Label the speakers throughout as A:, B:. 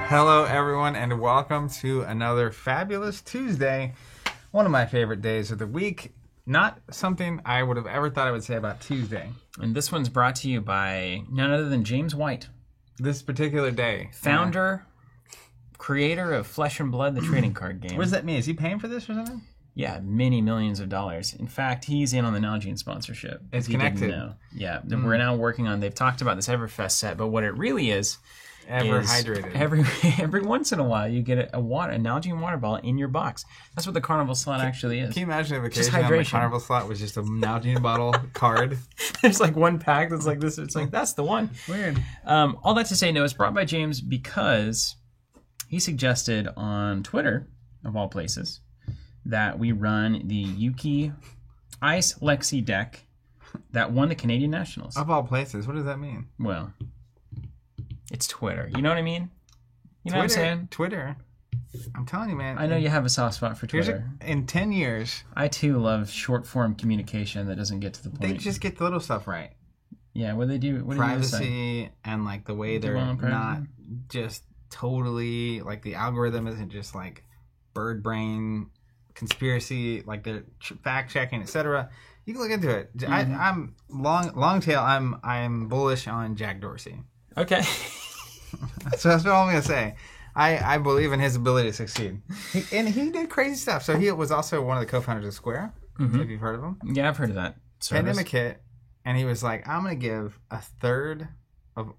A: Hello, everyone, and welcome to another fabulous Tuesday. One of my favorite days of the week. Not something I would have ever thought I would say about Tuesday.
B: And this one's brought to you by none other than James White.
A: This particular day.
B: Founder, creator of Flesh and Blood, the trading card game.
A: What does that mean? Is he paying for this or something?
B: Yeah, many millions of dollars. In fact, he's in on the Nalgene sponsorship.
A: It's connected.
B: Yeah, we're now working on, they've talked about this Everfest set, but what it really is
A: hydrated.
B: Every once in a while, you get a Nalgene water ball in your box. That's what the Carnival slot actually is.
A: Can you imagine if occasionally on the Carnival slot was just a Nalgene bottle card?
B: There's like one pack that's like this. It's like, that's the one.
A: Weird.
B: All that to say, no, it's brought by James because he suggested on Twitter, of all places, that we run the Yuki Ice Lexi deck that won the Canadian Nationals.
A: Of all places, what does that mean?
B: Well, it's Twitter. You know what I mean? You know what I'm saying?
A: Twitter. I'm telling you, man.
B: I know you have a soft spot for Twitter.
A: In 10 years...
B: I, too, love short-form communication that doesn't get to the point.
A: They just get the little stuff right.
B: Yeah, what do they do? What
A: Privacy and, like, the way they're not just totally... Like, the algorithm isn't just, like, bird brain, conspiracy, like, they're fact-checking, etc. You can look into it. Mm-hmm. I'm long tail. I'm bullish on Jack Dorsey.
B: Okay.
A: So that's what I'm going to say. I believe in his ability to succeed. He did crazy stuff. So he was also one of the co-founders of Square, if you've heard of him.
B: Yeah, I've heard of that service.
A: Pandemic hit, and he was like, I'm going to give a third of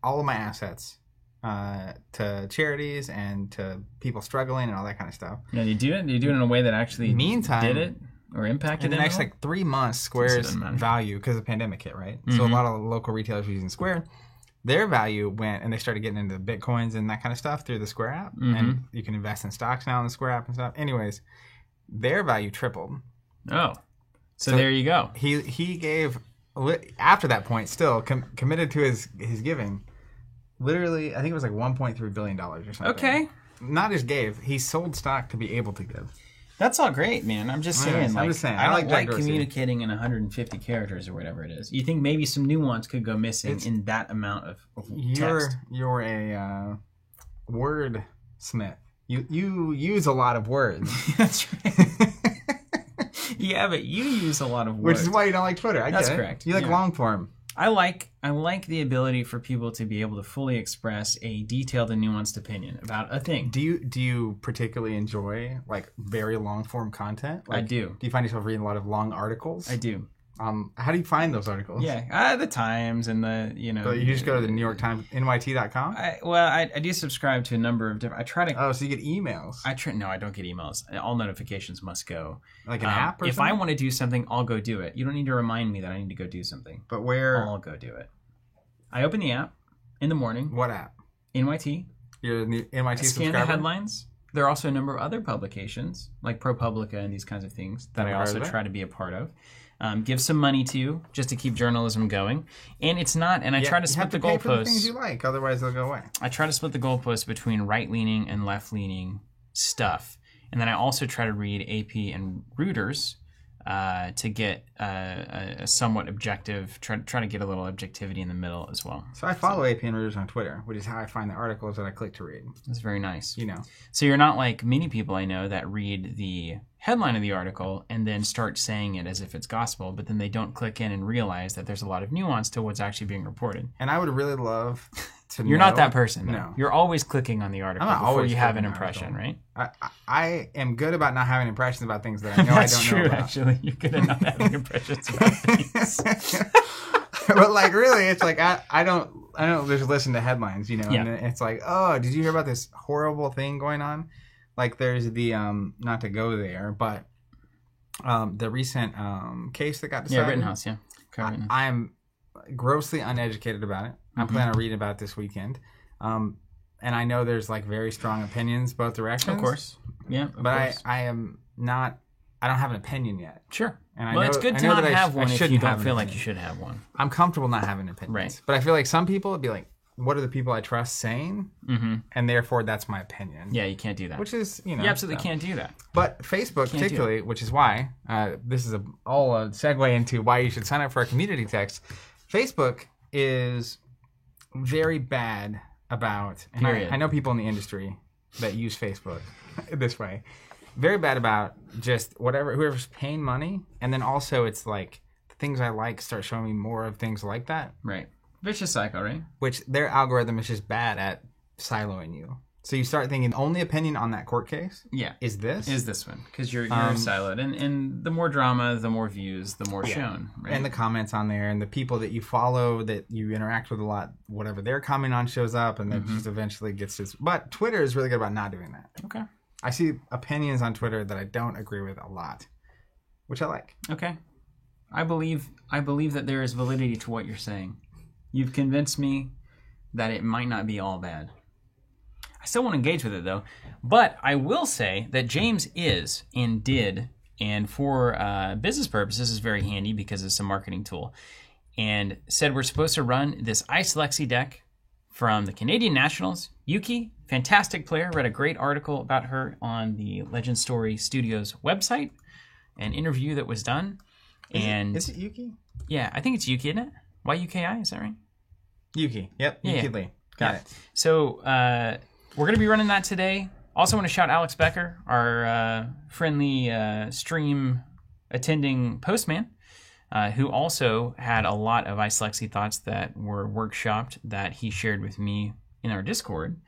A: all of my assets to charities and to people struggling and all that kind of stuff.
B: Yeah, you do it? You do it in a way that actually did it or impacted it?
A: In the next 3 months, Square's value, because of the pandemic hit, right? Mm-hmm. So a lot of local retailers were using Square. Their value went, and they started getting into Bitcoins and that kind of stuff through the Square app. Mm-hmm. And you can invest in stocks now in the Square app and stuff. Anyways, their value tripled.
B: Oh. So there you go.
A: He gave, after that point, still committed to his giving, literally, I think it was like $1.3 billion or something.
B: Okay.
A: Not just gave, he sold stock to be able to give.
B: That's all great, man. I'm just saying.
A: I'm just saying.
B: I don't like communicating in 150 characters or whatever it is. You think maybe some nuance could go missing in that amount of text?
A: You're a wordsmith. You use a lot of words.
B: That's right. Yeah, but you use a lot of words.
A: Which is why you don't like Twitter.
B: That's correct.
A: You like long form.
B: I like the ability for people to be able to fully express a detailed and nuanced opinion about a thing.
A: Do you particularly enjoy like very long form content? Like,
B: I do.
A: Do you find yourself reading a lot of long articles?
B: I do.
A: How do you find those articles?
B: Yeah, the Times and the
A: So you just go to the New York Times, NYT.com?
B: I do subscribe to a number of different. I try to.
A: Oh, so you get emails?
B: No, I don't get emails. All notifications must go.
A: Like an app or
B: if
A: something?
B: I want to do something, I'll go do it. You don't need to remind me that I need to go do something.
A: But where?
B: I'll go do it. I open the app in the morning.
A: What app?
B: NYT.
A: You're an NYT subscriber?
B: Scan the headlines. There are also a number of other publications, like ProPublica and these kinds of things, that I also try to be a part of. Give some money to, just to keep journalism going. And it's not, and I try to split the goalposts. You have to pay for the
A: things you like, otherwise they'll go away.
B: I try to split the goalposts between right-leaning and left-leaning stuff. And then I also try to read AP and Reuters to get a somewhat objective, try to get a little objectivity in the middle as well.
A: So I follow AP and Reuters on Twitter, which is how I find the articles that I click to read.
B: That's very nice.
A: You know.
B: So you're not like many people I know that read the headline of the article and then start saying it as if it's gospel, but then they don't click in and realize that there's a lot of nuance to what's actually being reported.
A: And I would really love to know.
B: You're not that person.
A: No.
B: You're always clicking on the article before you have an impression, right?
A: I am good about not having impressions about things that I know I don't know about.
B: Actually. You're good at not having impressions about things.
A: But like really, it's like I don't just listen to headlines, you know,
B: yeah.
A: And it's like, oh, did you hear about this horrible thing going on? Like there's the not to go there, but the recent case that got decided.
B: Yeah, Rittenhouse, yeah.
A: I'm grossly uneducated about it. I'm planning on reading about it this weekend. And I know there's like very strong opinions both directions.
B: Of course. Yeah.
A: But I am not, I don't have an opinion yet.
B: Sure.
A: And
B: it's good to not have one if you don't feel like you should have one.
A: I'm comfortable not having opinions.
B: Right.
A: But I feel like some people would be like, what are the people I trust saying? Mm-hmm. And therefore, that's my opinion.
B: Yeah, you can't do that.
A: Which is, you know.
B: You absolutely can't do that.
A: But Facebook, particularly, which is why, this is all a segue into why you should sign up for a community text. Facebook is very bad about, and I know people in the industry that use Facebook this way, very bad about just whoever's paying money, and then also it's like the things I like start showing me more of things like that.
B: Right. Vicious cycle, right?
A: Which their algorithm is just bad at siloing you. So you start thinking, the only opinion on that court case is this
B: one. Because you're siloed. And the more drama, the more views, the more shown. Right?
A: And the comments on there, and the people that you follow, that you interact with a lot, whatever they're commenting on shows up, and then just eventually gets this. But Twitter is really good about not doing that.
B: Okay.
A: I see opinions on Twitter that I don't agree with a lot, which I like.
B: Okay. I believe that there is validity to what you're saying. You've convinced me that it might not be all bad. I still want to engage with it, though. But I will say that James is and did, and for business purposes is very handy because it's a marketing tool, and said we're supposed to run this Ice Lexi deck from the Canadian Nationals. Yuki, fantastic player. Read a great article about her on the Legend Story Studios website, an interview that was done.
A: Is it Yuki?
B: Yeah, I think it's Yuki, isn't it? Y-U-K-I, is that right?
A: Yuki. Yep, Yuki Lee. Got it.
B: So we're going to be running that today. Also want to shout Alex Becker, our friendly stream attending postman, who also had a lot of Ice Lexi thoughts that were workshopped that he shared with me in our Discord.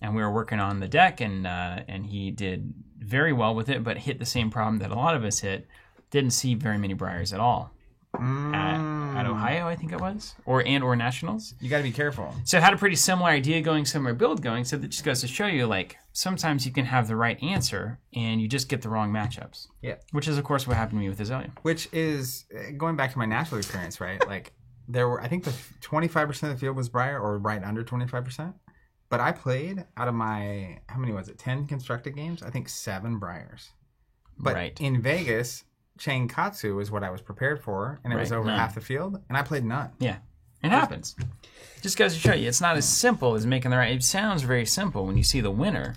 B: And we were working on the deck, and he did very well with it, but hit the same problem that a lot of us hit. Didn't see very many Briars at all. At Ohio, I think it was, or Nationals.
A: You got to be careful.
B: So had a pretty similar idea going, similar build going. So that just goes to show you, like, sometimes you can have the right answer and you just get the wrong matchups. Yeah. Which is, of course, what happened to me with Azalea. Which
A: is going back to my Nashville experience, right? Like, there were, I think, the 25% of the field was Briar, or right under 25%. But I played out of my, how many was it? 10 constructed games. I think 7 Briars. But in Vegas, Chain Katsu is what I was prepared for, and it was over half the field, and I played none.
B: Yeah, it happens. Just goes to show you, it's not as simple as making the right. It sounds very simple when you see the winner,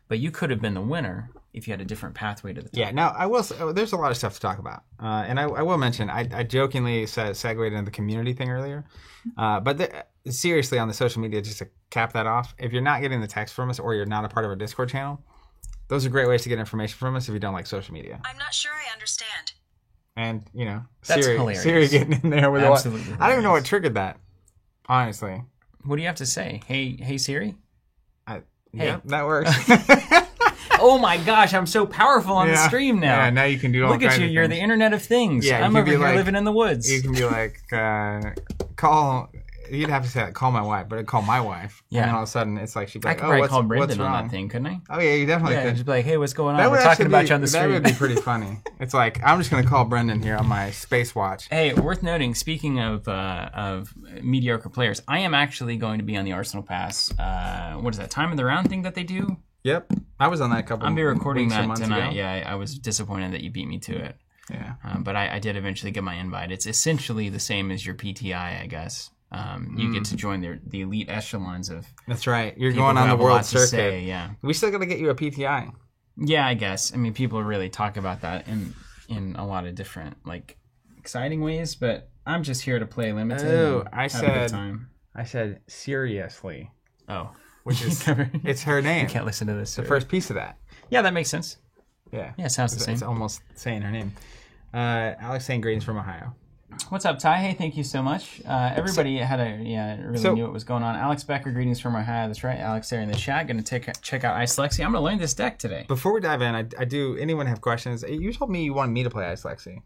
B: but you could have been the winner if you had a different pathway to the top.
A: Yeah, now I will. There's a lot of stuff to talk about, and I will mention. I jokingly segued into the community thing earlier, but seriously, on the social media, just to cap that off, if you're not getting the text from us or you're not a part of our Discord channel, those are great ways to get information from us if you don't like social media.
C: I'm not sure I understand.
A: And, you know,
B: that's hilarious.
A: Siri getting in there with absolutely. I don't even know what triggered that, honestly.
B: What do you have to say? Hey Siri?
A: Yeah, that works.
B: Oh my gosh, I'm so powerful on the stream now.
A: Yeah, now you can do all kinds of things.
B: Look at you, you're the Internet of Things. Yeah, I'm over here living in the woods.
A: You can be like, you'd have to say, call my wife, but I'd call my wife. Yeah. And then all of a sudden, it's like, she'd be like,
B: I could call Brendan on that thing, couldn't I?
A: Oh, yeah, you definitely could.
B: Just be like, hey, what's going on? We're talking about you on the stream.
A: That would be pretty funny. It's like, I'm just going to call Brendan here on my Space Watch.
B: Hey, worth noting, speaking of mediocre players, I am actually going to be on the Arsenal Pass. What is that, time of the round thing that they do?
A: Yep. I was on that a couple
B: I'll be recording that tonight.
A: Ago.
B: Yeah, I was disappointed that you beat me to it.
A: Yeah.
B: But I did eventually get my invite. It's essentially the same as your PTI, I guess. You get to join the elite echelons of.
A: That's right. You're going on the world circuit.
B: Say, yeah.
A: We still got to get you a PTI.
B: Yeah, I guess. I mean, people really talk about that in a lot of different, like, exciting ways, but I'm just here to play limited.
A: Oh, I said seriously.
B: Oh.
A: Which is, it's her name.
B: You can't listen to this.
A: The first piece of that.
B: Yeah, that makes sense.
A: Yeah.
B: Yeah, it sounds the same.
A: It's almost saying her name. Alex saying greetings from Ohio.
B: What's up, Ty? Hey, thank you so much. Everybody knew what was going on. Alex Becker, greetings from Ohio. That's right. Alex there in the chat. Going to check out Ice Lexi. I'm going to learn this deck today.
A: Before we dive in, I do. Anyone have questions? You told me you wanted me to play Ice Lexi.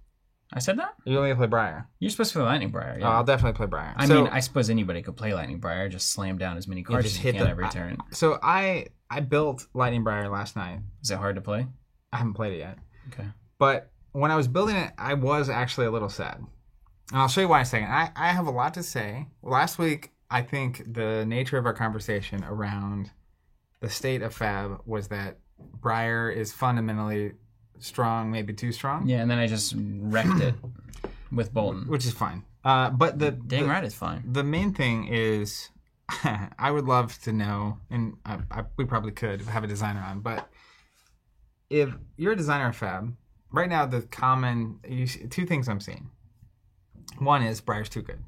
B: I said that?
A: You want me to play Briar?
B: You're supposed to play Lightning Briar. Yeah.
A: Oh, I'll definitely play Briar.
B: I mean, I suppose anybody could play Lightning Briar. Just slam down as many cards as you can every turn.
A: So I built Lightning Briar last night.
B: Is it hard to play?
A: I haven't played it yet.
B: Okay.
A: But when I was building it, I was actually a little sad. And I'll show you why in a second. I have a lot to say. Last week, I think the nature of our conversation around the state of Fab was that Briar is fundamentally strong, maybe too strong.
B: Yeah, and then I just wrecked it with Bolton.
A: Which is fine. But
B: dang right it's fine.
A: The main thing is, I would love to know, and we probably could have a designer on, but if you're a designer of Fab, right now two things I'm seeing. One is Briar's too good.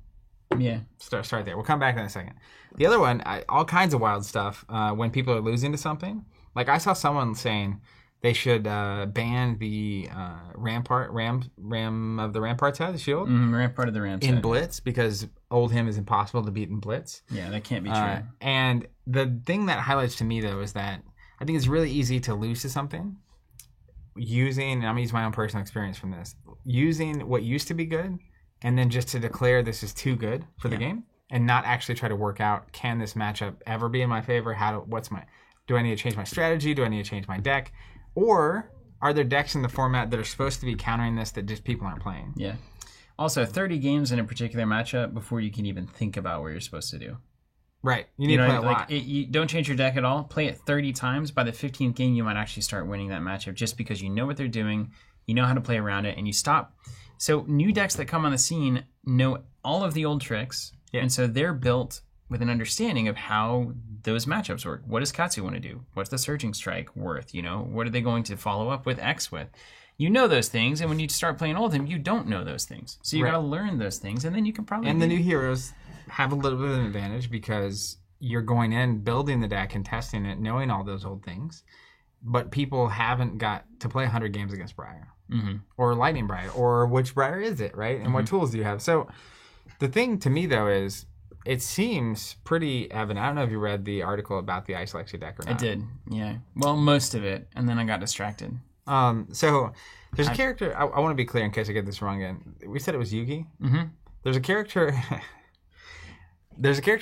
B: Yeah.
A: Start there. We'll come back in a second. The other one, all kinds of wild stuff when people are losing to something. Like I saw someone saying they should ban the Ram of the Rampart's head, the shield.
B: Rampart of the Ram's
A: in
B: head.
A: Blitz, because Oldhim is impossible to beat in Blitz.
B: Yeah, that can't be true.
A: And the thing that highlights to me, though, is that I think it's really easy to lose to something using, and I'm going to use my own personal experience from this, using what used to be good and then just to declare this is too good for the game and not actually try to work out, can this matchup ever be in my favor? Do I need to change my strategy? Do I need to change my deck? Or are there decks in the format that are supposed to be countering this that just people aren't playing?
B: Yeah. Also, 30 games in a particular matchup before you can even think about what you're supposed to do.
A: Right. You need to play a lot.
B: You don't change your deck at all. Play it 30 times. By the 15th game, you might actually start winning that matchup just because you know what they're doing, you know how to play around it, and you stop. So new decks that come on the scene know all of the old tricks, and so they're built with an understanding of how those matchups work. What does Katsu want to do? What's the Surging Strike worth? What are they going to follow up with X with? You know those things, and when you start playing Oldhim, you don't know those things. So you got to learn those things, and then you can probably...
A: And the new heroes have a little bit of an advantage because you're going in, building the deck and testing it, knowing all those old things. But people haven't got to play 100 games against Briar. Or Lightning Briar. Or which Briar is it, right? And what tools do you have? So the thing to me, though, is it seems pretty evident. I don't know if you read the article about the Ice Lexi deck or not.
B: I did, yeah. Well, most of it, and then I got distracted.
A: So there's a character, I want to be clear in case I get this wrong again. We said it was Yugi. There's a character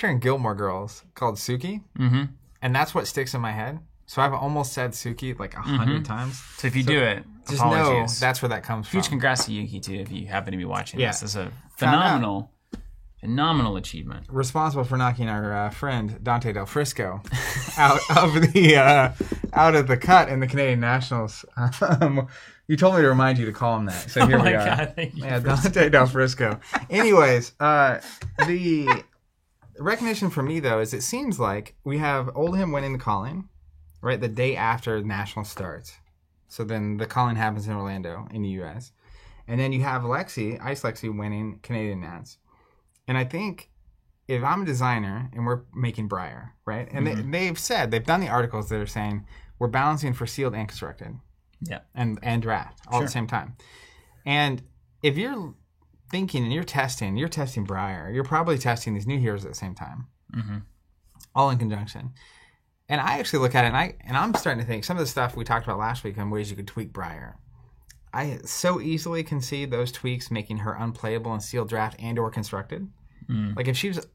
A: in Gilmore Girls called Suki, and that's what sticks in my head. So I've almost said Suki like 100 times.
B: So if you do it,
A: just
B: apologies.
A: know that's where that comes from.
B: Huge congrats to Yuki too if you happen to be watching this. This is a phenomenal achievement.
A: Responsible for knocking our friend Dante Del Frisco out of the cut in the Canadian Nationals. You told me to remind you to call him that, so here we are.
B: God, thank you.
A: Yeah, Dante Del Frisco. Anyways, the recognition for me though is it seems like we have Oldhim winning the calling, right, the day after National starts. So then the calling happens in Orlando in the U.S. And then you have Ice Lexi winning Canadian Nats. And I think if I'm a designer and we're making Briar, right? And they've done the articles that are saying we're balancing for sealed and constructed.
B: Yeah.
A: And draft all at the same time. And if you're thinking and you're testing Briar, you're probably testing these new heroes at the same time. All in conjunction. And I actually look at it and I'm starting to think some of the stuff we talked about last week on ways you could tweak Briar. I so easily can see those tweaks making her unplayable in sealed draft and or constructed. Like if she was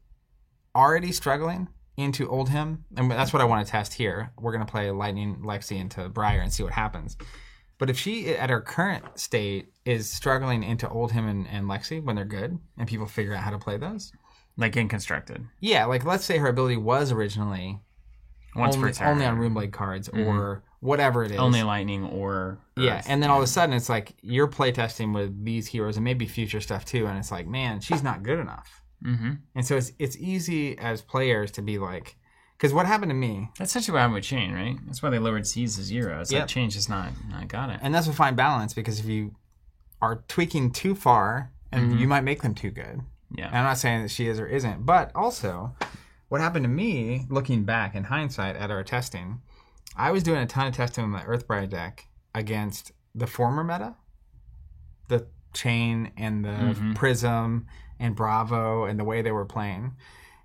A: already struggling into Oldhim, and that's what I want to test here. We're going to play Lightning Lexi into Briar and see what happens. But if she, at her current state, is struggling into Oldhim and Lexi when they're good, and people figure out how to play those.
B: Like in constructed.
A: Yeah, like let's say her ability was originally only on Runeblade cards or whatever it is.
B: Only Lightning or Earth.
A: Yeah, and then all of a sudden it's like you're playtesting with these heroes and maybe future stuff too, and it's like, man, she's not good enough. And so it's easy as players to be like, because what happened to me...
B: That's essentially what happened with Chain, right? That's why they lowered Seas to 0. It's like Chain just not got it.
A: And that's a fine balance, because if you are tweaking too far, and you might make them too good.
B: Yeah.
A: And I'm not saying that she is or isn't, but also what happened to me, looking back in hindsight at our testing, I was doing a ton of testing with my Earthbriar deck against the former meta, the Chain and the Prism and Bravo and the way they were playing.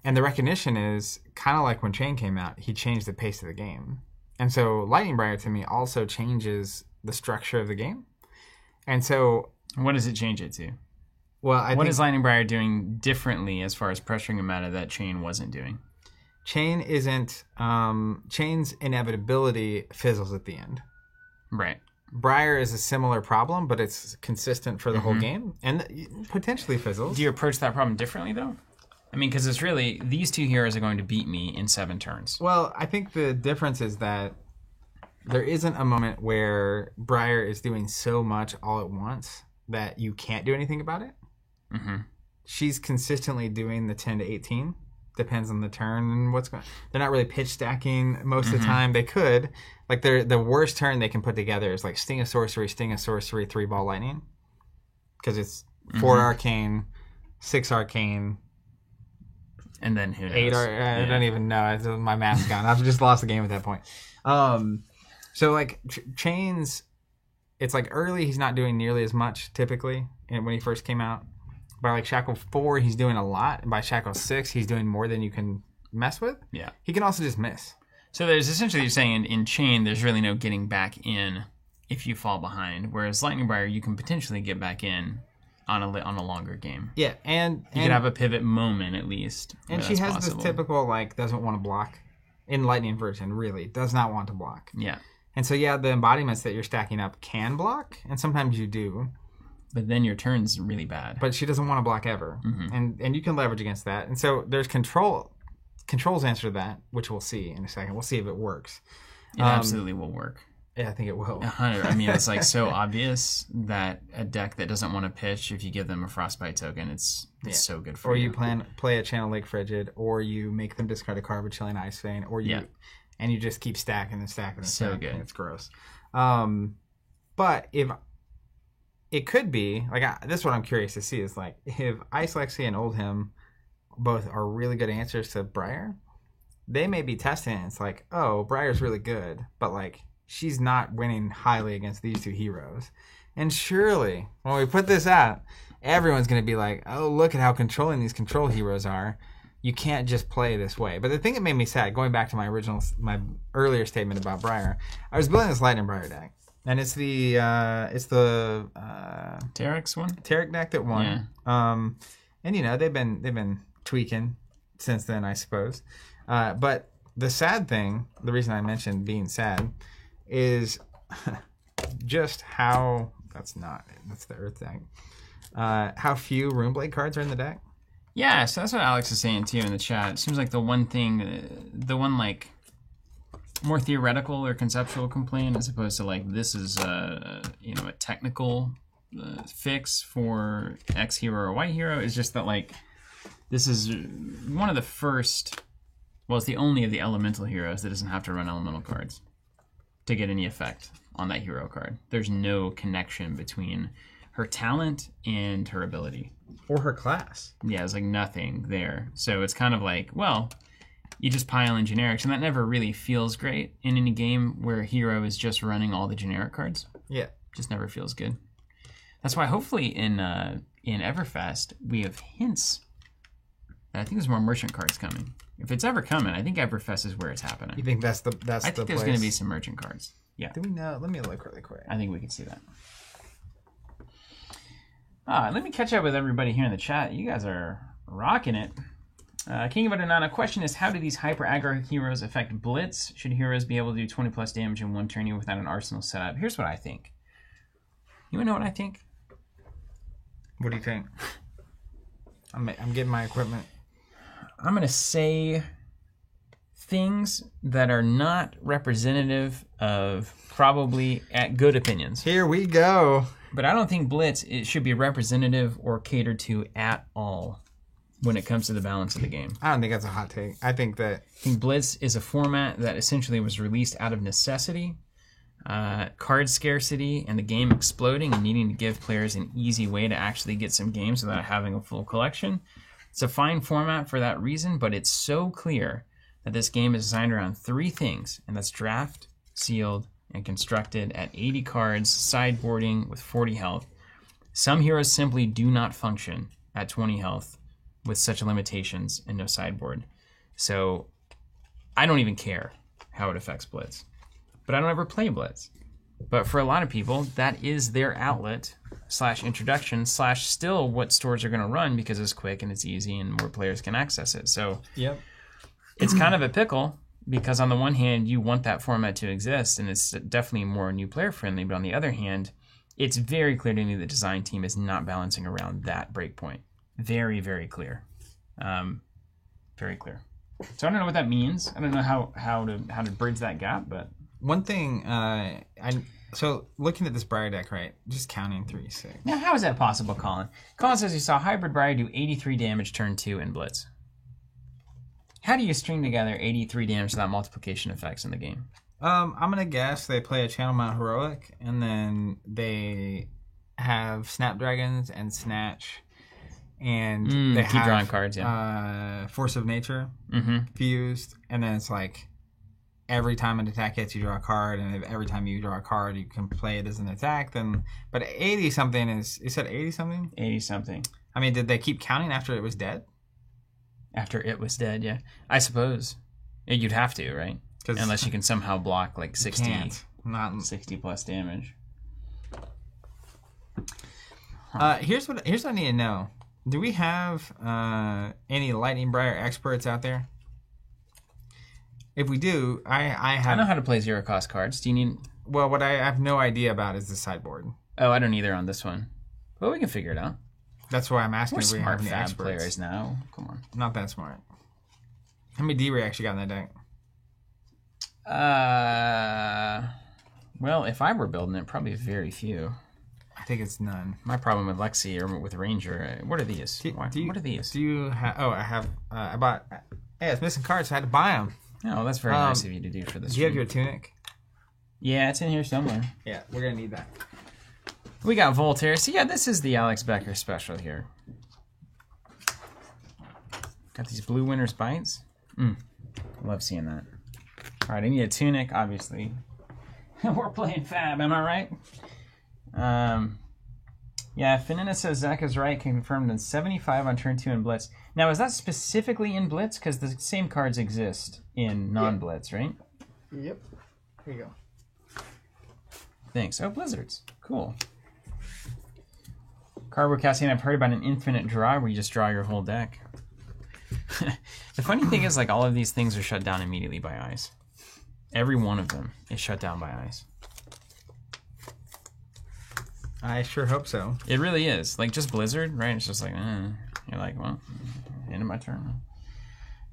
A: And the recognition is kind of like when Chain came out, he changed the pace of the game. And so Lightning Briar to me also changes the structure of the game. And so...
B: What does it change it to?
A: Well, I
B: what
A: think
B: is Lightning Briar doing differently as far as pressuring a meta that Chain wasn't doing?
A: Chain isn't... Chain's inevitability fizzles at the end.
B: Right.
A: Briar is a similar problem, but it's consistent for the whole game, and potentially fizzles.
B: Do you approach that problem differently, though? I mean, because it's really, these two heroes are going to beat me in 7 turns.
A: Well, I think the difference is that there isn't a moment where Briar is doing so much all at once that you can't do anything about it. She's consistently doing the 10 to 18. Depends on the turn and what's going on. They're not really pitch stacking most of the time. They could. Like, the worst turn they can put together is like Sting of Sorcery, 3-ball Lightning. Because it's 4 Arcane, 6 Arcane,
B: And then who knows?
A: 8 or I don't even know. My math's gone. I've just lost the game at that point. So like chains, it's like early he's not doing nearly as much typically, and when he first came out. By like Shackle 4, he's doing a lot, and by Shackle 6, he's doing more than you can mess with.
B: Yeah.
A: He can also just miss.
B: So there's essentially, you're saying in chain, there's really no getting back in if you fall behind, whereas Lightning Briar, you can potentially get back in on a longer game.
A: Yeah, and
B: you can have a pivot moment at least.
A: And she has possible. This typical like doesn't want to block in Lightning version. Really does not want to block.
B: Yeah.
A: And so yeah, the embodiments that you're stacking up can block, and sometimes you do.
B: But then your turn's really bad.
A: But she doesn't want to block ever, and you can leverage against that. And so there's control's answer to that, which we'll see in a second. We'll see if it works.
B: It absolutely will work.
A: Yeah, I think it will.
B: 100. I mean, it's like so obvious that a deck that doesn't want to pitch, if you give them a Frostbite token, it's so good for you.
A: Or you play a Channel Lake Frigid, or you make them discard a card with Chilling Ice Vein, or and you just keep stacking and stacking and stacking. So good. It's gross. But if it could be like this, is what I'm curious to see is like if Ice Lexi and Oldhim both are really good answers to Briar, they may be testing it. It's like, oh, Briar's really good, but like she's not winning highly against these two heroes. And surely when we put this out, everyone's going to be like, oh, look at how controlling these control heroes are. You can't just play this way. But the thing that made me sad, going back to my earlier statement about Briar, I was building this Lightning Briar deck. And it's the
B: Terex one?
A: Taric deck that won. Yeah. And you know, they've been tweaking since then, I suppose. But the sad thing, the reason I mentioned being sad, is just how that's the Earth deck. How few Runeblade cards are in the deck.
B: Yeah, so that's what Alex is saying too in the chat. It seems like the one like more theoretical or conceptual complaint, as opposed to like this is a technical fix for X hero or Y hero, is just that like this is one of the first. Well, it's the only of the elemental heroes that doesn't have to run elemental cards to get any effect on that hero card. There's no connection between her talent and her ability.
A: Or her class.
B: Yeah, there's like nothing there. So it's kind of like, well, you just pile in generics, and that never really feels great in any game where a hero is just running all the generic cards.
A: Yeah.
B: Just never feels good. That's why hopefully in Everfest we have hints. I think there's more merchant cards coming. If it's ever coming, I think Everfest is where it's happening.
A: You think that's the
B: I think there's going to be some merchant cards. Yeah.
A: Do we know? Let me look really quick.
B: I think we can see that. Let me catch up with everybody here in the chat. You guys are rocking it. King of Adonana, question is, how do these hyper aggro heroes affect Blitz? Should heroes be able to do 20 plus damage in one turn without an arsenal setup? Here's what I think. You want to know what I think?
A: What do you think? I'm getting my equipment.
B: I'm going to say things that are not representative of probably good opinions.
A: Here we go.
B: But I don't think Blitz should be representative or catered to at all when it comes to the balance of the game.
A: I don't think that's a hot take. I think
B: Blitz is a format that essentially was released out of necessity, card scarcity, and the game exploding and needing to give players an easy way to actually get some games without having a full collection. It's a fine format for that reason, but it's so clear that this game is designed around three things, and that's draft, sealed, and constructed at 80 cards, sideboarding with 40 health. Some heroes simply do not function at 20 health with such limitations and no sideboard. So I don't even care how it affects Blitz. But I don't ever play Blitz. But for a lot of people, that is their outlet / introduction / still what stores are going to run because it's quick and it's easy and more players can access it. So
A: yep.
B: It's kind of a pickle because on the one hand, you want that format to exist and it's definitely more new player friendly. But on the other hand, it's very clear to me the design team is not balancing around that breakpoint. Very, very clear. Very clear. So I don't know what that means. I don't know how to bridge that gap, but
A: one thing so looking at this Briar deck, right? Just counting 3, 6.
B: Now, how is that possible, Colin? Colin says he saw Hybrid Briar do 83 damage turn 2 in Blitz. How do you string together 83 damage without multiplication effects in the game?
A: I'm gonna guess they play a Channel Mount Heroic, and then they have Snapdragons and Snatch, and they
B: keep
A: have
B: drawing cards. Yeah.
A: Force of Nature fused, and then it's like every time an attack hits, you draw a card, and every time you draw a card, you can play it as an attack. But 80 something is, you said 80 something?
B: 80 something.
A: I mean, did they keep counting after it was dead?
B: After it was dead, yeah. I suppose you'd have to, right? Unless you can somehow block like 60 plus damage.
A: Here's what I need to know. Do we have any Lightning Briar experts out there? If we do, I
B: know how to play zero cost cards. Do you need?
A: Well, what I have no idea about is the sideboard.
B: Oh, I don't either on this one. Well, we can figure it out.
A: That's why I'm asking.
B: We're
A: if we
B: smart
A: have any
B: fab
A: experts.
B: players now. Come on.
A: Not that smart. How many D-Ray actually got in that deck?
B: Well, if I were building it, probably very few.
A: I think it's none.
B: My problem with Lexi or with Ranger. What are these? What are these?
A: Do you have? Oh, I have. I bought. Hey, it's missing cards, so I had to buy them.
B: Oh, that's very nice of you to do for this.
A: Do you have your tunic?
B: Yeah, it's in here somewhere.
A: Yeah, we're gonna need that.
B: We got Voltaire. So yeah, this is the Alex Becker special here. Got these Blue Winter's Bites. Love seeing that. All right, I need a tunic, obviously. We're playing Fab, am I right? Yeah, Finina says Zach is right. Confirmed in 75 on turn 2 in Blitz. Now, is that specifically in Blitz? Because the same cards exist in non-Blitz, right?
A: Yep. Here you go.
B: Thanks. Oh, Blizzards. Cool. Cardboard Cassian, I've heard about an infinite draw where you just draw your whole deck. The funny thing is, like, all of these things are shut down immediately by ice. Every one of them is shut down by ice.
A: I sure hope so.
B: It really is. Like, just Blizzard, right? It's just like, you're like, well, end of my turn.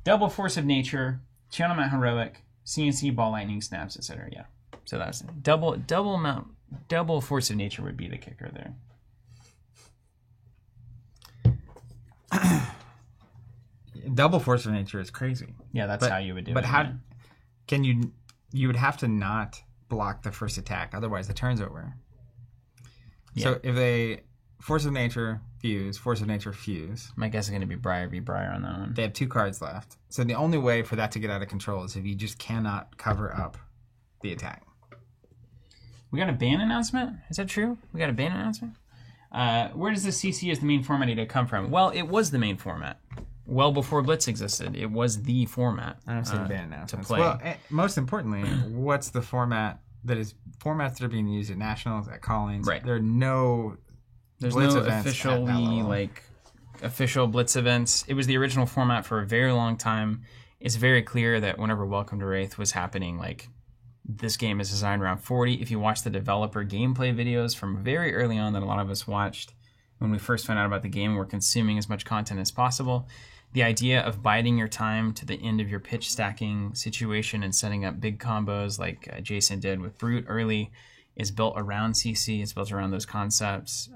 B: Double Force of Nature, Channel Mount Heroic, CNC, Ball Lightning, Snaps, etc. Yeah. So that's double Force of Nature would be the kicker there.
A: Double Force of Nature is crazy.
B: Yeah, that's how you would do it.
A: But how can you would have to not block the first attack, otherwise the turn's over. Yeah. So if they Force of Nature, fuse, Force of Nature, fuse.
B: My guess is going to be Briar v. Briar on that one.
A: They have 2 cards left. So the only way for that to get out of control is if you just cannot cover up the attack.
B: We got a ban announcement? Is that true? We got a ban announcement? Where does the CC as the main format data come from? Well, it was the main format. Well before Blitz existed, it was the format.
A: I don't see the ban announcements.
B: To play.
A: Well, most importantly, what's the formats that are being used at Nationals, at Callings?
B: Right.
A: There's no
B: officially official Blitz events. It was the original format for a very long time. It's very clear that whenever Welcome to Wraith was happening, like, this game is designed around 40. If you watch the developer gameplay videos from very early on that a lot of us watched when we first found out about the game, we're consuming as much content as possible. The idea of biding your time to the end of your pitch stacking situation and setting up big combos like Jason did with Brute early is built around CC. It's built around those concepts.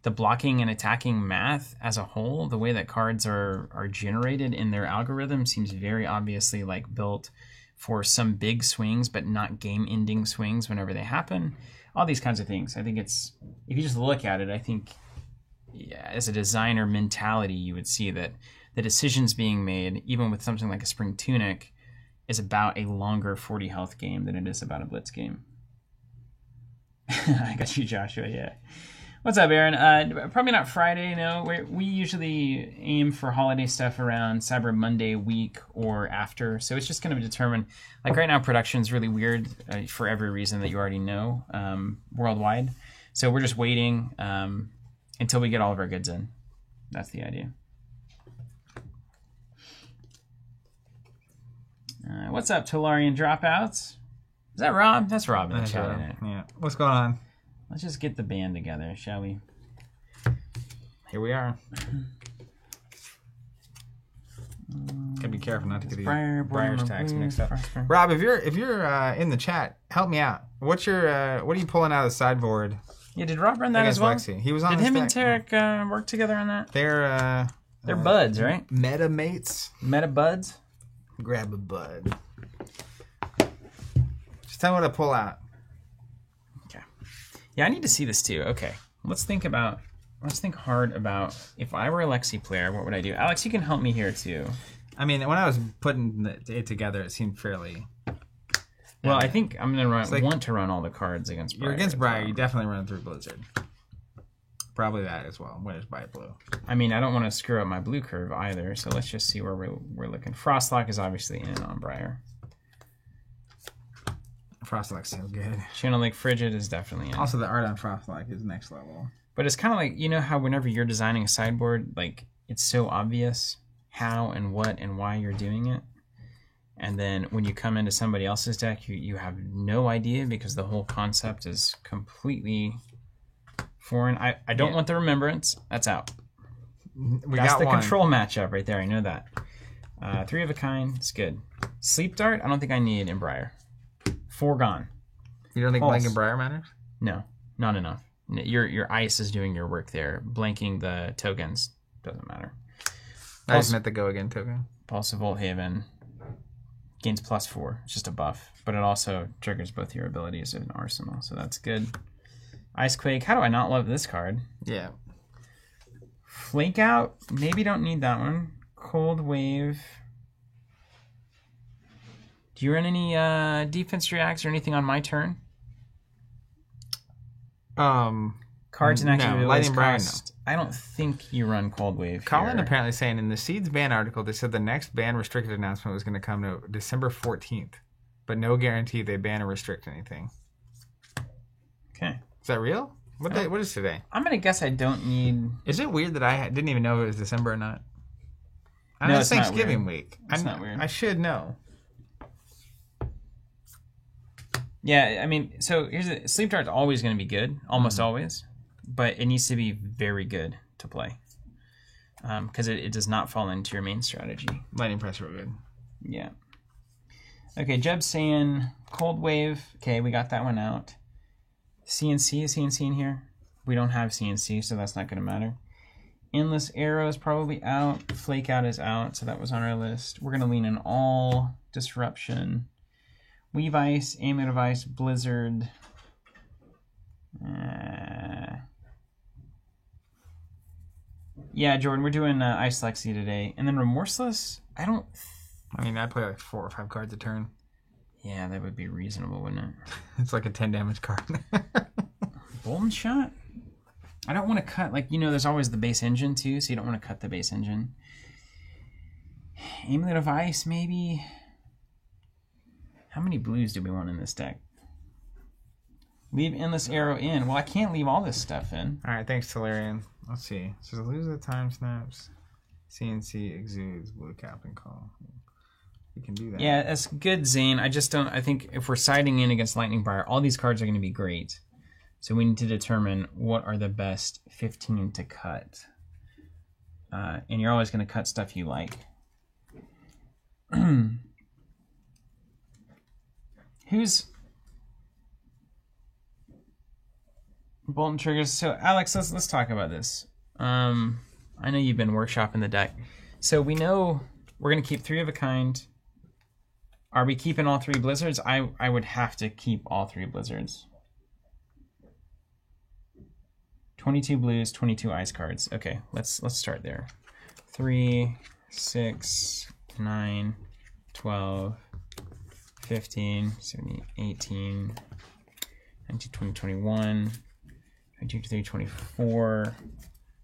B: The blocking and attacking math as a whole, the way that cards are generated in their algorithm seems very obviously like built for some big swings, but not game-ending swings whenever they happen. All these kinds of things. I think it's, if you just look at it, I think as a designer mentality, you would see that the decisions being made, even with something like a Spring Tunic, is about a longer 40 health game than it is about a Blitz game. I got you, Joshua, yeah. What's up, Aaron? Probably not Friday, no. We usually aim for holiday stuff around Cyber Monday week or after. So it's just going to determine, like right now, production's really weird for every reason that you already know worldwide. So we're just waiting until we get all of our goods in. That's the idea. What's up, Tolarian Dropouts? Is that Rob? That's Rob in the chat.
A: Yeah. What's going on?
B: Let's just get the band together, shall we?
A: Here we are. Gotta be careful not to get the Briar's tags mixed up. Rob, if you're in the chat, help me out. What are you pulling out of the sideboard?
B: Yeah, did Rob run that as well?
A: Lexi? He was on.
B: Did him and Tarek work together on that?
A: They're
B: buds, right?
A: Meta mates.
B: Meta buds.
A: Grab a bud. Just tell me what to pull out.
B: Yeah, I need to see this too. Okay, let's think about let's think hard about if I were a Lexi player, what would I do? Alex, you can help me here too.
A: I mean, when I was putting it together, it seemed fairly.
B: Well, I think I'm gonna want to run all the cards against Briar.
A: You're against Briar. You definitely run through Blizzard. Probably that as well. Winners by blue.
B: I mean, I don't want to screw up my blue curve either, so let's just see where we're looking. Frostlock is obviously in on Briar.
A: Frostlock's so good.
B: Channel Lake Frigid is definitely in.
A: Also, the art on Frostlock is next level.
B: But it's kind of like, you know how whenever you're designing a sideboard, like, it's so obvious how and what and why you're doing it. And then when you come into somebody else's deck, you have no idea because the whole concept is completely foreign. I don't want the Remembrance. That's out. That's the control matchup right there. I know that. 3 of a kind. It's good. Sleep Dart, I don't think I need in Briar. Foregone.
A: You don't think blanking Briar matters?
B: No, not enough. Your ice is doing your work there. Blanking the tokens doesn't matter.
A: I just meant the Go Again token.
B: Pulse of Volthaven gains +4. It's just a buff, but it also triggers both your abilities in Arsenal, so that's good. Icequake. How do I not love this card?
A: Yeah.
B: Flake Out. Maybe don't need that one. Cold Wave. Do you run any defense reacts or anything on my turn? Cards and active
A: Lightning Briar, no.
B: I don't think you run Cold Wave.
A: Colin
B: here.
A: apparently saying in the Seeds ban article, they said the next ban restricted announcement was going to come to December 14th, but no guarantee they ban or restrict anything.
B: Okay.
A: Is that real? What is today?
B: I'm going to guess I don't need...
A: Is it weird that I didn't even know if it was December or not? I know
B: No,
A: it's Thanksgiving week.
B: It's not weird.
A: I should know.
B: Yeah, I mean, so here's the Sleep Dart's always going to be good, almost always, but it needs to be very good to play because it does not fall into your main strategy.
A: Lightning Press real good.
B: Yeah. Okay, Jeb's saying Cold Wave. Okay, we got that one out. CNC, is CNC in here? We don't have CNC, so that's not going to matter. Endless Arrow is probably out. Flake Out is out, so that was on our list. We're going to lean in all Disruption. Weave Ice, Amulet of Ice, Blizzard. Yeah, Jordan, we're doing Ice Lexi today. And then Remorseless, I
A: mean, I'd play like 4 or 5 cards a turn.
B: Yeah, that would be reasonable, wouldn't it?
A: It's like a 10 damage card.
B: Bolden Shot? I don't want to cut, like, there's always the base engine too, so you don't want to cut the base engine. Amulet of Ice, maybe. How many blues do we want in this deck? Leave Endless Arrow in. Well, I can't leave all this stuff in.
A: All right, thanks, Tolarian. Let's see. So lose the time snaps. CNC exudes blue cap and call. We can do that.
B: Yeah, that's good, Zane. I just don't. I think if we're siding in against Lightning Briar, all these cards are going to be great. So we need to determine what are the best 15 to cut. And you're always going to cut stuff you like. Who's Bolton Triggers? So Alex, let's talk about this. I know you've been workshopping the deck. So we know we're going to keep 3 of a kind. Are we keeping all 3 Blizzards? I would have to keep all 3 Blizzards. 22 blues, 22 ice cards. Okay, let's start there. 3, 6, 9, 12, 15, 17, 18, 19, 20, 21, 22, 23, 24,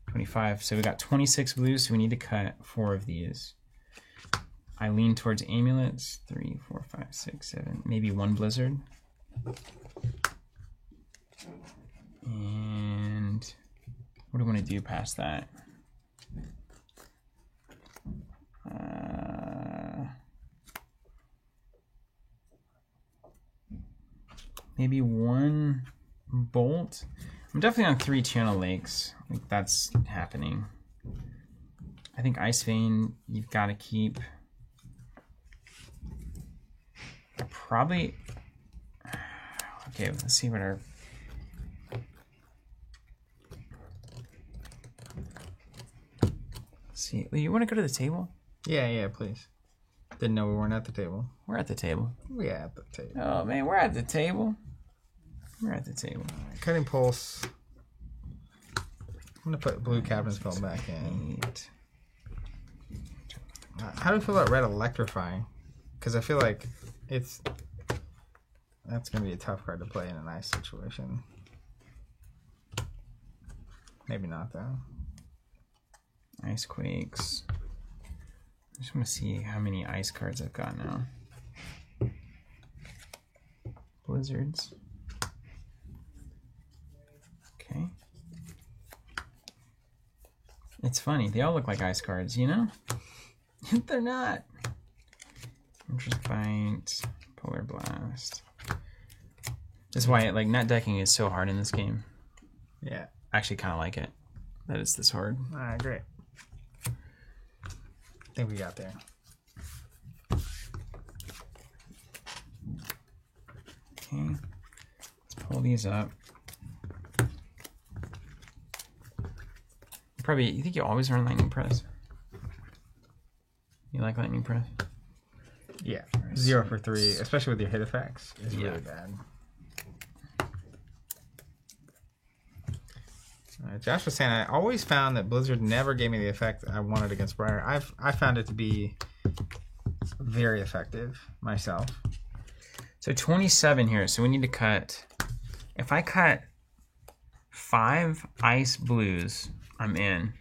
B: 25. So we got 26 blues, so we need to cut 4 of these. I lean towards amulets. 3, 4, 5, 6, 7, maybe 1 blizzard. And what do I want to do past that? Maybe 1 bolt. I'm definitely on 3 Channel Lakes. Like that's happening. I think Ice Vein you've got to keep. Probably. Okay, let's see what our. Let's see, you want to go to the table?
A: Yeah, please. Didn't know we weren't at the table.
B: We're at the table.
A: We're at the table.
B: Oh man, we're at the table. We're at the table.
A: Cutting Pulse. I'm gonna put blue captain's film back in. How do you feel about red electrifying? Because I feel like that's gonna be a tough card to play in an ice situation. Maybe not though.
B: Ice quakes. I just want to see how many ice cards I've got now. Blizzards. Okay. It's funny. They all look like ice cards, you know? They're not. Interest Bite, Polar Blast. That's why net decking is so hard in this game.
A: Yeah.
B: I actually kind of like it that it's this hard.
A: Alright, great. I think we got there.
B: Okay. Let's pull these up. You think you always run Lightning Press? You like Lightning Press?
A: Yeah. 0 for 3, especially with your hit effects, is really bad. Josh was saying, I always found that Blizzard never gave me the effect I wanted against Briar. I found it to be very effective myself.
B: So 27 here. So we need to cut. If I cut 5 ice blues, I'm in.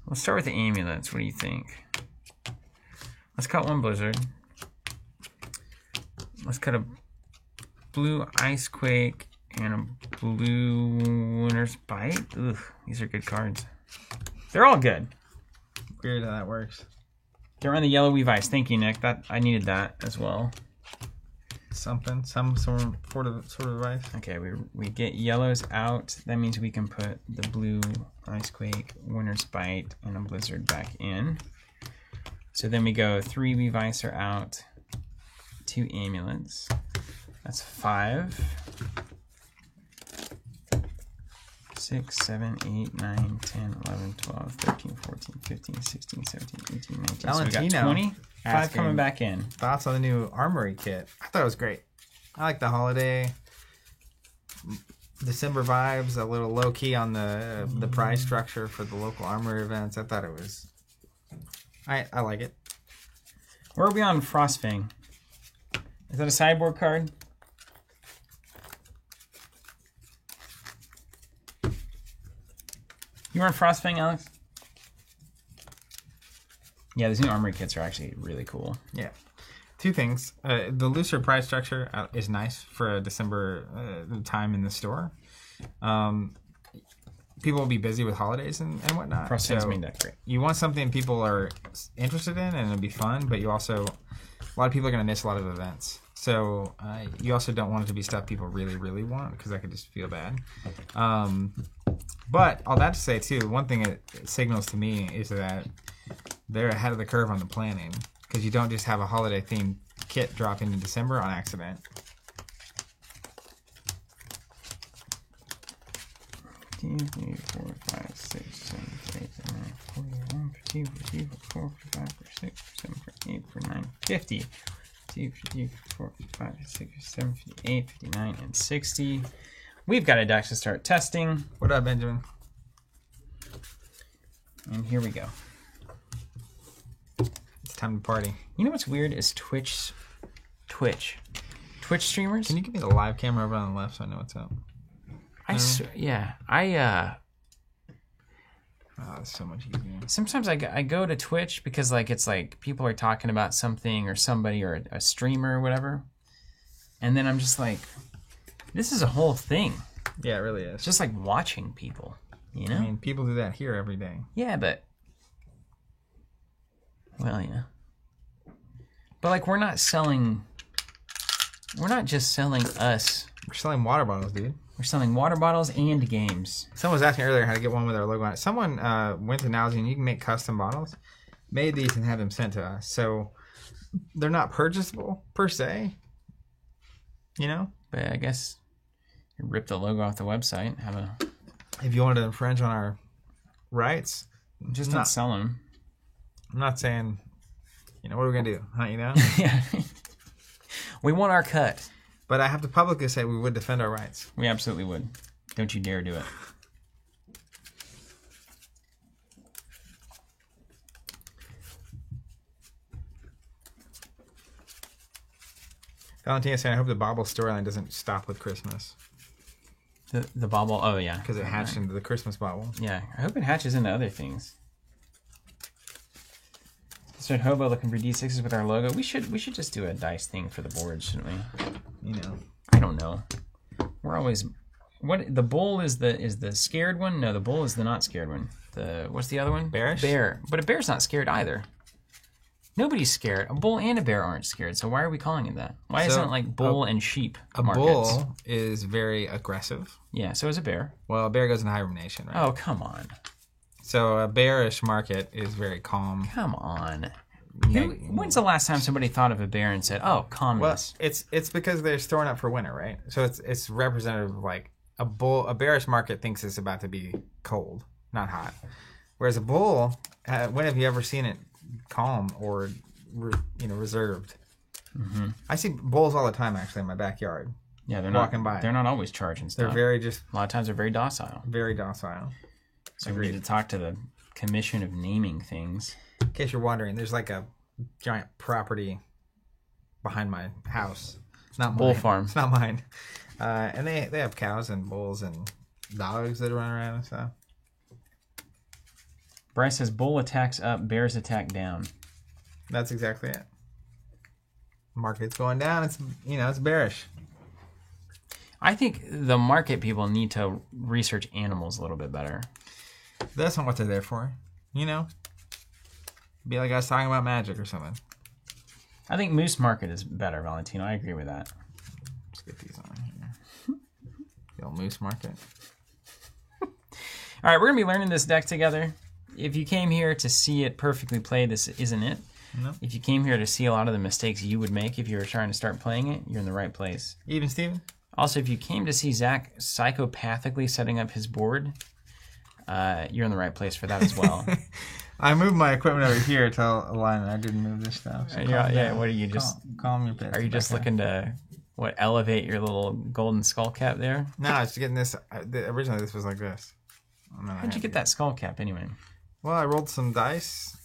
B: Let's start with the amulets. What do you think? Let's cut 1 blizzard. Let's cut a blue ice quake and a blue winter's bite. Ugh, these are good cards. They're all good.
A: Weird how that works.
B: They're on the yellow weave ice. Thank you, Nick. I needed that as well.
A: Some sort of advice.
B: Okay, we get yellows out. That means we can put the blue ice quake, winter's bite, and a blizzard back in. So then we go 3 weave ice are out, 2 amulets. That's 5. 6, 7, 8, 9, 10, 11, 12, 13, 14, 15, 16, 17, 18, 19.
A: Valentino,
B: so we got 20. 5 coming back in.
A: Thoughts on the new Armory kit? I thought it was great. I like the holiday December vibes, a little low key on the prize structure for the local Armory events. I thought it was... I like it.
B: Where are we on Frostfang? Is that a sideboard card? You were on Frostfang, Alex? Yeah, these new Armory kits are actually really cool.
A: Yeah. 2 things. The looser price structure is nice for a December time in the store. People will be busy with holidays and whatnot.
B: Frostfang's main deck, great.
A: You want something people are interested in and it'll be fun, but you also... A lot of people are going to miss a lot of events. So you also don't want it to be stuff people really, really want because that could just feel bad. But all that to say, too, one thing it signals to me is that they're ahead of the curve on the planning because you don't just have a holiday-themed kit drop in December on accident.
B: 3, 4, 5, 6, 7, 8, 9, 41, 52, 43, 44, 45, 46, 47, 48, 49, 50. 52, 54, 55, 56, 57, 58, 59, and 60. We've got a deck to start testing.
A: What up, Benjamin?
B: And here we go.
A: It's time to party.
B: You know what's weird is Twitch streamers.
A: Can you give me the live camera over on the left so I know what's up? Oh, it's so much easier.
B: Sometimes I go to Twitch because it's like people are talking about something or somebody or a streamer or whatever, and then I'm just like, this is a whole thing.
A: Yeah, it really is.
B: It's just like watching people, you know?
A: I mean, people do that here every day.
B: Yeah, but... Well, yeah. But, we're not just selling us.
A: We're selling water bottles, dude.
B: We're selling water bottles and games.
A: Someone was asking earlier how to get one with our logo on it. Someone went to Nowzy and you can make custom bottles. Made these and had them sent to us. So they're not purchasable, per se. You know?
B: But I guess you rip the logo off the website.
A: If you wanted to infringe on our rights,
B: just don't sell them.
A: I'm not saying, what are we going to do? Hunt you down?
B: Yeah. We want our cut.
A: But I have to publicly say we would defend our rights.
B: We absolutely would. Don't you dare do it.
A: Valentina saying, I hope the Bobble storyline doesn't stop with Christmas.
B: The Bobble, oh yeah.
A: Because it hatched into the Christmas Bobble.
B: Yeah, I hope it hatches into other things. Mr. Hobo looking for D6s with our logo. We should just do a dice thing for the board, shouldn't we?
A: You know.
B: I don't know. We're always... What the bull is the scared one? No, the bull is the not scared one. What's the other one?
A: Bearish?
B: Bear. But a bear's not scared either. Nobody's scared. A bull and a bear aren't scared. So why are we calling it that? Why isn't it like bull and sheep markets?
A: A bull is very aggressive.
B: Yeah, so is a bear.
A: Well, a bear goes into hibernation, right?
B: Oh, come on.
A: So a bearish market is very calm.
B: Come on. When's the last time somebody thought of a bear and said, "Oh, calmness"?
A: Well, it's because they're storing up for winter, right? So it's representative of like a bearish market thinks it's about to be cold, not hot. Whereas a bull, when have you ever seen it calm or reserved? Mm-hmm. I see bulls all the time actually in my backyard.
B: Yeah, they're
A: walking by.
B: They're not always charging stuff.
A: They're very a
B: lot of times they're very docile.
A: Very docile.
B: So we need to talk to the Commission of Naming Things.
A: In case you're wondering, there's like a giant property behind my house. It's not
B: bull
A: mine.
B: Farm.
A: It's not mine. And they have cows and bulls and dogs that run around and stuff.
B: Bryce says bull attacks up, bears attack down.
A: That's exactly it. Market's going down. It's bearish.
B: I think the market people need to research animals a little bit better.
A: That's not what they're there for. Be like I was talking about magic or something.
B: I think moose market is better, Valentino. I agree with that.
A: Let's get these on here. The old moose market.
B: All right, we're going to be learning this deck together. If you came here to see it perfectly played, this isn't it.
A: No.
B: If you came here to see a lot of the mistakes you would make if you were trying to start playing it, you're in the right place.
A: Even Steven?
B: Also, if you came to see Zach psychopathically setting up his board, you're in the right place for that as well.
A: I moved my equipment over here to align. I didn't move this stuff. So
B: what are you just...
A: Calm your pits.
B: Are you just looking to, elevate your little golden skull cap there?
A: No, I was getting this... Originally, this was like this.
B: How'd you get that skull cap anyway?
A: Well, I rolled some dice.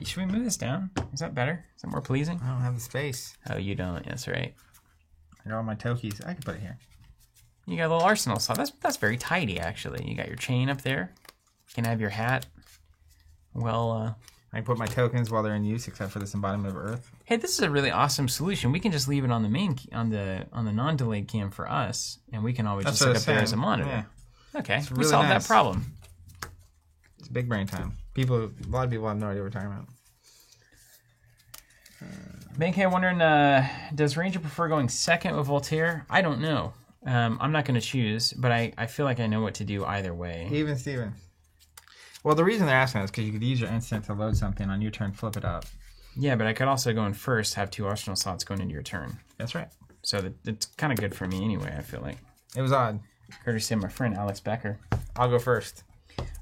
B: Should we move this down? Is that better? Is that more pleasing?
A: I don't have the space.
B: Oh, you don't. That's right.
A: I got all my tokies. I can put it here.
B: You got a little arsenal slot. That's very tidy, actually. You got your chain up there. You can have your hat. Well,
A: I can put my tokens while they're in use, except for this embodiment of Earth.
B: Hey, this is a really awesome solution. We can just leave it on the main on the non-delayed cam for us, and we can always just look up there as a monitor. Yeah. Okay, really we solved that problem.
A: It's big brain time. A lot of people have no idea what we're talking about.
B: Bankhead wondering, does Ranger prefer going second with Voltaire? I don't know. I'm not going to choose, but I feel like I know what to do either way.
A: Even Steven. Well, the reason they're asking is because you could use your instant to load something on your turn, flip it up.
B: Yeah, but I could also go in first, have 2 arsenal slots going into your turn.
A: That's right.
B: So it's kind of good for me anyway, I feel like.
A: It was odd.
B: Courtesy of my friend Alex Becker.
A: I'll go first.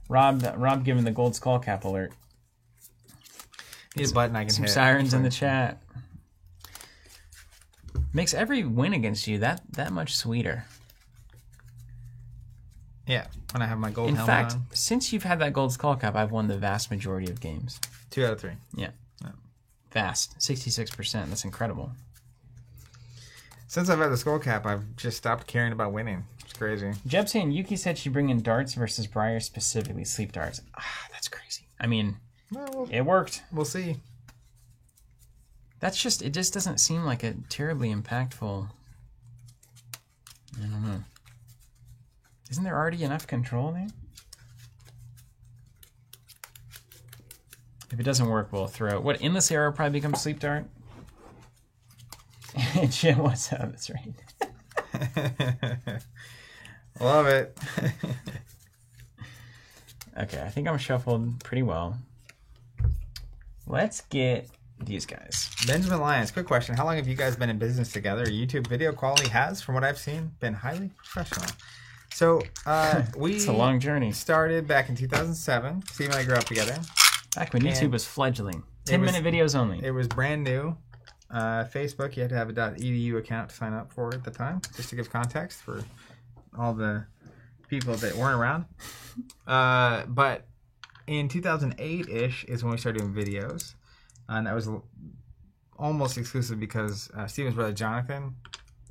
B: Rob giving the gold skull cap alert.
A: Need a button I can hit.
B: Some sirens in the chat. Makes every win against you that much sweeter.
A: Yeah, when I have my gold
B: helmet on. In fact,
A: on.
B: Since you've had that gold skull cap, I've won the vast majority of games.
A: 2 out of 3.
B: Yeah. Vast. 66%. That's incredible.
A: Since I've had the skull cap, I've just stopped caring about winning. It's crazy.
B: Jeb saying Yuki said she'd bring in darts versus Briar, specifically sleep darts. That's crazy. I mean, it worked.
A: We'll see.
B: It just doesn't seem like a terribly impactful. I don't know. Isn't there already enough control there? If it doesn't work, we'll throw... What, Endless Arrow probably becomes Sleep Dart? Jim, what's up? That's right.
A: Love it.
B: Okay, I think I'm shuffled pretty well. Let's get these guys.
A: Benjamin Lyons, quick question. How long have you guys been in business together? YouTube video quality has, from what I've seen, been highly professional. So
B: it's a long journey.
A: Started back in 2007. Steve and I grew up together.
B: Back when YouTube was fledgling. 10-minute videos only.
A: It was brand new. Facebook, you had to have a .edu account to sign up for at the time, just to give context for all the people that weren't around. But in 2008-ish is when we started doing videos. And that was almost exclusive because Steven's brother Jonathan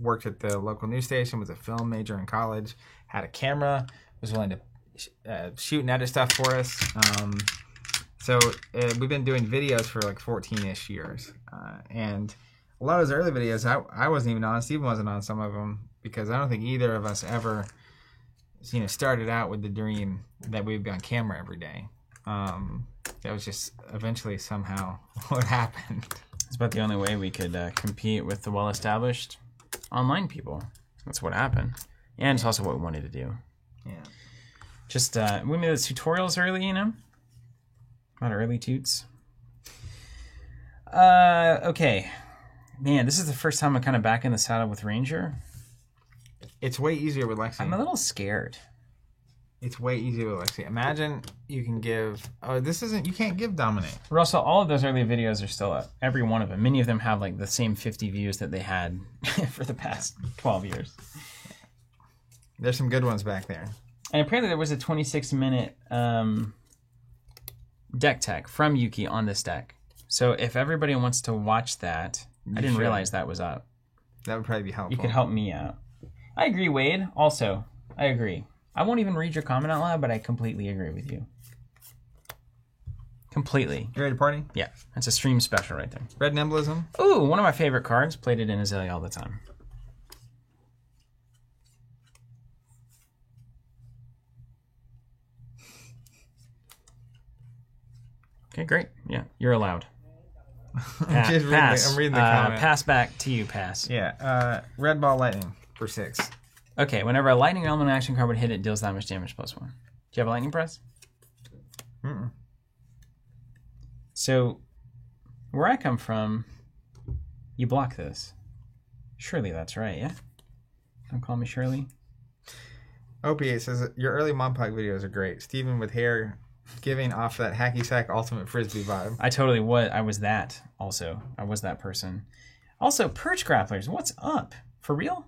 A: worked at the local news station, was a film major in college, had a camera, was willing to shoot and edit stuff for us. So we've been doing videos for like 14-ish years. And a lot of those early videos, I wasn't even on. Steven wasn't on some of them because I don't think either of us ever, started out with the dream that we'd be on camera every day. That was just eventually somehow what happened.
B: It's about the only way we could compete with the well-established online people. That's what happened. And it's also what we wanted to do.
A: Yeah.
B: Just, we made those tutorials early, A lot of early toots. Okay. Man, this is the first time I'm kind of back in the saddle with Ranger.
A: It's way easier with Lexi.
B: I'm a little scared.
A: It's way easier with Lexi. Imagine you can give... Oh, you can't give Dominate.
B: But also, all of those early videos are still up. Every one of them. Many of them have like the same 50 views that they had for the past 12 years.
A: There's some good ones back there.
B: And apparently there was a 26-minute deck tech from Yuki on this deck. So if everybody wants to watch that, I didn't realize that was up.
A: That would probably be helpful.
B: You could help me out. I agree, Wade. Also, I agree. I won't even read your comment out loud, but I completely agree with you. Completely.
A: You ready to party?
B: Yeah. That's a stream special right there.
A: Red Nimblism.
B: Ooh, one of my favorite cards. Played it in Azalea all the time. Okay, great. Yeah, you're allowed.
A: I'm reading the comment.
B: Pass back to you, pass.
A: Yeah, Red Ball Lightning for 6.
B: Okay, whenever a lightning element action card would hit, it deals that much damage +1. Do you have a lightning press?
A: Mm-mm.
B: So, where I come from, you block this. Surely that's right, yeah? Don't call me Shirley.
A: Opiate says, your early Monpog videos are great. Steven with hair giving off that hacky sack ultimate frisbee vibe.
B: I totally was. I was that also. I was that person. Also, Perch Grapplers, what's up? For real?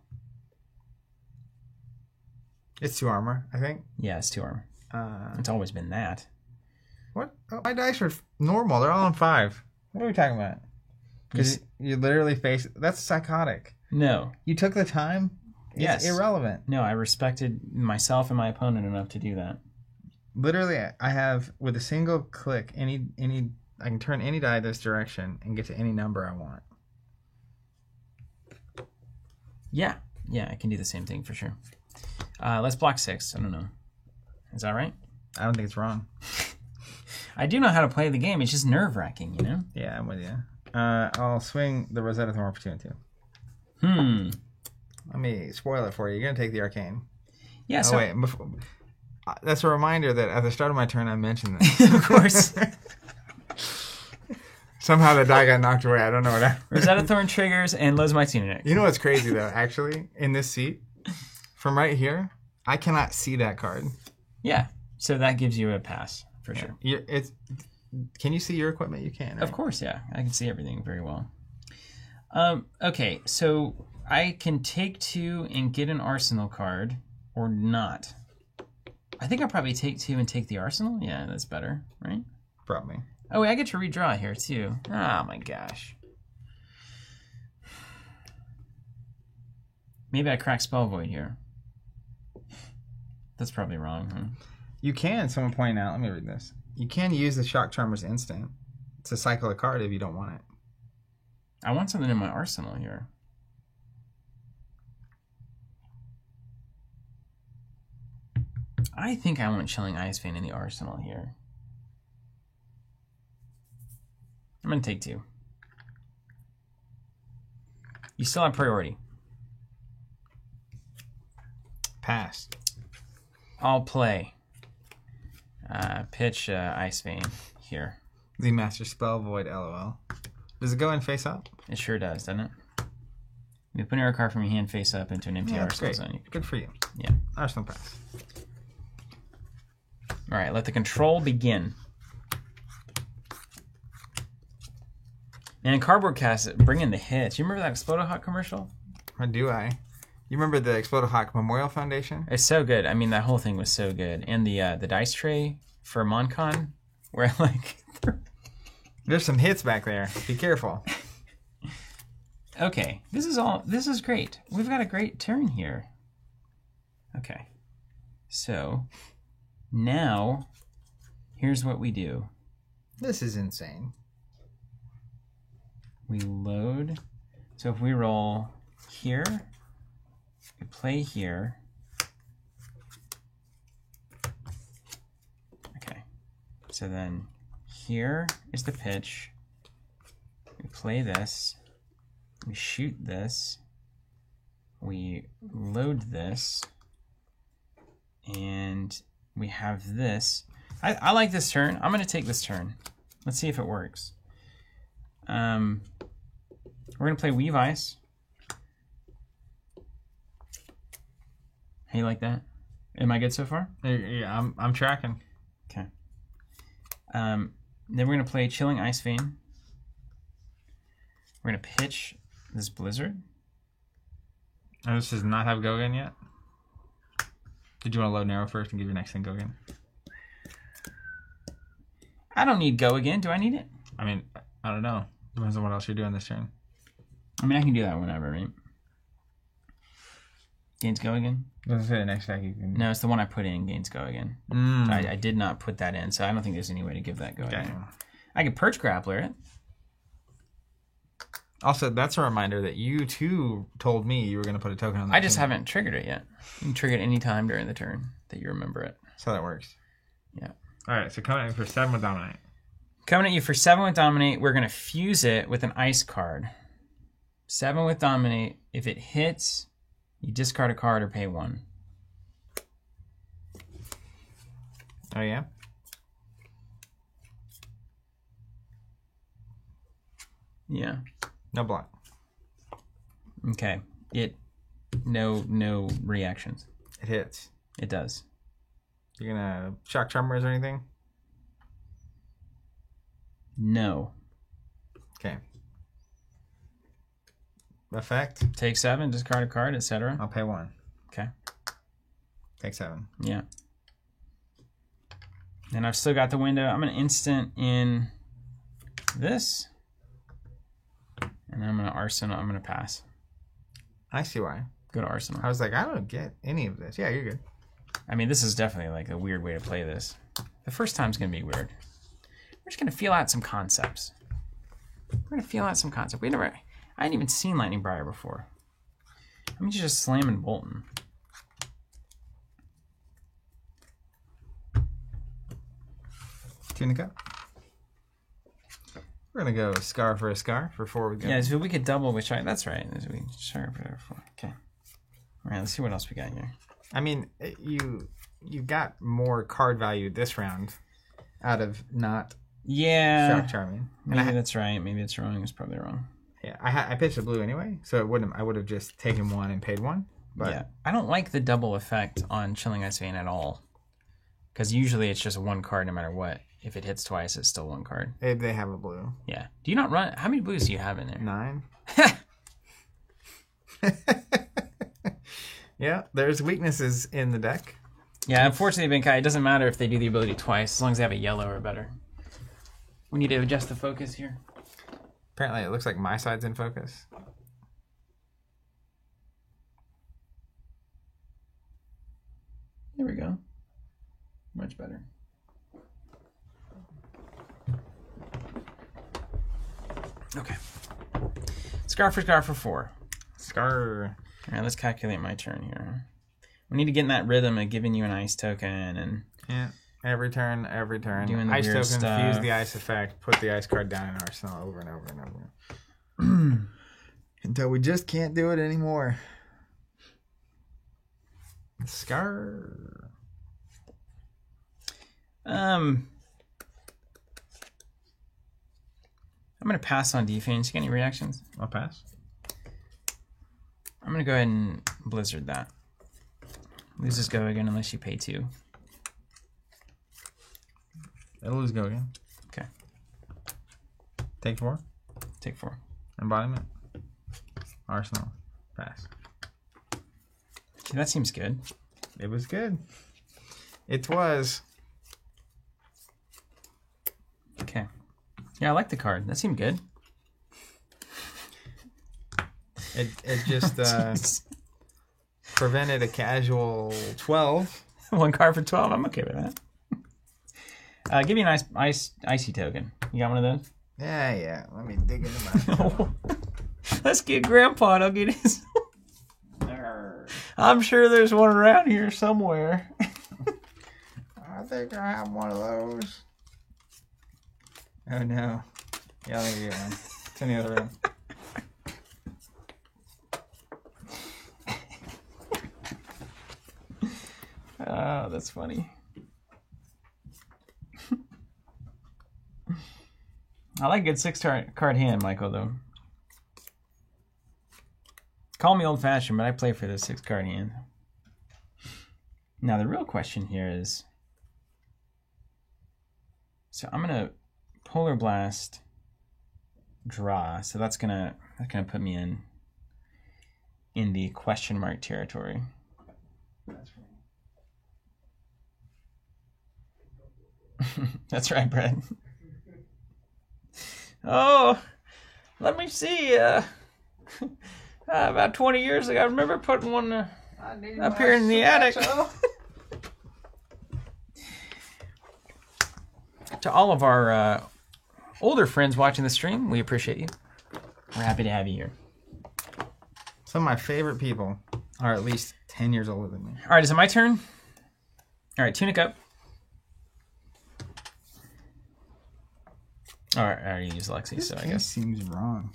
A: It's 2 armor, I think.
B: Yeah, it's 2 armor. It's always been that.
A: What? Oh, my dice are normal. They're all on 5. What are we talking about? Because you literally face... That's psychotic.
B: No.
A: You took the time? It's irrelevant.
B: No, I respected myself and my opponent enough to do that.
A: Literally, I have, with a single click, I can turn any die this direction and get to any number I want.
B: Yeah, I can do the same thing for sure. Let's block 6. I don't know. Is that right?
A: I don't think it's wrong.
B: I do know how to play the game. It's just nerve-wracking, you know?
A: Yeah, I'm with you. I'll swing the Rosetta Thorn for 2 and 2. Let me spoil it for you. You're going to take the Arcane.
B: Yeah,
A: so... wait, that's a reminder that at the start of my turn I mentioned this.
B: Of course.
A: Somehow the die got knocked away. I don't know what happened.
B: Rosetta Thorn triggers and Lowe's my Tunic.
A: You know what's crazy though, actually? In this seat, from right here, I cannot see that card.
B: Yeah. So that gives you a pass for sure.
A: Can you see your equipment? You can, right?
B: Of course, yeah. I can see everything very well. Okay, so I can take 2 and get an Arsenal card or not. I think I'll probably take 2 and take the Arsenal. Yeah, that's better, right?
A: Probably.
B: Oh, wait, I get to redraw here, too. Oh, my gosh. Maybe I crack Spell Void here. That's probably wrong, huh?
A: You can, someone pointed out, let me read this. You can use the Shock Charmer's instant to cycle a card if you don't want it.
B: I want something in my arsenal here. I think I want Chilling Ice Vein in the arsenal here. I'm going to take 2. You still have priority.
A: Pass.
B: I'll play. Pitch Ice Vein here.
A: The Master Spell Void, LOL. Does it go in face up?
B: It sure does, doesn't it? You put a card from your hand face up into an empty arsenal zone.
A: Good for you.
B: Yeah.
A: Arsenal pass.
B: All right, let the control begin. And Cardboard Cast, bring in the hits. You remember that Explodahawk commercial?
A: Or do I? You remember the Explodahawk Memorial Foundation?
B: It's so good. I mean, that whole thing was so good. And the dice tray for MonCon, where like...
A: There's some hits back there. Be careful.
B: Okay, this is great. We've got a great turn here. Okay, so now here's what we do.
A: This is insane.
B: We load. So if we roll here, we play here. Okay, so then here is the pitch. We play this. We shoot this. We load this. And we have this. I like this turn. I'm going to take this turn. Let's see if it works. We're going to play Weave Ice. How you like that? Am I good so far?
A: Yeah, I'm tracking.
B: Okay. Then we're going to play Chilling Ice Vein. We're going to pitch this Blizzard.
A: And this does not have Gogan yet? Did you want to load Narrow first and give your next thing Gogan?
B: I don't need Go Again. Do I need it?
A: I mean, I don't know. Depends on what else you're doing this turn.
B: I mean, I can do that whenever, right? Gains Go Again?
A: Doesn't say the next deck you can...
B: No, it's the one I put in, Gains Go Again. I did not put that in, so I don't think there's any way to give that Go Again. I could Perch Grappler it.
A: Also, that's a reminder that you, too, told me you were going to put a token on that.
B: I just haven't triggered it yet. You can trigger it any time during the turn that you remember it.
A: That's how that works.
B: Yeah.
A: All right, so coming at you for 7 with Dominate.
B: Coming at you for 7 with Dominate, we're going to fuse it with an Ice card. 7 with Dominate. If it hits, you discard a card or pay 1.
A: Oh, yeah?
B: Yeah.
A: No block.
B: Okay. No reactions.
A: It hits.
B: It does.
A: You're gonna Shock Tremors or anything?
B: No.
A: Okay. Effect?
B: Take 7, discard a card, etc.
A: I'll pay 1.
B: Okay.
A: Take 7.
B: Yeah. And I've still got the window. I'm gonna instant in this. And then I'm gonna Arsenal. I'm gonna pass.
A: I see why.
B: Go to Arsenal.
A: I was like, I don't get any of this. Yeah, you're good.
B: I mean, this is definitely like a weird way to play this. The first time's gonna be weird. We're just gonna feel out some concepts. We're gonna feel out some concepts. I hadn't even seen Lightning Briar before. I mean, just slamming Bolton.
A: Tune the cup. We're gonna go Scar for a Scar for 4 with Go.
B: Yeah, so we could double with Shark. That's right. We Shark for 4. Okay. All right, let's see what else we got here.
A: I mean, you got more card value this round out of not Shock Charming.
B: Maybe that's right. Maybe it's wrong. It's probably wrong.
A: Yeah, I pitched a blue anyway, so it wouldn't. I would have just taken 1 and paid 1. But
B: yeah, I don't like the double effect on Chilling Ice Vein at all, because usually it's just 1 card no matter what. If it hits twice, it's still 1 card.
A: They have a blue.
B: Yeah. Do you not run? How many blues do you have in there?
A: 9. Yeah, there's weaknesses in the deck.
B: Yeah, unfortunately, Benkai, it doesn't matter if they do the ability twice, as long as they have a yellow or better. We need to adjust the focus here.
A: Apparently, it looks like my side's in focus.
B: There we go. Much better. Okay. Scar for 4.
A: Scar.
B: All right, let's calculate my turn here. We need to get in that rhythm of giving you an ice token and
A: every turn.
B: Doing the
A: ice
B: weird
A: token,
B: stuff.
A: fuse the ice effect, put the ice card down in Arsenal over and over and over. Until we just can't do it anymore. Scar.
B: I'm gonna pass on defense. You got any reactions?
A: I'll pass.
B: I'm gonna go ahead and Blizzard that. Loses Go Again unless you pay 2.
A: It'll lose Go Again.
B: Okay.
A: Take 4.
B: Take 4.
A: Embodiment. Arsenal. Pass.
B: See, that seems good.
A: It was good. It was.
B: Okay. Yeah, I like the card. That seemed good.
A: It just prevented a casual 12.
B: 1 card for 12. I'm okay with that. Give me an icy token. You got one of those?
A: Yeah. Let me dig into my.
B: Let's get Grandpa. I'll get his. I'm sure there's one around here somewhere.
A: I think I have one of those. Oh no. Yeah, let me get one. It's in the other room.
B: Oh, that's funny. I like a good 6-card hand, Michael, though. Call me old-fashioned, but I play for the 6-card hand. Now, the real question here is... So I'm going to Polar Blast draw. So that's gonna put me in the question mark territory. That's right, Brett. Oh, let me see. About 20 years ago, I remember putting one up here in the attic. To all of our older friends watching the stream, we appreciate you. We're happy to have you here.
A: Some of my favorite people are at least 10 years older than me.
B: All right, is it my turn? All right, Tunic up. All right, I already used Lexi, so I guess.
A: Seems wrong.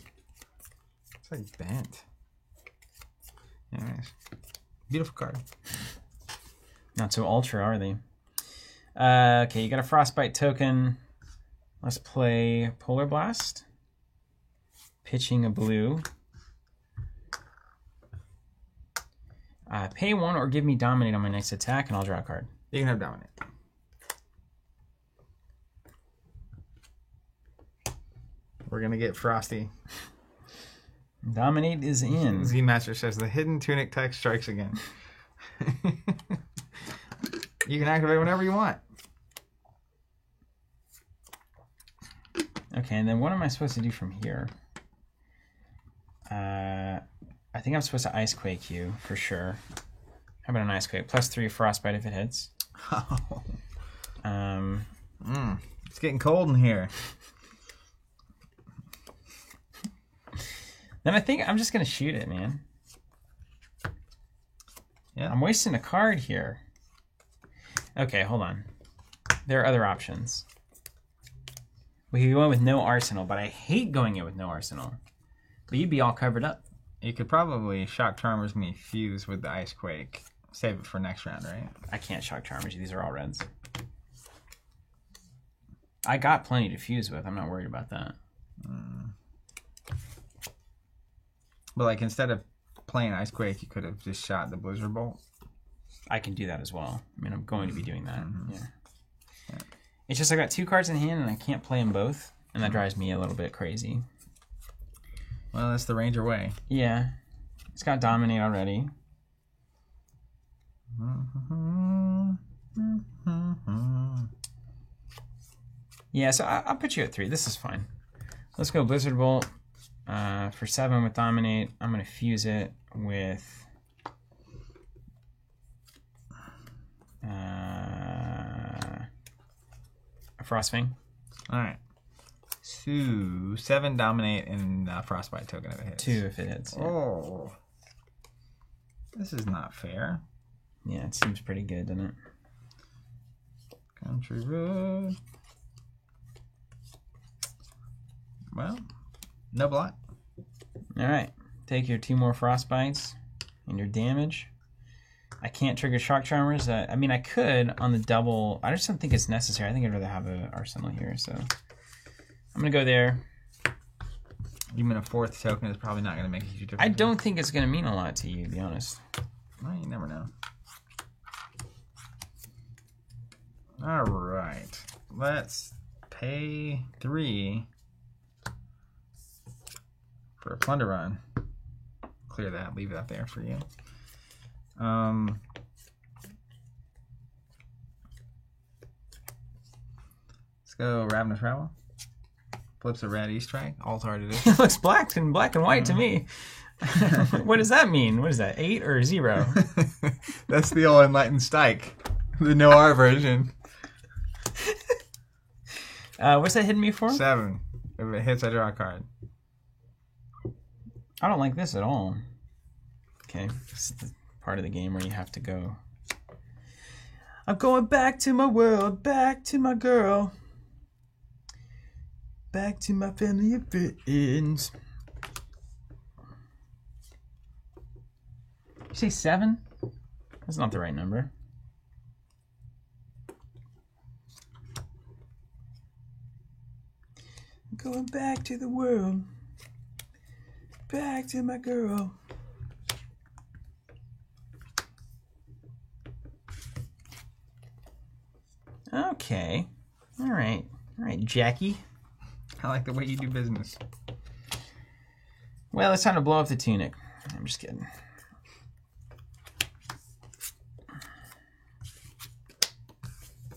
A: It's like bent. Anyways, beautiful card.
B: Not so ultra, are they? Okay, you got a Frostbite token. Let's play Polar Blast. Pitching a blue. Pay 1 or give me Dominate on my next attack, and I'll draw a card.
A: You can have Dominate. We're going to get frosty.
B: Dominate is in.
A: Z-Master says the hidden Tunic text strikes again. You can activate whenever you want.
B: Okay, and then what am I supposed to do from here? I think I'm supposed to Ice Quake you, for sure. How about an Ice Quake? +3 Frostbite if it hits.
A: Oh. It's getting cold in here.
B: Then I think I'm just going to shoot it, man.
A: Yeah.
B: I'm wasting a card here. Okay, hold on. There are other options. We could go in with no Arsenal, but I hate going in with no Arsenal. But you'd be all covered up.
A: You could probably Shock Charmers me fuse with the Ice Quake. Save it for next round, right?
B: I can't Shock Charmers you. These are all reds. I got plenty to fuse with. I'm not worried about that.
A: But like instead of playing Ice Quake, you could have just shot the Blizzard Bolt.
B: I can do that as well. I mean, I'm going to be doing that.
A: Mm-hmm.
B: Yeah. It's just I got 2 cards in hand and I can't play them both, and that drives me a little bit crazy.
A: Well, that's the Ranger way.
B: Yeah. It's got Dominate already. Yeah, so I'll put you at 3. This is fine. Let's go Blizzard Bolt. For 7 with Dominate, I'm going to fuse it with a Frostfang.
A: All right. 2, 7 Dominate, and Frostbite token if it hits.
B: 2 if it hits. Yeah.
A: Oh. This is not fair.
B: Yeah, it seems pretty good, doesn't it?
A: Country Road. Well, no block.
B: All right. Take your 2 more Frostbites and your damage. I can't trigger Shock Charmers. I mean, I could on the double. I just don't think it's necessary. I think I'd rather have an Arsenal here, so I'm going to go there.
A: Even a 4th token is probably not going to make a huge difference.
B: I don't think it's going to mean a lot to you, to be honest.
A: Well, you never know. All right. Let's pay 3 for a Plunder Run. Clear that. Leave that there for you. Let's go Ravenous Rabble. Flips a red E-strike. Alt-art it is.
B: It looks black and white to me. What does that mean? What is that, 8 or 0?
A: That's the old Enlightened Strike. The Noir version.
B: What's that hitting me for?
A: 7. If it hits, I draw a card.
B: I don't like this at all. Okay, this is the part of the game where you have to go. I'm going back to my world, back to my girl, back to my family and friends. You say 7? That's not the right number. I'm going back to the world, back to my girl. Okay. All right, Jackie.
A: I like the way you do business.
B: Well, it's time to blow up the tunic. I'm just kidding.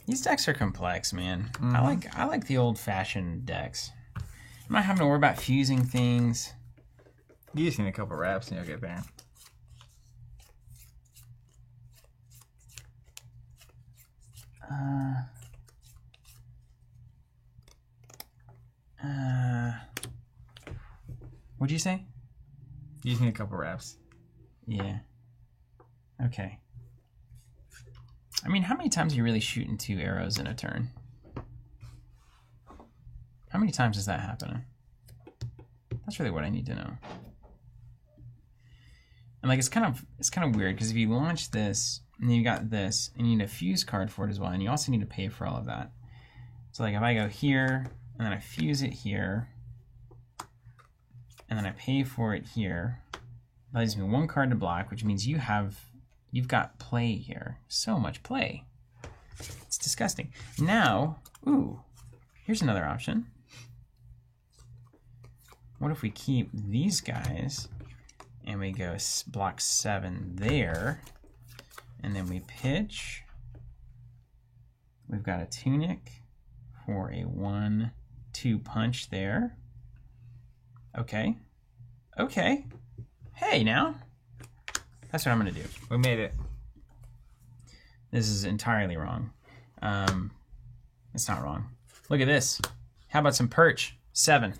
B: These decks are complex, man. Mm-hmm. I like the old-fashioned decks. I'm not having to worry about fusing things.
A: You just need a couple wraps and you'll get there.
B: What'd you say?
A: You just need a couple wraps.
B: Yeah. Okay. I mean, how many times are you really shooting 2 arrows in a turn? How many times does that happen? That's really what I need to know. And like, it's kind of weird because if you launch this and you got this, and you need a fuse card for it as well, and you also need to pay for all of that. So like, if I go here and then I fuse it here, and then I pay for it here, that leaves me 1 card to block, which means you've got play here. So much play. It's disgusting. Now, ooh, here's another option. What if we keep these guys and we go block 7 there, and then we pitch. We've got a tunic for a 1-2 punch there. Okay. Okay. Hey, now. That's what I'm going to do.
A: We made it.
B: This is entirely wrong. It's not wrong. Look at this. How about some perch? 7.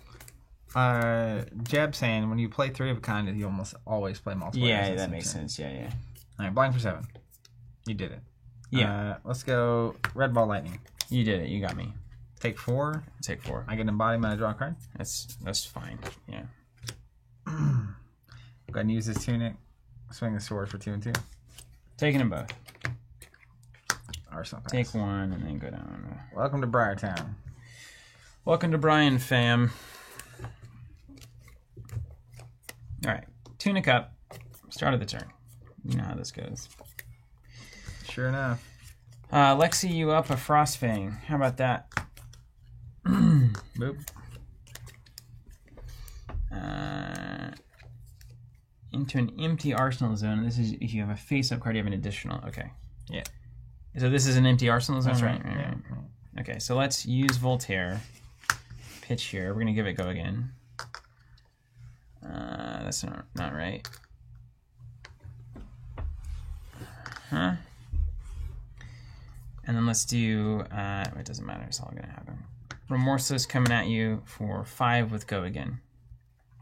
A: Jeb saying when you play 3 of a kind, you almost always play multiple.
B: Yeah, that makes sense. Yeah.
A: All right, blind for 7. You did it.
B: Yeah.
A: Let's go Red Ball Lightning.
B: You did it. You got me.
A: Take 4.
B: Take 4.
A: I get an embodiment. I draw a card.
B: That's fine. Yeah.
A: Go ahead and use this tunic. Swing the sword for 2 and 2.
B: Taking them both.
A: Arsenal pass.
B: Take 1 and then go down.
A: Welcome to Briartown.
B: Welcome to Brian, fam. All right, tunic up. Start of the turn. You know how this goes.
A: Sure enough.
B: Lexi, you up a Frostfang. How about that?
A: Boop.
B: Into an empty arsenal zone. This is if you have a face-up card, you have an additional. Okay.
A: Yeah.
B: So this is an empty arsenal zone?
A: That's right.
B: Right. Okay, so let's use Voltaire. Pitch here. We're going to give it go again. That's not right. Huh? And then let's do, it doesn't matter, it's all gonna happen. Remorseless coming at you for 5 with go again.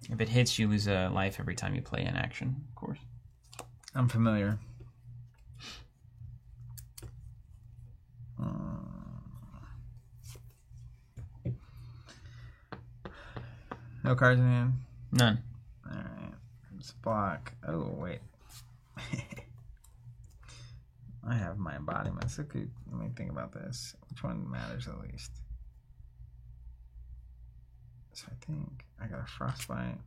B: If it hits, you lose a life every time you play an action, of course.
A: I'm familiar. No cards in hand?
B: None.
A: Alright. Let's block. Oh, wait. I have my embodiments. Let me think about this. Which one matters the least? So I think I got a Frostbite.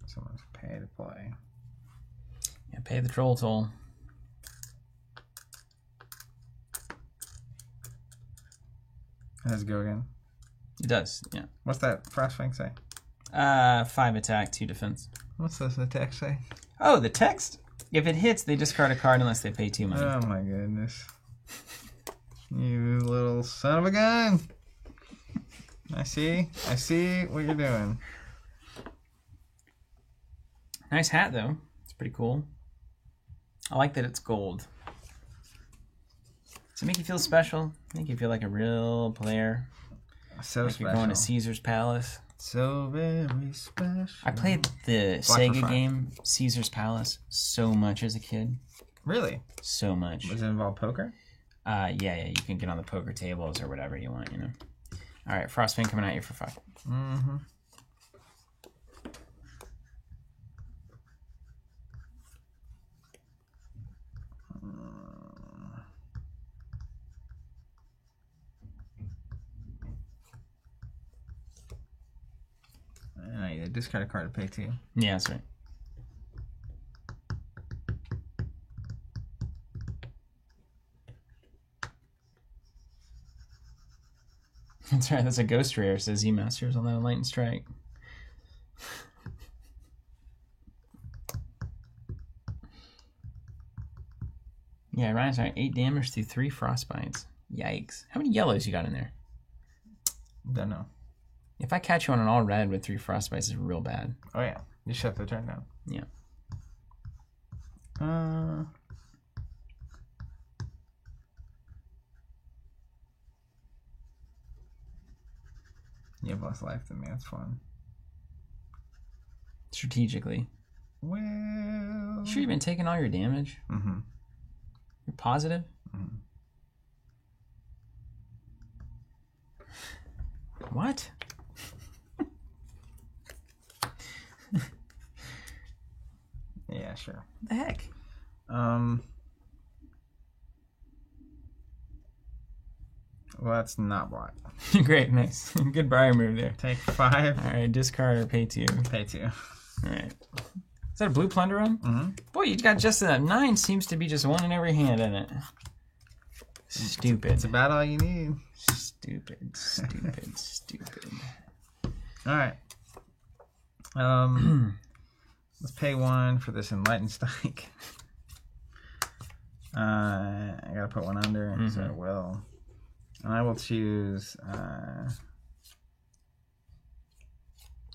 A: So I'm going to pay to play.
B: Yeah, pay the troll toll.
A: Does it go again?
B: It does, yeah.
A: What's that Frostfang say?
B: 5 attack, 2 defense.
A: What's this the text say?
B: Oh, the text? If it hits, they discard a card unless they pay 2 money.
A: Oh my goodness. You little son of a gun. I see what you're doing.
B: Nice hat, though. It's pretty cool. I like that it's gold. Does it make you feel special? Make you feel like a real player?
A: So
B: like
A: special.
B: You're going to Caesar's Palace.
A: So very special.
B: I played the Sega game Caesar's Palace so much as a kid.
A: Really?
B: So much.
A: Does it involve poker?
B: Yeah. You can get on the poker tables or whatever you want, All right, Frostfang coming at you for 5.
A: Mm-hmm. I need to discard a card to pay 2.
B: Yeah, that's right. That's right, that's a Ghost Rare, says E-Masters on that Lightning Strike. Yeah, Ryan's right. 8 damage through 3 Frostbites. Yikes. How many yellows you got in there?
A: Don't know.
B: If I catch you on an all red with 3 Frostbites, it's real bad.
A: Oh, yeah. You shut the turn down.
B: Yeah.
A: You have less life than me. That's fun.
B: Strategically.
A: Well...
B: Sure you've been taking all your damage?
A: Mm-hmm.
B: You're positive?
A: Mm-hmm.
B: What?
A: Yeah, sure.
B: What the heck?
A: Well, that's not block.
B: Great, nice. Good Briar move there.
A: Take 5.
B: All right, discard or pay 2.
A: Pay 2.
B: All right. Is that a blue plunder run?
A: Mm-hmm.
B: Boy, you got just that. 9 seems to be just one in every hand in it. Stupid.
A: It's about all you need.
B: Stupid.
A: All right. Let's pay 1 for this Enlightened Strike. I gotta put 1 under, so I will. And I will choose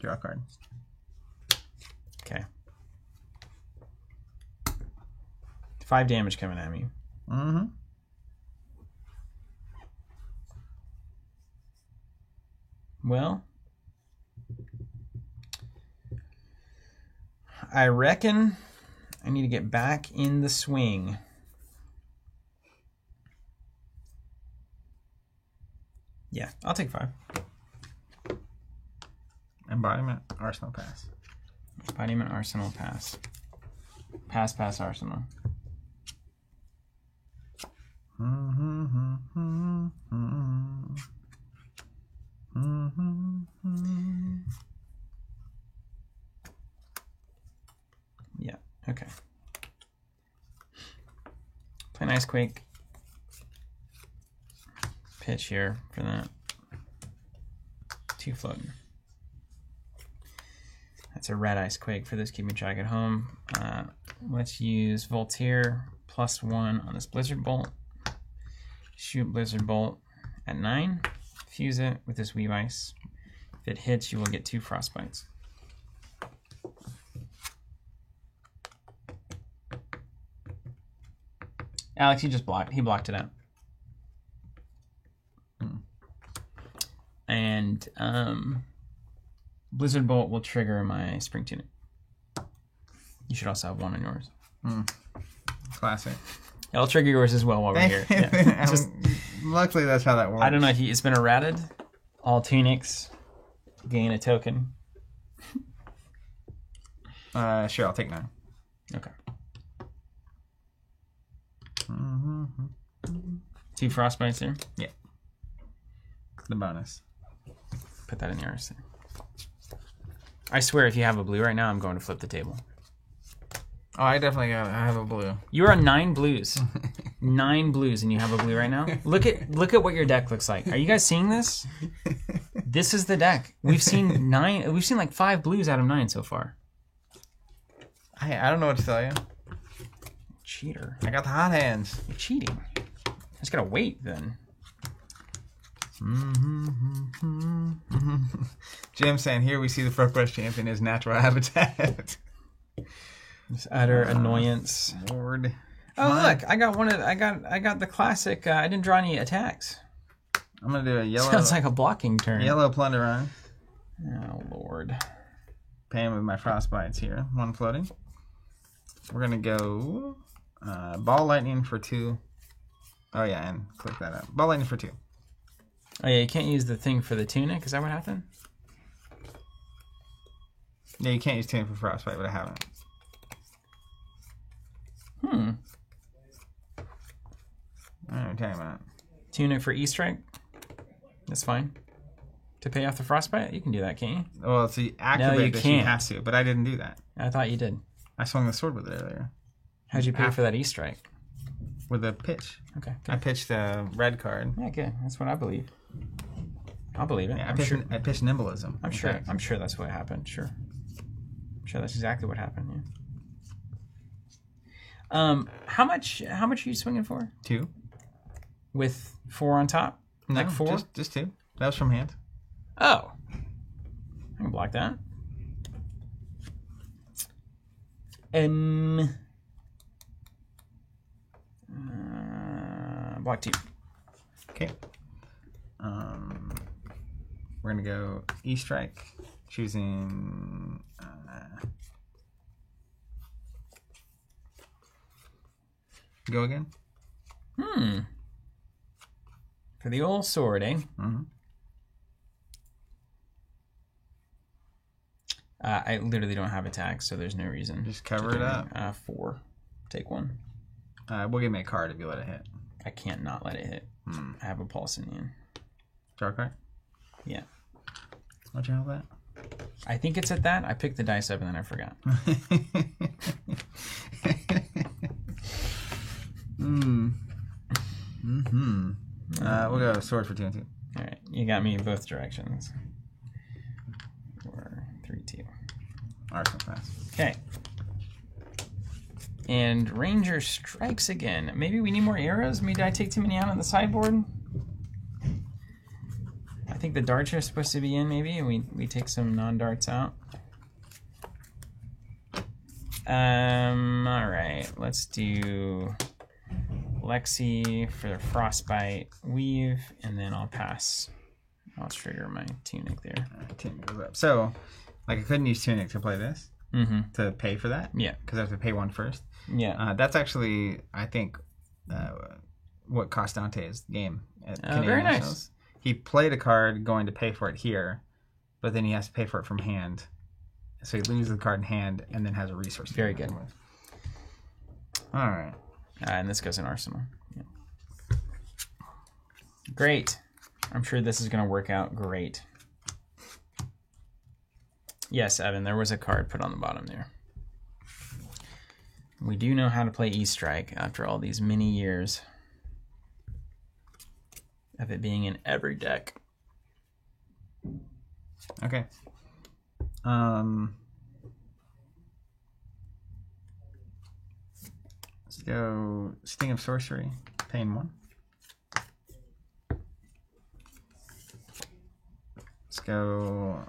A: draw a card.
B: Okay. 5 damage coming at me.
A: Mm-hmm.
B: Well, I reckon I need to get back in the swing. Yeah, I'll take 5.
A: Embodiment, Arsenal pass.
B: Embodiment, Arsenal pass. Pass, Arsenal. Yeah, okay. Play an Ice Quake. Pitch here for that. 2 floating. That's a red Ice Quake for this Keeping Track at Home. Let's use Voltaire +1 on this Blizzard Bolt. Shoot Blizzard Bolt at 9. Fuse it with this Weave Ice. If it hits, you will get 2 Frostbites. Alex, he blocked it out. And Blizzard Bolt will trigger my Spring Tunic. You should also have 1 on yours.
A: Classic.
B: It'll trigger yours as well while we're here. Yeah.
A: Luckily, that's how that works.
B: I don't know. It's been errated. All tunics gain a token.
A: Sure, I'll take 9.
B: Okay. 2 Frostbites there?
A: Yeah. The bonus.
B: Put that in the RC. I swear if you have a blue right now, I'm going to flip the table.
A: Oh, I have a blue.
B: You are 9 blues. 9 blues and you have a blue right now? Look at what your deck looks like. Are you guys seeing this? This is the deck. We've seen like 5 blues out of 9 so far.
A: I don't know what to tell you.
B: Cheater.
A: I got the hot hands.
B: You're cheating. I just gotta wait then.
A: Jim saying here we see the ProQuest champion is natural habitat.
B: Just utter annoyance.
A: Lord.
B: Oh look, I got the classic. I didn't draw any attacks.
A: I'm gonna do a yellow.
B: Sounds like a blocking turn.
A: Yellow plunder run.
B: Oh Lord.
A: Paying with my frostbites here. One floating. We're gonna go ball lightning for 2. Oh yeah, and click that up. Ball lightning for 2.
B: Oh yeah, you can't use the thing for the tunic. Is that what happened?
A: Yeah, you can't use tunic for frostbite, but I haven't.
B: Hmm.
A: I don't know what you're talking about.
B: Tunic for E-Strike? That's fine. To pay off the frostbite? You can do that, can't you?
A: Well, it's the activate that she has to, but I didn't do that.
B: I thought you did.
A: I swung the sword with it earlier.
B: How'd you pay for that E-Strike?
A: With a pitch.
B: Okay, good.
A: I pitched a red card.
B: Yeah, good. That's what I believe. I'll believe it.
A: Yeah,
B: I
A: pitched nimbleism.
B: I'm sure that's what happened. Sure. I'm sure that's exactly what happened, yeah. How much are you swinging for?
A: 2.
B: With 4 on top?
A: No,
B: like 4?
A: Just 2. That was from hand.
B: Oh. I can block that. Block 2.
A: Okay. We're gonna go E-Strike, choosing go again.
B: For the old sword, eh?
A: Mm-hmm.
B: I literally don't have attack, so there's no reason.
A: Just cover it up.
B: 4. Take 1.
A: We'll give me a card if you let it hit.
B: I can't not let it hit. I have a Paulsonian.
A: Draw a card?
B: Yeah.
A: Why'd you have that?
B: I think it's at that. I picked the dice up and then I forgot.
A: We'll go sword for 2 and 2.
B: All right. You got me in both directions. 4, 3, 2.
A: Arsenal pass.
B: Okay. And Ranger strikes again. Maybe we need more arrows? Maybe I take too many out on the sideboard? I think the darts are supposed to be in, maybe, and we take some non-darts out. Alright, let's do Lexi for the Frostbite Weave, and then I'll pass. I'll trigger my Tunic there.
A: Tunic goes up. So, like, I couldn't use Tunic to play this? To pay for that?
B: Yeah.
A: Because I have to pay 1 first?
B: Yeah.
A: That's actually, I think, what cost Dante's game at Canadian
B: very
A: Nationals.
B: nice.
A: He played a card going to pay for it here, but then he has to pay for it from hand. So he loses the card in hand and then has a resource.
B: Very good.
A: All right.
B: And this goes in Arsenal. Yeah. Great. I'm sure this is going to work out great. Yes, Evan, there was a card put on the bottom there. We do know how to play E-Strike after all these many years of it being in every deck.
A: Okay. Let's go Sting of Sorcery, paying 1. Let's go.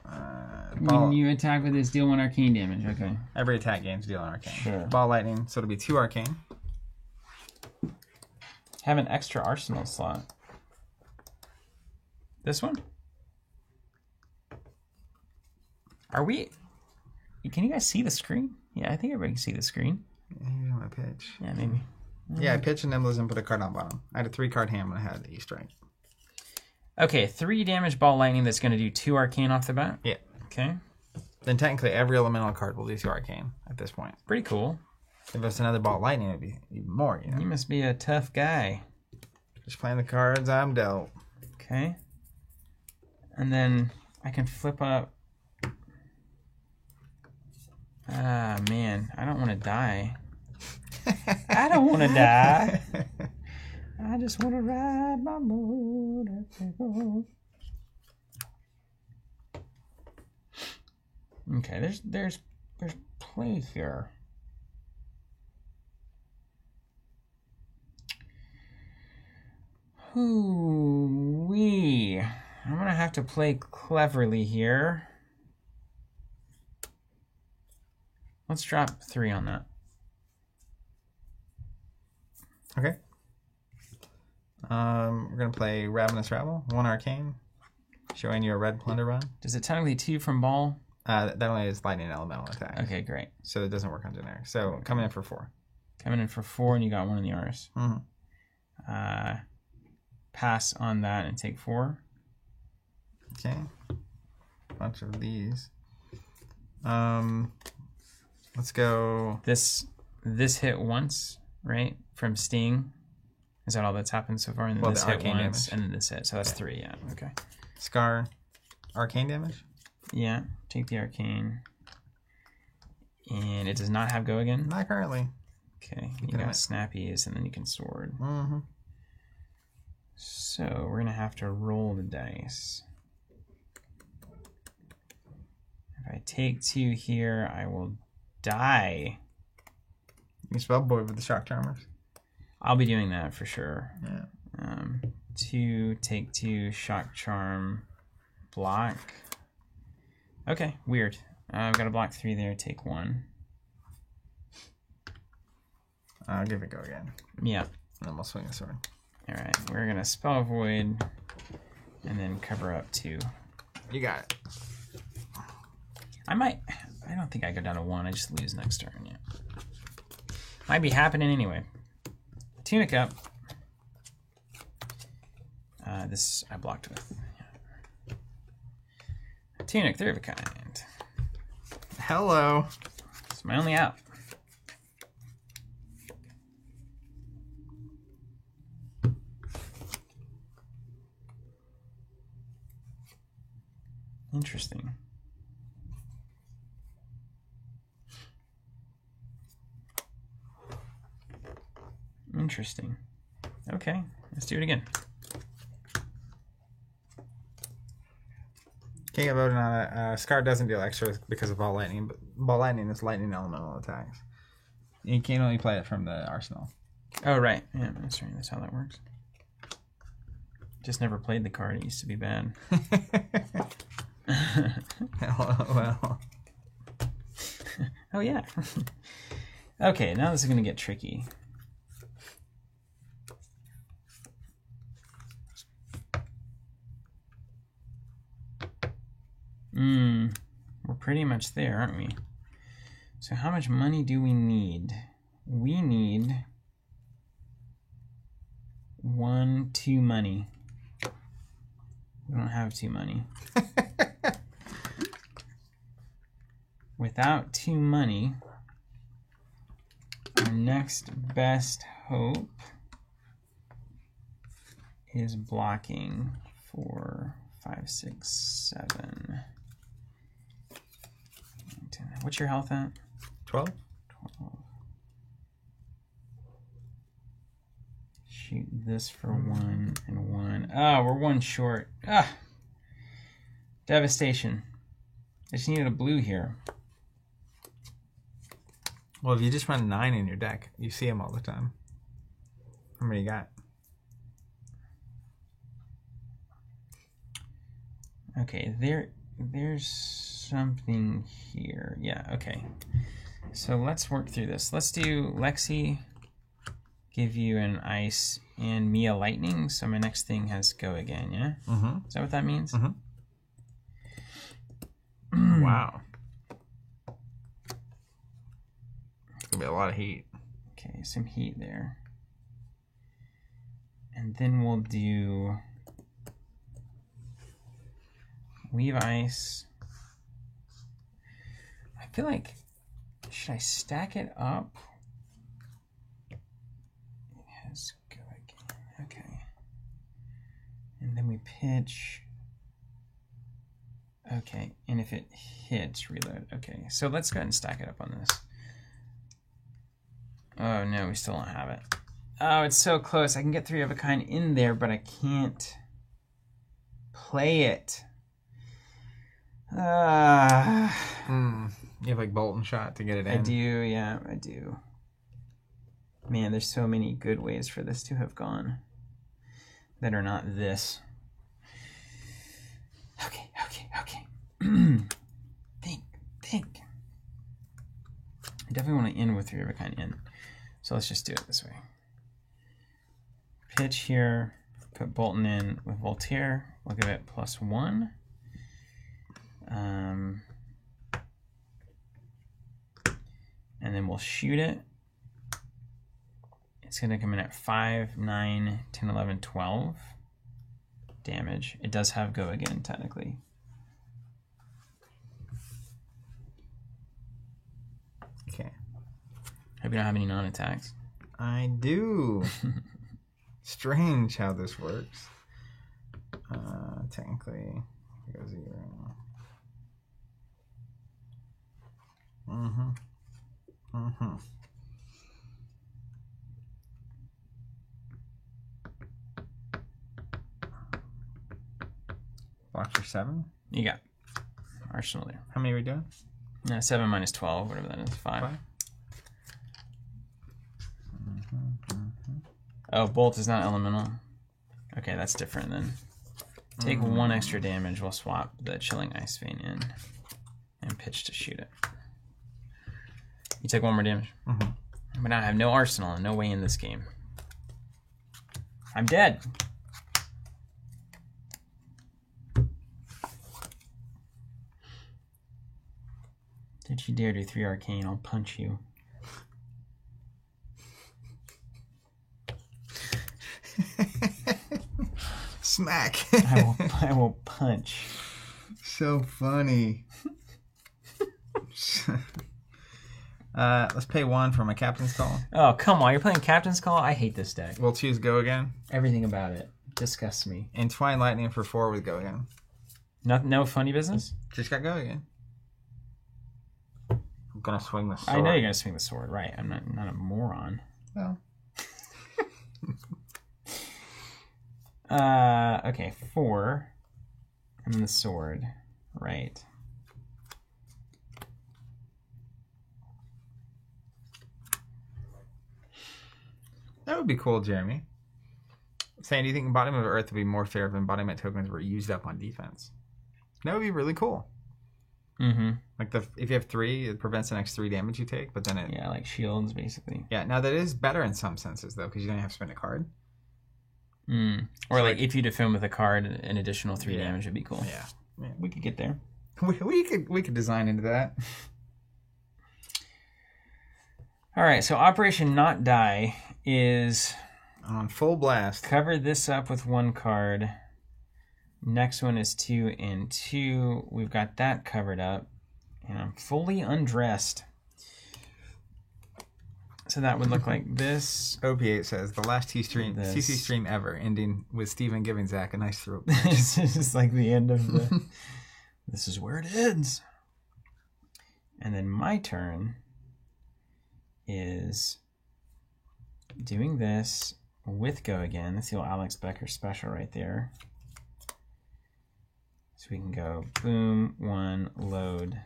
B: When you attack with this, deal 1 arcane damage. Okay.
A: Every attack gains deal 1 arcane.
B: Sure.
A: Ball lightning, so it'll be 2 arcane.
B: Have an extra arsenal slot. This one? Are we? Can you guys see the screen? Yeah, I think everybody can see the screen.
A: Yeah, my pitch.
B: Yeah, maybe.
A: Yeah, I pitched an emblem and put a card on bottom. I had a 3-card hand when I had the E-Strike.
B: Okay, 3 damage ball lightning that's going to do 2 arcane off the bat.
A: Yeah.
B: Okay.
A: Then technically every elemental card will do 2 arcane at this point.
B: Pretty cool.
A: If it's another ball lightning, it'd be even more, you know?
B: You must be a tough guy.
A: Just playing the cards I'm dealt.
B: Okay. And then I can flip up. Ah, man. I don't want to die. I don't want to die. I just want to ride my motorcycle. Okay, there's play here. Ooh-wee. I'm going to have to play cleverly here. Let's drop 3 on that.
A: Okay. We're going to play Ravenous Rabble, 1 Arcane, showing you a red Plunder Run.
B: Does it technically 2 from ball?
A: That only is lightning elemental attack.
B: Okay, great.
A: So it doesn't work on generic. So okay. Coming in for 4.
B: Coming in for 4, and you got 1 in the Rs.
A: Mm-hmm.
B: Pass on that and take 4.
A: Okay. Bunch of these. Let's go.
B: This hit once, right? From Sting. Is that all that's happened so far? And then this hit once, damage. And then this hit. So that's 3, yeah. Okay.
A: Scar, arcane damage?
B: Yeah. Take the arcane. And it does not have go again?
A: Not currently.
B: Okay. You got snappies, and then you can sword.
A: Mm-hmm.
B: So we're going to have to roll the dice. If I take 2 here, I will die.
A: You can spell Void with the shock charmers.
B: I'll be doing that for sure.
A: Yeah.
B: 2, take 2, shock charm, block. Okay, weird. I've got to block 3 there, take 1.
A: I'll give it go again.
B: Yeah.
A: And then we'll swing the sword.
B: Alright, we're going to spell Void and then cover up 2.
A: You got it.
B: I don't think I go down to 1. I just lose next turn. Yeah. Might be happening anyway. Tunic up. This I blocked with. Yeah. Tunic, 3 of a kind.
A: Hello.
B: It's my only out. Interesting. Interesting. Okay, let's do it again.
A: Can't get voted on it. Scar doesn't deal extra because of ball lightning, but ball lightning is lightning elemental attacks. You can only play it from the arsenal.
B: Oh, right. Yeah, that's right. That's how that works. Just never played the card. It used to be bad.
A: Well.
B: Oh, yeah. Okay, now this is going to get tricky. We're pretty much there, aren't we? So how much money do we need? We need 1, 2 money. We don't have 2 money. Without 2 money, our next best hope is blocking 4, 5, 6, 7. What's your health at?
A: 12.
B: 12. Shoot this for 1 and 1. Oh, we're 1 short. Ah, devastation. I just needed a blue here.
A: Well, if you just run 9 in your deck, you see them all the time. How many you got?
B: Okay, there's something here. Yeah, okay. So let's work through this. Let's do Lexi, give you an ice, and me a lightning. So my next thing has go again, yeah?
A: Mm-hmm.
B: Is that what that means?
A: Mm-hmm. Wow. It's going to be a lot of heat.
B: Okay, some heat there. And then we'll do Weave Ice. I feel like, should I stack it up? It has go again. Okay. And then we pitch. Okay, and if it hits, reload. Okay, so let's go ahead and stack it up on this. Oh no, we still don't have it. Oh, it's so close. I can get 3 of a kind in there, but I can't play it.
A: You have like bolt and shot to get it in.
B: I do, yeah, I do. Man, there's so many good ways for this to have gone. that are not this. Okay. Think. I definitely want to end with 3 of a kind in. So let's just do it this way. Pitch here, put Bolton in with Voltaire. We'll give it +1. And then we'll shoot it. It's going to come in at 5, 9, 10, 11, 12 damage. It does have go again, technically.
A: Okay.
B: Hope you don't have any non-attacks.
A: I do. Strange how this works. Technically, it goes 0. Block for 7.
B: You got Arsenal there.
A: How many are we doing?
B: 7 minus 12, whatever that is, 5. Oh, Bolt is not elemental. Okay, that's different then. Take 1 extra damage. We'll swap the Chilling Ice Vein in and pitch to shoot it. You take 1 more damage. But now I have no arsenal and no way in this game. I'm dead. Did you dare do 3 arcane? I'll punch you.
A: Smack.
B: I will punch.
A: So funny. Let's pay 1 for my Captain's Call.
B: Oh, come on. You're playing Captain's Call? I hate this deck.
A: We'll choose Go Again.
B: Everything about it disgusts me.
A: Entwine Lightning for 4 with Go Again.
B: No funny business?
A: Just got Go Again. I'm going to swing the sword.
B: I know you're going to swing the sword, right. I'm not a moron.
A: Well.
B: Okay, 4. And then the sword. Right.
A: That would be cool, Jeremy. Saying, do you think Embodiment of Earth would be more fair if embodiment tokens were used up on defense? That would be really cool. Like if you have 3, it prevents the next 3 damage you take, but then it...
B: Yeah, like shields, basically.
A: Yeah, now that is better in some senses, though, because you don't have to spend a card.
B: Or like if you defend with a card, an additional 3 damage would be cool.
A: Yeah.
B: We could get there.
A: We could design into that.
B: All right, so Operation Not Die is...
A: On full blast.
B: Cover this up with 1 card. Next one is 2 and 2. We've got that covered up. And I'm fully undressed. So that would look like this.
A: OP8 says, the last CC stream ever, ending with Steven giving Zach a nice throat.
B: This is like the end of the... This is where it ends. And then my turn is doing this with Go Again. That's the old Alex Becker special right there. So we can go boom, 1, load.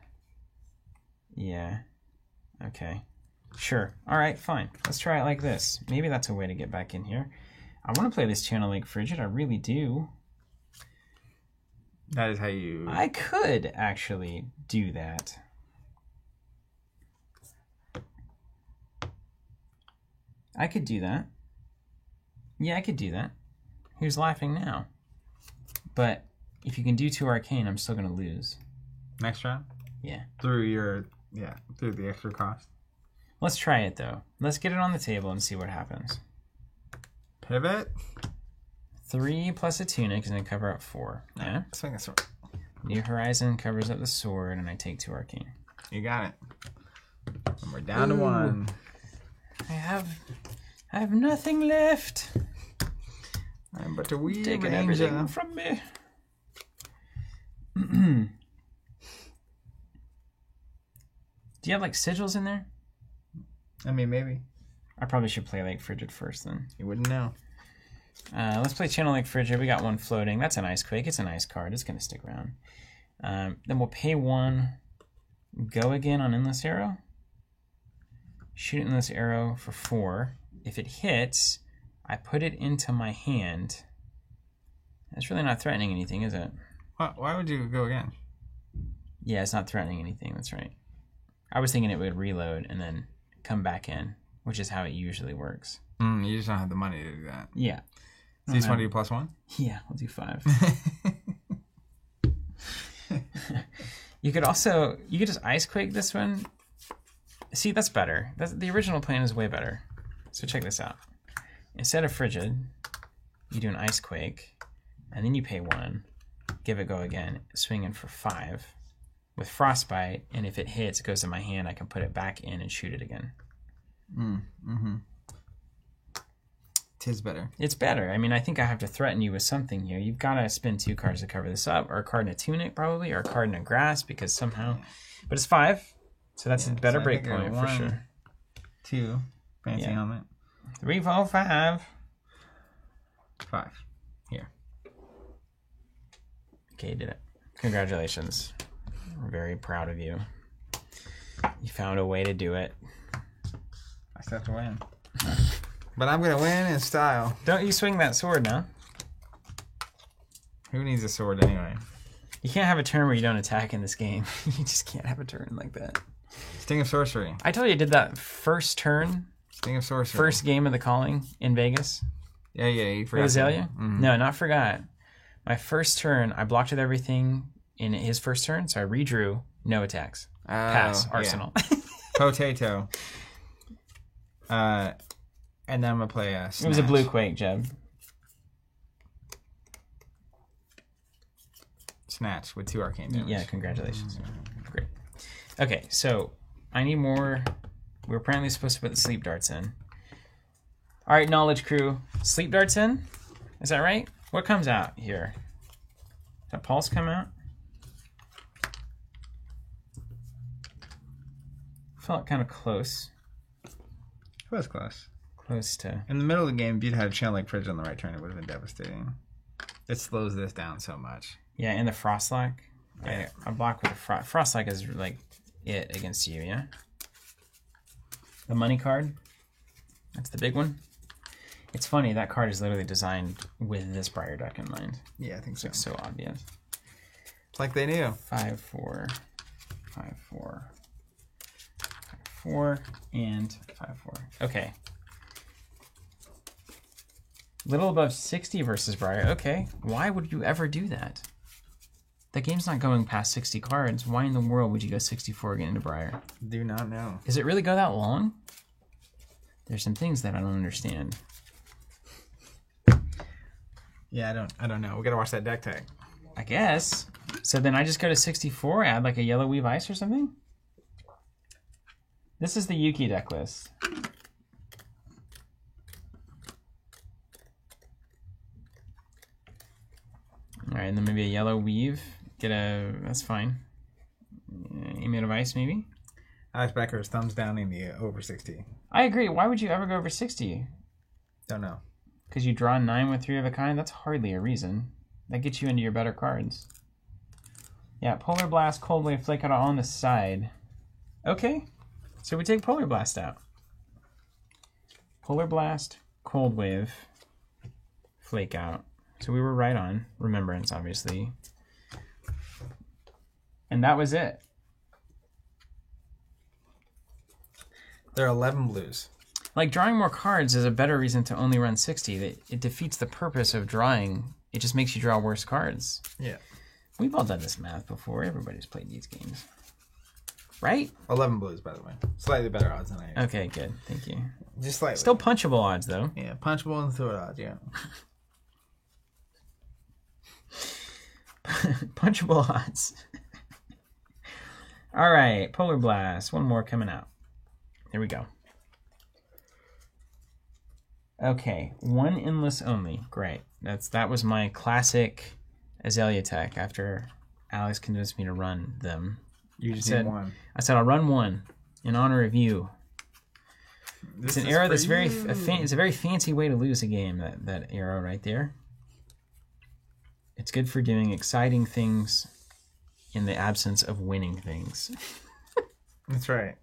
B: Yeah. Okay. Sure. All right, fine. Let's try it like this. Maybe that's a way to get back in here. I want to play this Channel Lake Frigid. I really do.
A: That is how you...
B: I could actually do that. I could do that. Yeah, I could do that. Who's laughing now? But if you can do 2 arcane, I'm still going to lose.
A: Next round?
B: Yeah.
A: Through the extra cost.
B: Let's try it, though. Let's get it on the table and see what happens.
A: Pivot.
B: 3 plus a tunic is going to cover up 4. Yeah?
A: Swing a sword.
B: New Horizon covers up the sword, and I take 2 arcane.
A: You got it. And we're down to 1.
B: I have nothing left.
A: I'm but a wee
B: Taking
A: ranger.
B: everything from me. Do you have like sigils in there?
A: I mean, maybe.
B: I probably should play Lake Frigid first then.
A: You wouldn't know.
B: Let's play Channel Lake Frigid. We got 1 floating. That's an Ice Quake. It's a nice card. It's going to stick around. Then we'll pay 1. Go Again on Endless Arrow. Shoot Endless Arrow for 4. If it hits, I put it into my hand It's really not threatening anything, is it?
A: Why would you go again?
B: Yeah, it's not threatening anything. That's right. I was thinking it would reload and then come back in, which is how it usually works.
A: You just don't have the money to do that.
B: Yeah.
A: So you just want to do +1?
B: Yeah, we'll do 5. You could just Ice Quake this one. See, that's better. The original plan is way better. So check this out. Instead of Frigid, you do an Ice Quake, and then you pay 1, give it go again, swing in for 5 with Frostbite, and if it hits, it goes in my hand, I can put it back in and shoot it again.
A: Tis better.
B: It's better. I mean, I think I have to threaten you with something here. You've got to spend 2 cards to cover this up, or a card in a Tunic probably, or a card in a Grass, because somehow... But it's 5, so that's a better break point for sure.
A: 2, fancy helmet.
B: 3, 4, 5.
A: 5. Here.
B: Okay, you did it. Congratulations. We're very proud of you. You found a way to do it.
A: I still have to win. But I'm going to win in style.
B: Don't you swing that sword now.
A: Who needs a sword anyway?
B: You can't have a turn where you don't attack in this game. You just can't have a turn like that.
A: Sting of Sorcery.
B: I told you I did that first turn.
A: Sting of Sorcery.
B: First game of the Calling in Vegas.
A: Yeah, you forgot.
B: With Azalea? No, not forgot. My first turn, I blocked with everything in his first turn, so I redrew. No attacks. Pass. Arsenal.
A: Yeah. Potato. And then I'm going to play Snatch.
B: It was a blue Quake, Jeb.
A: Snatch with 2 arcane damage.
B: Yeah, congratulations. Great. Okay, so I need more. We're apparently supposed to put the sleep darts in. All right, Knowledge Crew. Sleep darts in? Is that right? What comes out here? Does that Pulse come out? Felt kind of close.
A: It was close.
B: Close to...
A: In the middle of the game, if you'd had a Channel Lake Fridge on the right turn, it would have been devastating. It slows this down so much.
B: Yeah, and the Frostlock. I block with the Frostlock is like it against you, yeah? The money card. That's the big one. It's funny, that card is literally designed with this Briar Duck in mind.
A: Yeah, I think so.
B: It's so obvious.
A: It's like they knew.
B: 5, 4, 5, 4, 5, 4, and 5, 4. Okay. Little above 60 versus Briar. Okay. Why would you ever do that? The game's not going past 60 cards. Why in the world would you go 64 again into Briar?
A: Do not know.
B: Does it really go that long? There's some things that I don't understand.
A: Yeah, I don't know. We gotta watch that deck tag.
B: I guess. So then I just go to 64, add like a Yellow Weave Ice or something? This is the Yuki deck list. Alright, and then maybe a Yellow Weave. That's fine. Amulet of Ice, maybe?
A: Alex Becker is thumbs down in the over 60.
B: I agree. Why would you ever go over 60?
A: Don't know.
B: Because you draw 9 with 3 of a kind? That's hardly a reason. That gets you into your better cards. Yeah, Polar Blast, Cold Wave, Flake Out on the side. Okay. So we take Polar Blast out. Polar Blast, Cold Wave, Flake Out. So we were right on. Remembrance, obviously. And that was it.
A: There are 11 blues.
B: Like, drawing more cards is a better reason to only run 60. It defeats the purpose of drawing. It just makes you draw worse cards.
A: Yeah.
B: We've all done this math before. Everybody's played these games. Right?
A: 11 blues, by the way. Slightly better odds than I am.
B: Okay, good. Thank you.
A: Just slightly.
B: Still punchable odds, though.
A: Yeah, punchable and throw it odds, yeah.
B: Punchable odds. All right, Polar Blast. One more coming out. Here we go. Okay, 1 Endless only. Great. That was my classic Azalea tech after Alex convinced me to run them.
A: You just need 1.
B: I said I'll run 1 in honor of you. It's an arrow that's it's a very fancy way to lose a game, that arrow right there. It's good for doing exciting things in the absence of winning things.
A: That's right.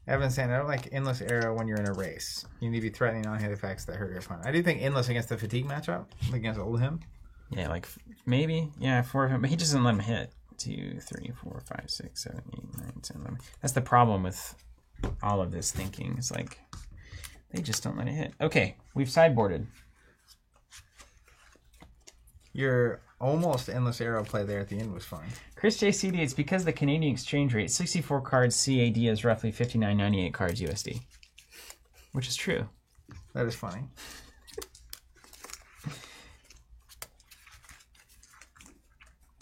A: Evan's saying, I don't like Endless Arrow when you're in a race. You need to be threatening on-hit effects that hurt your opponent. I do think Endless against the Fatigue matchup, against Oldhim.
B: Yeah, like maybe. Yeah, 4 of him. But he doesn't let him hit. 2, 3, 4, 5, 6, 7, 8, 9, 10, 11. That's the problem with all of this thinking. It's like they just don't let it hit. Okay, we've sideboarded.
A: Your almost Endless Arrow play there at the end was fun.
B: Chris JCD, it's because the Canadian exchange rate, 64 cards CAD is roughly 59.98 cards USD. Which is true.
A: That is funny.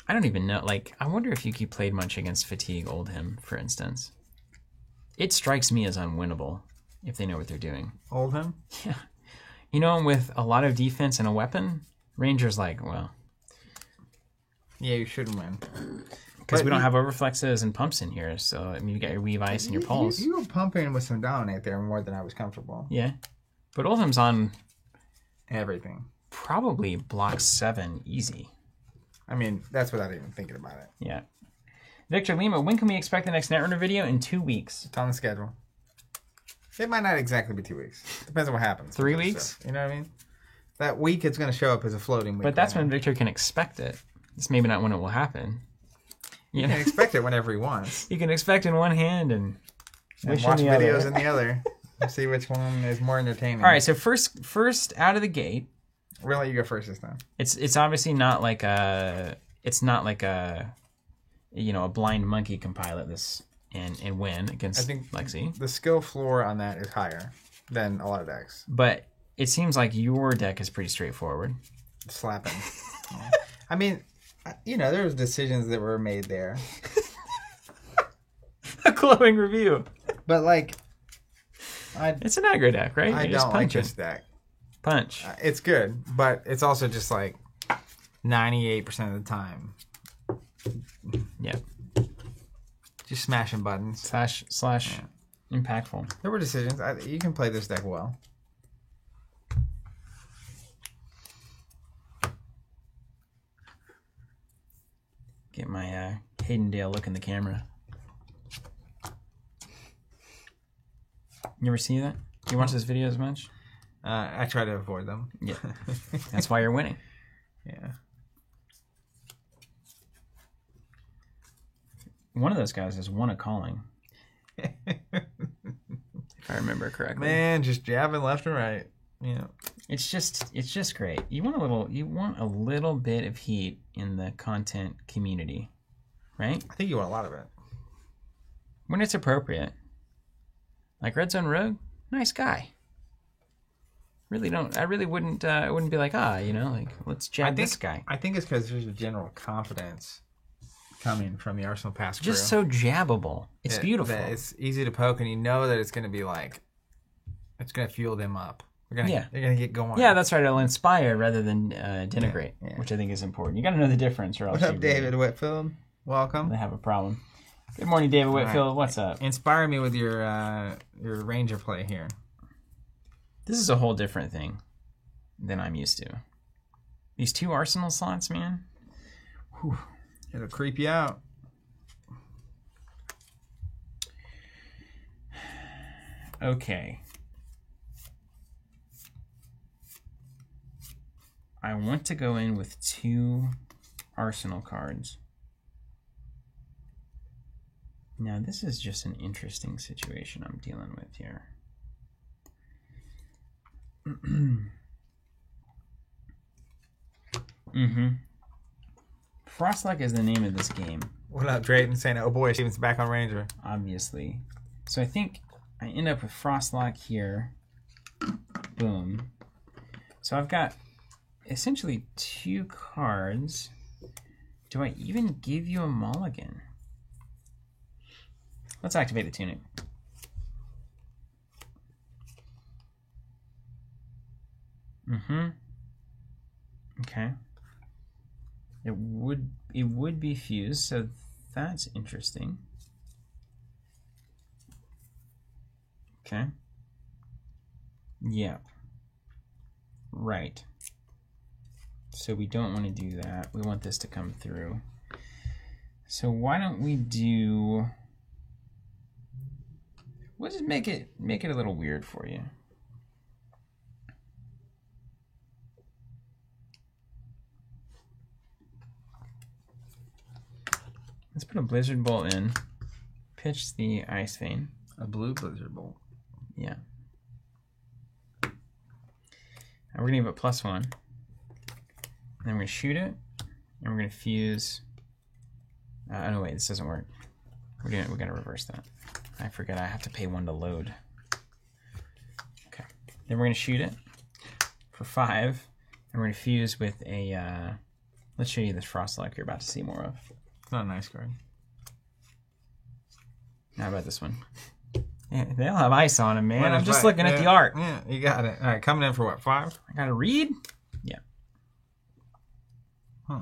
B: I don't even know. Like, I wonder if Yuki played much against Fatigue Oldhim, for instance. It strikes me as unwinnable if they know what they're doing.
A: Oldhim?
B: Yeah. You know, with a lot of defense and a weapon, Ranger's like, well.
A: Yeah, you shouldn't win.
B: Because we don't have overflexes and pumps in here. So, I mean, you got your Weave Ice and your Pulse.
A: You were pumping with some Dominate there more than I was comfortable.
B: Yeah. But Oldhim's on
A: everything.
B: Probably block 7 easy.
A: I mean, that's without even thinking about it.
B: Yeah. Victor Lima, when can we expect the next Netrunner video? In 2 weeks.
A: It's on the schedule. It might not exactly be 2 weeks. Depends on what happens.
B: 3 weeks?
A: Stuff. You know what I mean? That week it's going to show up as a floating week.
B: But that's when Victor can expect it. It's maybe not when it will happen.
A: You can expect it whenever he wants.
B: You can expect in one hand and
A: watch videos in the other. See which one is more entertaining.
B: All right, so first out of the gate.
A: We'll let you go first this time.
B: It's obviously not like a a blind monkey can pilot this and win against Lexi.
A: The skill floor on that is higher than a lot of decks.
B: But it seems like your deck is pretty straightforward.
A: Slapping. Yeah. I mean, there was decisions that were made there.
B: A glowing review.
A: But
B: it's an aggro deck, right?
A: I don't like this deck.
B: Punch.
A: It's good, but it's also just like 98% of the time.
B: Yeah.
A: Just smashing buttons.
B: Slash impactful.
A: There were decisions. You can play this deck well.
B: Get my Haydendale look in the camera. You ever see that? You watch this video as much?
A: I try to avoid them.
B: Yeah. That's why you're winning.
A: Yeah.
B: One of those guys has won a calling. If I remember correctly.
A: Man, just jabbing left and right. Yeah.
B: It's just great. You want a little bit of heat in the content community, right?
A: I think you want a lot of it.
B: When it's appropriate. Like Red Zone Rogue, nice guy. I really wouldn't be like, let's jab this guy.
A: I think it's because there's a general confidence coming from the Arsenal Pass crew.
B: Just so jabbable. It's beautiful.
A: It's easy to poke, and you know that it's going to be it's going to fuel them up. They're going to get going.
B: Yeah, that's right. It'll inspire rather than denigrate, which I think is important. You got to know the difference, or else.
A: What's up, David Whitfield? Welcome.
B: They have a problem. Good morning, David Whitfield. Right. What's up?
A: Inspire me with your Ranger play here.
B: This is a whole different thing than I'm used to. These 2 Arsenal slots, man. Whew.
A: It'll creep you out.
B: Okay. I want to go in with 2 Arsenal cards. Now, this is just an interesting situation I'm dealing with here. Frostlock is the name of this game.
A: What up, Drayton? Saying, oh boy, Steven's back on Ranger.
B: Obviously. So I think I end up with Frostlock here. Boom. So I've got essentially 2 cards. Do I even give you a mulligan? Let's activate the Tunic. Okay. It would be fused, so that's interesting. Okay. Yeah. Right. So we don't want to do that. We want this to come through. So why don't we do... We'll just make it a little weird for you. Let's put a Blizzard Bolt in. Pitch the Ice Vein.
A: A blue Blizzard Bolt.
B: Yeah. Now we're gonna give it +1. And then we're gonna shoot it, and we're gonna fuse. Oh no, wait, this doesn't work. We gotta reverse that. I forget I have to pay 1 to load. Okay. Then we're gonna shoot it for 5, and we're gonna fuse with a. Let's show you this Frostlock you're about to see more of.
A: It's not a nice card.
B: How about this one? Yeah, they all have ice on them, man. I'm just
A: right.
B: looking at the art.
A: Yeah, you got it. All right, coming in for what, 5?
B: I gotta read? Yeah.
A: Huh.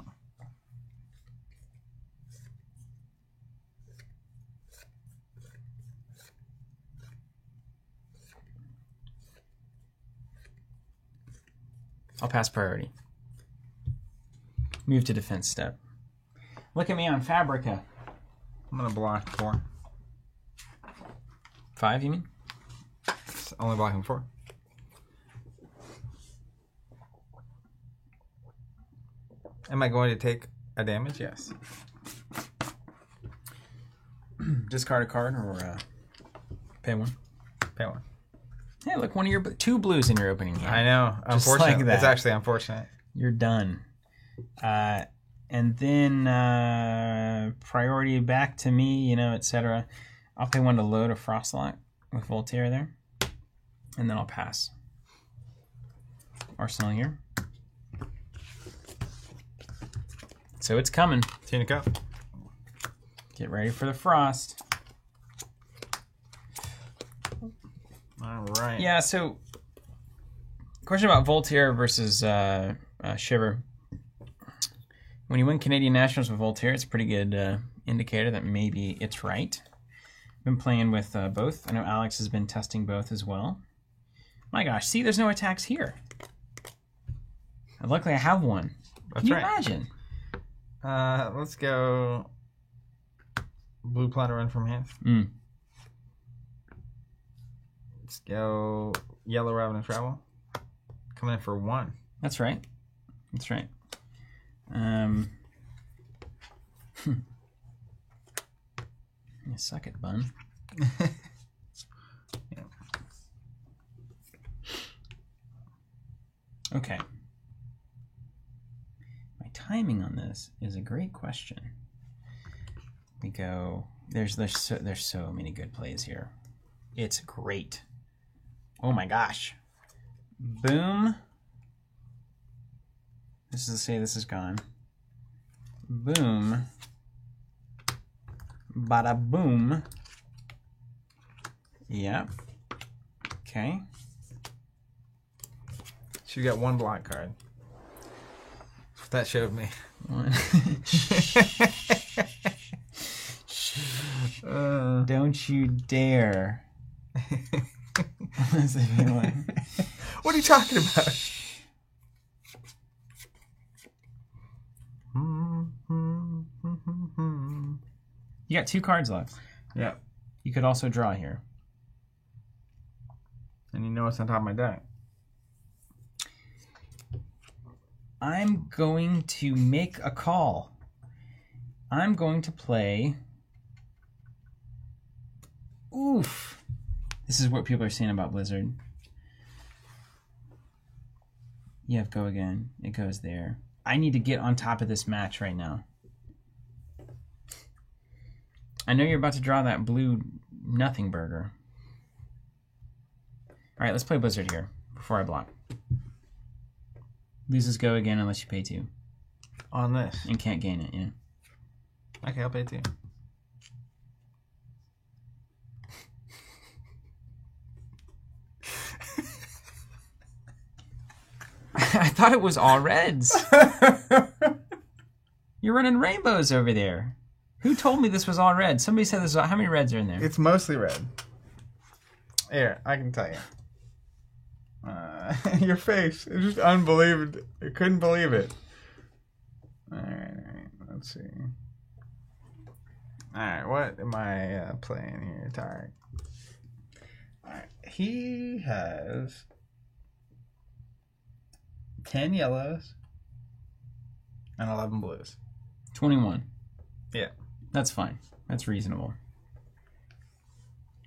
B: I'll pass priority. Move to defense step. Look at me on Fabrica.
A: I'm going to block 4.
B: 5, you mean?
A: It's only blocking 4. Am I going to take a damage? Yes.
B: Discard a card or pay 1?
A: Pay 1.
B: Hey, look, 1 of your 2 blues in your opening hand.
A: I know.
B: Just
A: Unfortunate.
B: like that.
A: It's actually unfortunate.
B: You're done. And then priority back to me, etc. I'll pay 1 to load a Frostlock with Voltaire there. And then I'll pass. Arsenal here. So it's coming.
A: Tina Cup.
B: Get ready for the frost.
A: All right.
B: Yeah, so question about Voltaire versus Shiver. When you win Canadian Nationals with Voltaire, it's a pretty good indicator that maybe it's right. I've been playing with both. I know Alex has been testing both as well. My gosh, see, there's no attacks here. And luckily, I have one.
A: That's
B: Can you
A: right.
B: imagine?
A: Let's go blue platter run from hand. Let's go yellow rabbit and travel. Coming in for 1.
B: That's right. That's right. You suck it, bun.
A: Yeah.
B: Okay. My timing on this is a great question. We go. There's so many good plays here. It's great. Oh my gosh. Boom. This is to say this is gone. Boom. Bada boom. Yep. Okay.
A: She got 1 black card. That's what that showed me.
B: One. Don't you dare.
A: What are you talking about?
B: You got 2 cards left.
A: Yeah.
B: You could also draw here.
A: And you know what's on top of my deck.
B: I'm going to make a call. I'm going to play... Oof. This is what people are saying about Blizzard. You have go again. It goes there. I need to get on top of this match right now. I know you're about to draw that blue nothing burger. All right, let's play Blizzard here before I block. Loses go again unless you pay 2.
A: On this.
B: And can't gain it, yeah.
A: Okay, I'll pay 2.
B: I thought it was all reds. You're running rainbows over there. Who told me this was all red? Somebody said this was all... How many reds are in there?
A: It's mostly red. Here, I can tell you. Your face. It's just unbelievable. I couldn't believe it. Alright. Let's see. Alright, what am I playing here? Tarek. He has 10 yellows and 11 blues.
B: 21.
A: Yeah.
B: That's fine. That's reasonable.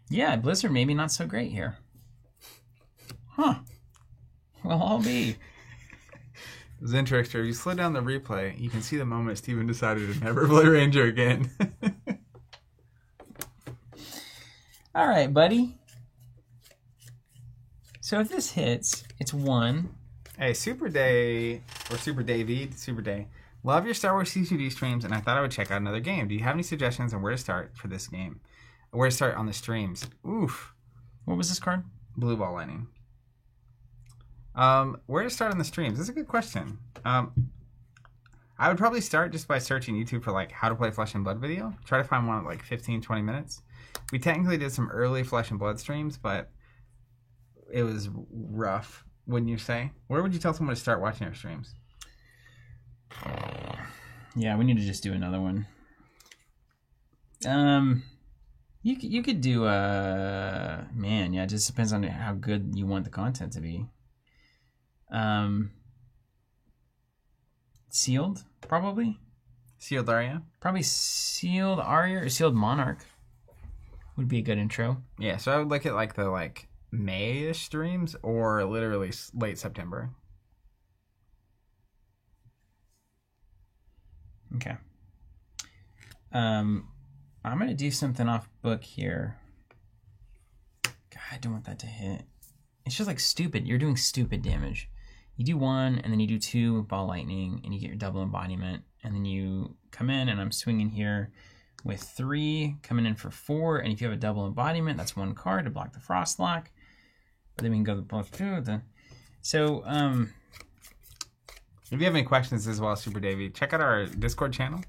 B: Yeah, Blizzard maybe not so great here. Huh. Well, I'll be.
A: It was interesting. If you slow down the replay, you can see the moment Steven decided to never play Ranger again.
B: All right, buddy. So if this hits, it's 1.
A: Hey, Super Day, or Super David, Super Day. Love your Star Wars CCD streams, and I thought I would check out another game. Do you have any suggestions on where to start for this game? Where to start on the streams? Oof.
B: What was this card?
A: Blue Ball Lightning. Where to start on the streams? That's a good question. I would probably start just by searching YouTube for like how to play Flesh and Blood video. Try to find one at like 15-20 minutes. We technically did some early Flesh and Blood streams, but it was rough, wouldn't you say? Where would you tell someone to start watching our streams?
B: Yeah, we need to just do another one. You could do man, yeah, it just depends on how good you want the content to be. Sealed, probably.
A: Sealed Arya?
B: Probably Sealed Arya or Sealed Monarch would be a good intro.
A: Yeah, so I would look at like the May-ish streams or literally late September.
B: Okay. I'm going to do something off book here. God, I don't want that to hit. It's just like stupid. You're doing stupid damage. You do 1, and then you do 2 with Ball Lightning, and you get your double embodiment. And then you come in, and I'm swinging here with 3, coming in for 4. And if you have a double embodiment, that's 1 card to block the Frostlock. But then we can go to plus 2. So,
A: if you have any questions as well, Super Davey, check out our Discord channel.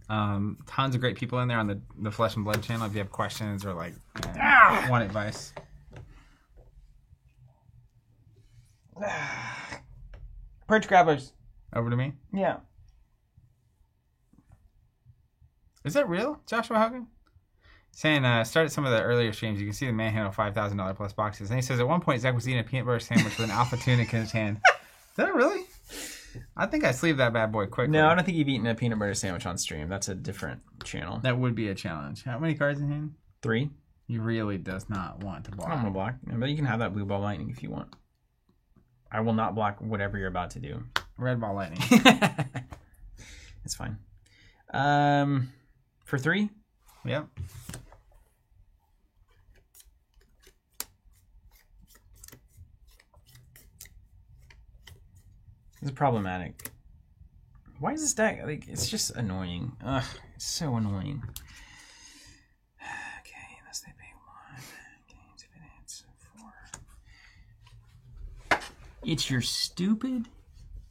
A: Tons of great people in there on the Flesh and Blood channel if you have questions or want advice.
B: Perch Grabblers.
A: Over to me.
B: Yeah.
A: Is that real, Joshua Hogan? Saying, started some of the earlier streams. You can see the man handle $5,000 plus boxes. And he says, at one point, Zach was eating a peanut butter sandwich with an alpha tunic in his hand. Is that really? I think I sleeved that bad boy quickly.
B: No, I don't think you've eaten a peanut butter sandwich on stream. That's a different channel.
A: That would be a challenge. How many cards in hand?
B: 3.
A: He really does not want to block.
B: I don't want to block. But you can have that blue ball lightning if you want. I will not block whatever you're about to do.
A: Red ball lightning.
B: It's fine. For 3?
A: Yep.
B: This is problematic. Why is this deck? It's just annoying. Ugh, it's so annoying. Okay, unless they pay 1. Games if it hits 4. It's your stupid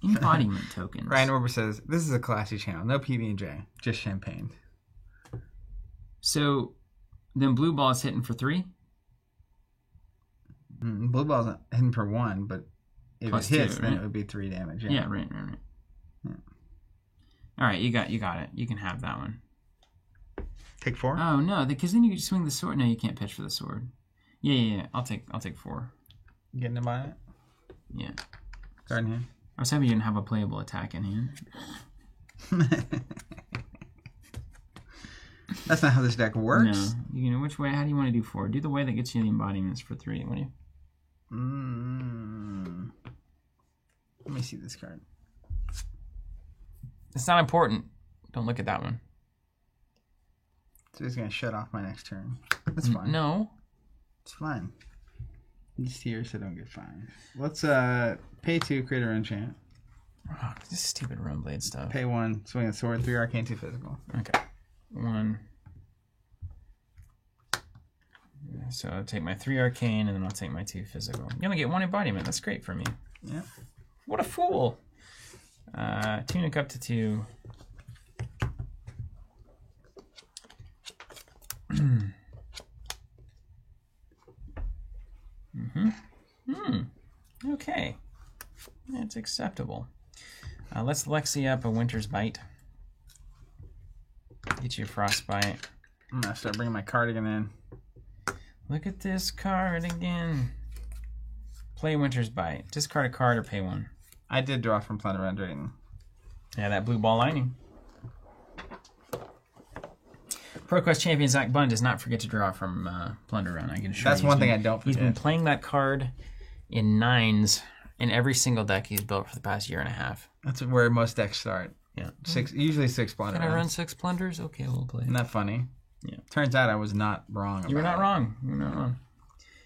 B: embodiment tokens.
A: Ryan Orber says, this is a classy channel. No PB&J. Just champagne.
B: So, then blue ball is hitting for 3?
A: Blue ball's hitting for 1, but if
B: Plus
A: it hits,
B: 2,
A: then
B: right?
A: it would be 3 damage.
B: Yeah, right.
A: Yeah.
B: All right, you got it. You can have that one.
A: Take 4?
B: Oh no, because then you can swing the sword. No, you can't pitch for the sword. Yeah. I'll take 4.
A: Getting to buy it?
B: Yeah.
A: Card in hand.
B: I was hoping you didn't have a playable attack in hand.
A: That's not how this deck works.
B: No. You know which way? How do you want to do 4? Do the way that gets you the embodiments for 3. What do you?
A: Let me see this card.
B: It's not important. Don't look at that one.
A: So he's going to shut off my next turn. That's fine.
B: No.
A: It's fine. These tiers so don't get fined. Let's pay 2, create a enchant.
B: Oh, this stupid Runeblade stuff.
A: Pay 1, swing a sword, 3 arcane, 2 physical.
B: Okay. 1. So I'll take my 3 arcane and then I'll take my 2 physical. You only get 1 embodiment. That's great for me.
A: Yeah.
B: What a fool. Tunic up to 2. Okay. That's acceptable. Let's Lexi up a Winter's Bite. Get you a Frostbite.
A: I'm going to start bringing my cardigan in.
B: Look at this card again. Play Winter's Bite. Discard a card or pay one.
A: I did draw from Plunder Run Drayton.
B: Yeah, that blue ball lining. ProQuest champion Zach Bunn does not forget to draw from Plunder Run. I can assure
A: That's one thing I don't forget.
B: He's been playing that card in 9s in every single deck he's built for the past year and a half.
A: That's where most decks start.
B: Yeah.
A: Usually 6 Plunder
B: Can I run 6 Plunders? Okay, we'll play.
A: Isn't that funny?
B: Yeah.
A: Turns out I was not wrong about
B: You were not wrong. You were not wrong.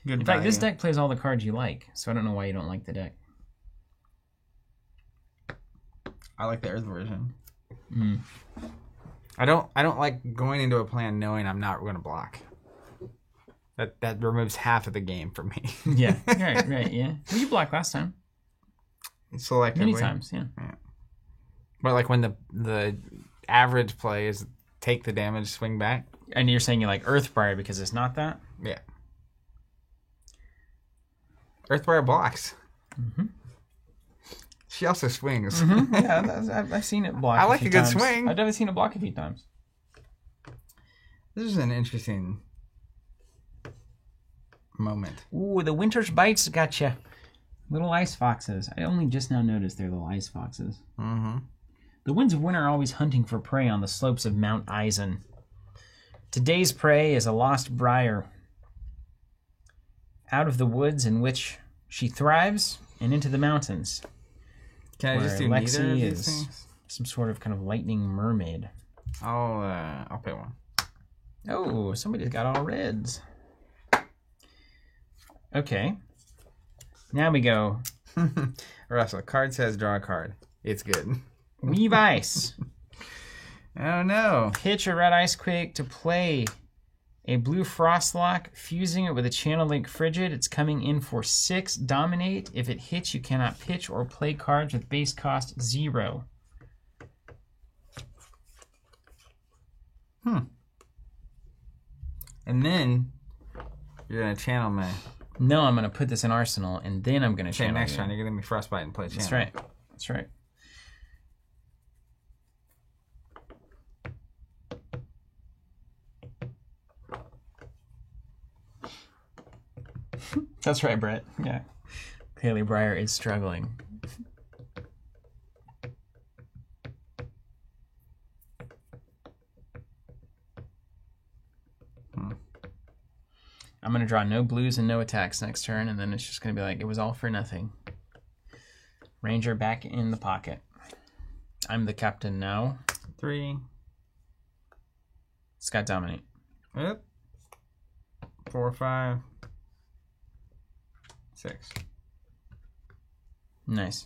A: Good
B: In fact, this deck plays all the cards you like, so I don't know why you don't like the deck.
A: I like the Earth version.
B: Mm.
A: I don't like going into a plan knowing I'm not going to block. That removes half of the game for me.
B: Yeah, right, yeah. Well, you blocked last time.
A: Selectively.
B: Many times, yeah.
A: But like when the average play is take the damage, swing back.
B: And you're saying you like Earthbriar because it's not that?
A: Yeah. Earthbriar blocks.
B: Mm-hmm.
A: She also swings.
B: Mm-hmm. Yeah, I've seen it block.
A: I like a good
B: times.
A: swing.
B: I've definitely seen it block a few times.
A: This is an interesting moment.
B: Ooh, the Winter's Bites got you. Little ice foxes. I only just now noticed they're little ice foxes.
A: Mm-hmm.
B: The winds of winter are always hunting for prey on the slopes of Mount Eisen. Today's prey is a lost briar. Out of the woods in which she thrives and into the mountains.
A: Can I just do neither of these things?
B: Some sort of kind of lightning mermaid.
A: I'll pay one.
B: Oh, somebody's got all reds. Okay. Now we go.
A: Russell, card says draw a card. It's good.
B: Weave Ice.
A: Oh no.
B: Pitch a red Ice Quake to play a blue Frostlock, fusing it with a Channel Link Frigid. It's coming in for 6. Dominate. If it hits, you cannot pitch or play cards with base cost 0.
A: And then you're gonna channel me.
B: No, I'm gonna put this in Arsenal, and then I'm gonna channel.
A: Next turn you're gonna be Frostbite and play channel.
B: That's right. That's right. That's right, Brett. Yeah. Clearly, Briar is struggling. I'm going to draw no blues and no attacks next turn, and then it's just going to be like, it was all for nothing. Ranger back in the pocket. I'm the captain now.
A: 3.
B: Scott Dominate.
A: Yep. 4, 5. 6.
B: Nice.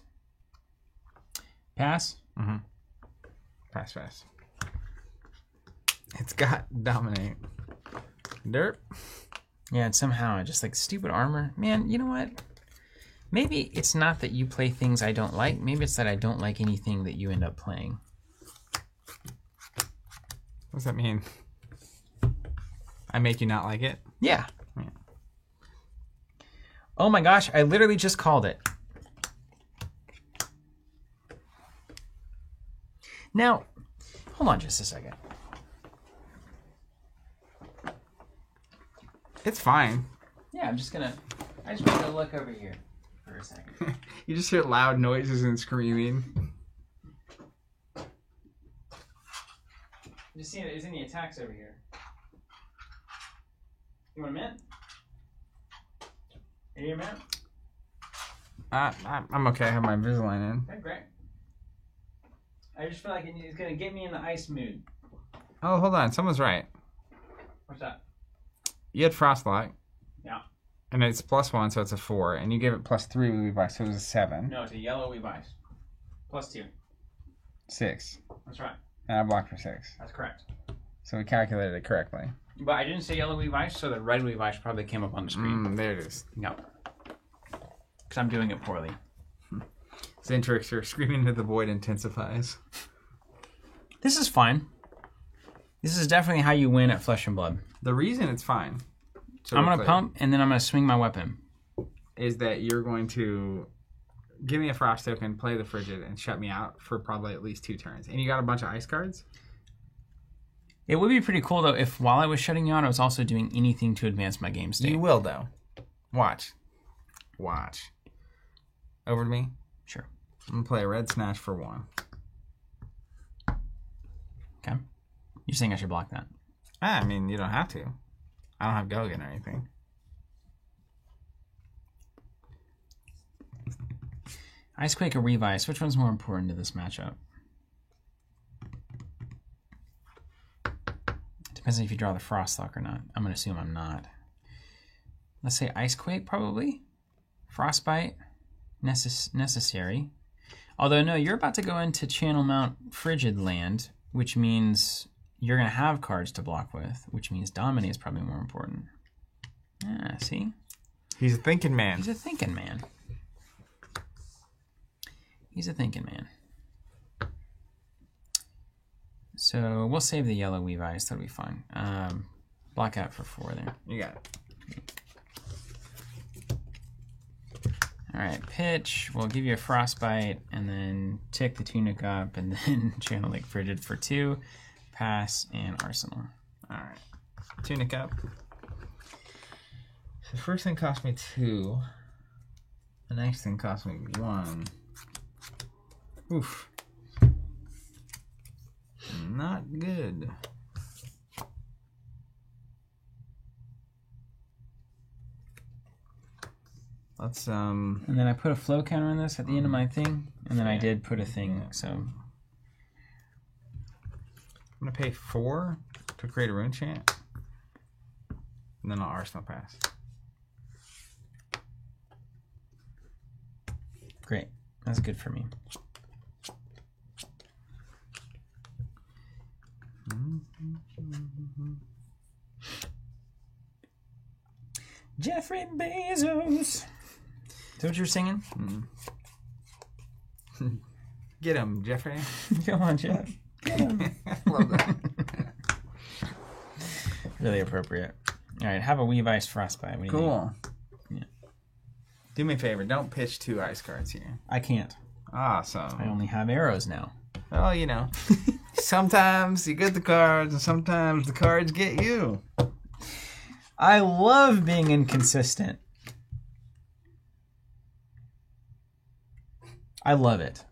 B: Pass?
A: Mm-hmm. Pass fast. It's got Dominate. Derp.
B: Yeah, and somehow I just like stupid armor. Man, you know what? Maybe it's not that you play things I don't like. Maybe it's that I don't like anything that you end up playing.
A: What does that mean? I make you not like it?
B: Yeah. Oh my gosh, I literally just called it. Now, hold on just a second.
A: It's fine.
B: Yeah, I just want to look over here for a second.
A: You just hear loud noises and screaming.
B: Just seeing if there's any attacks over here. You want a mint? Any a mint?
A: I'm okay. I have my Invisalign in.
B: Okay, great. I just feel like it's going to get me in the ice mood.
A: Oh, hold on. Someone's right.
B: What's that?
A: You had Frostlock.
B: Yeah.
A: And it's +1, so it's a 4. And you gave it +3 with Weave Ice, so it was a 7.
B: No, it's a yellow Weave Ice. +2.
A: 6.
B: That's right.
A: And I blocked for 6.
B: That's correct.
A: So we calculated it correctly.
B: But I didn't say yellow Weave Ice, so the red Weave Ice probably came up on the screen.
A: There it is.
B: No. Because I'm doing it poorly.
A: Zentrix, your screaming into the void intensifies.
B: This is fine. This is definitely how you win at Flesh and Blood.
A: The reason it's fine,
B: I'm going to pump, and then I'm going to swing my weapon.
A: Is that you're going to give me a Frost token, play the Frigid, and shut me out for probably at least 2 turns. And you got a bunch of ice cards?
B: It would be pretty cool, though, if while I was shutting you out, I was also doing anything to advance my game state.
A: You will, though. Watch. Over to me?
B: Sure.
A: I'm going to play a red snatch for 1.
B: Okay. You're saying I should block that?
A: I mean, you don't have to. I don't have Gogan or anything.
B: Icequake or Revice, which one's more important to this matchup? Depends on if you draw the Frostlock or not. I'm going to assume I'm not. Let's say Icequake, probably. Frostbite, necessary. Although, no, you're about to go into Channel Mount Frigid Land, which means you're going to have cards to block with, which means Dominate is probably more important. Yeah, see?
A: He's a thinking man.
B: He's a thinking man. He's a thinking man. So we'll save the yellow Weave Ice. That'll be fine. Block out for 4 there.
A: You got it.
B: All right, pitch. We'll give you a Frostbite, and then tick the Tunic up, and then Channel Lake Frigid for 2. Pass and Arsenal.
A: All right. Tunic up. So the first thing cost me 2. The next thing cost me 1. Oof. Not good. Let's
B: And then I put a flow counter on this at the end of my thing, and then I did put a thing. So
A: I'm gonna pay 4 to create a rune chant, and then I'll Arsenal pass.
B: Great. That's good for me. Jeffrey Bezos. Is that what you're singing?
A: Get him, Jeffrey.
B: Come on, Jeff. Get him.
A: Love that.
B: Really appropriate. All right, have a Weave Ice Frostbite. What do you
A: Cool.
B: need? Yeah.
A: Do me a favor. Don't pitch 2 ice cards here.
B: I can't.
A: Awesome.
B: I only have arrows now.
A: Well, you know, sometimes you get the cards, and sometimes the cards get you.
B: I love being inconsistent. I love it.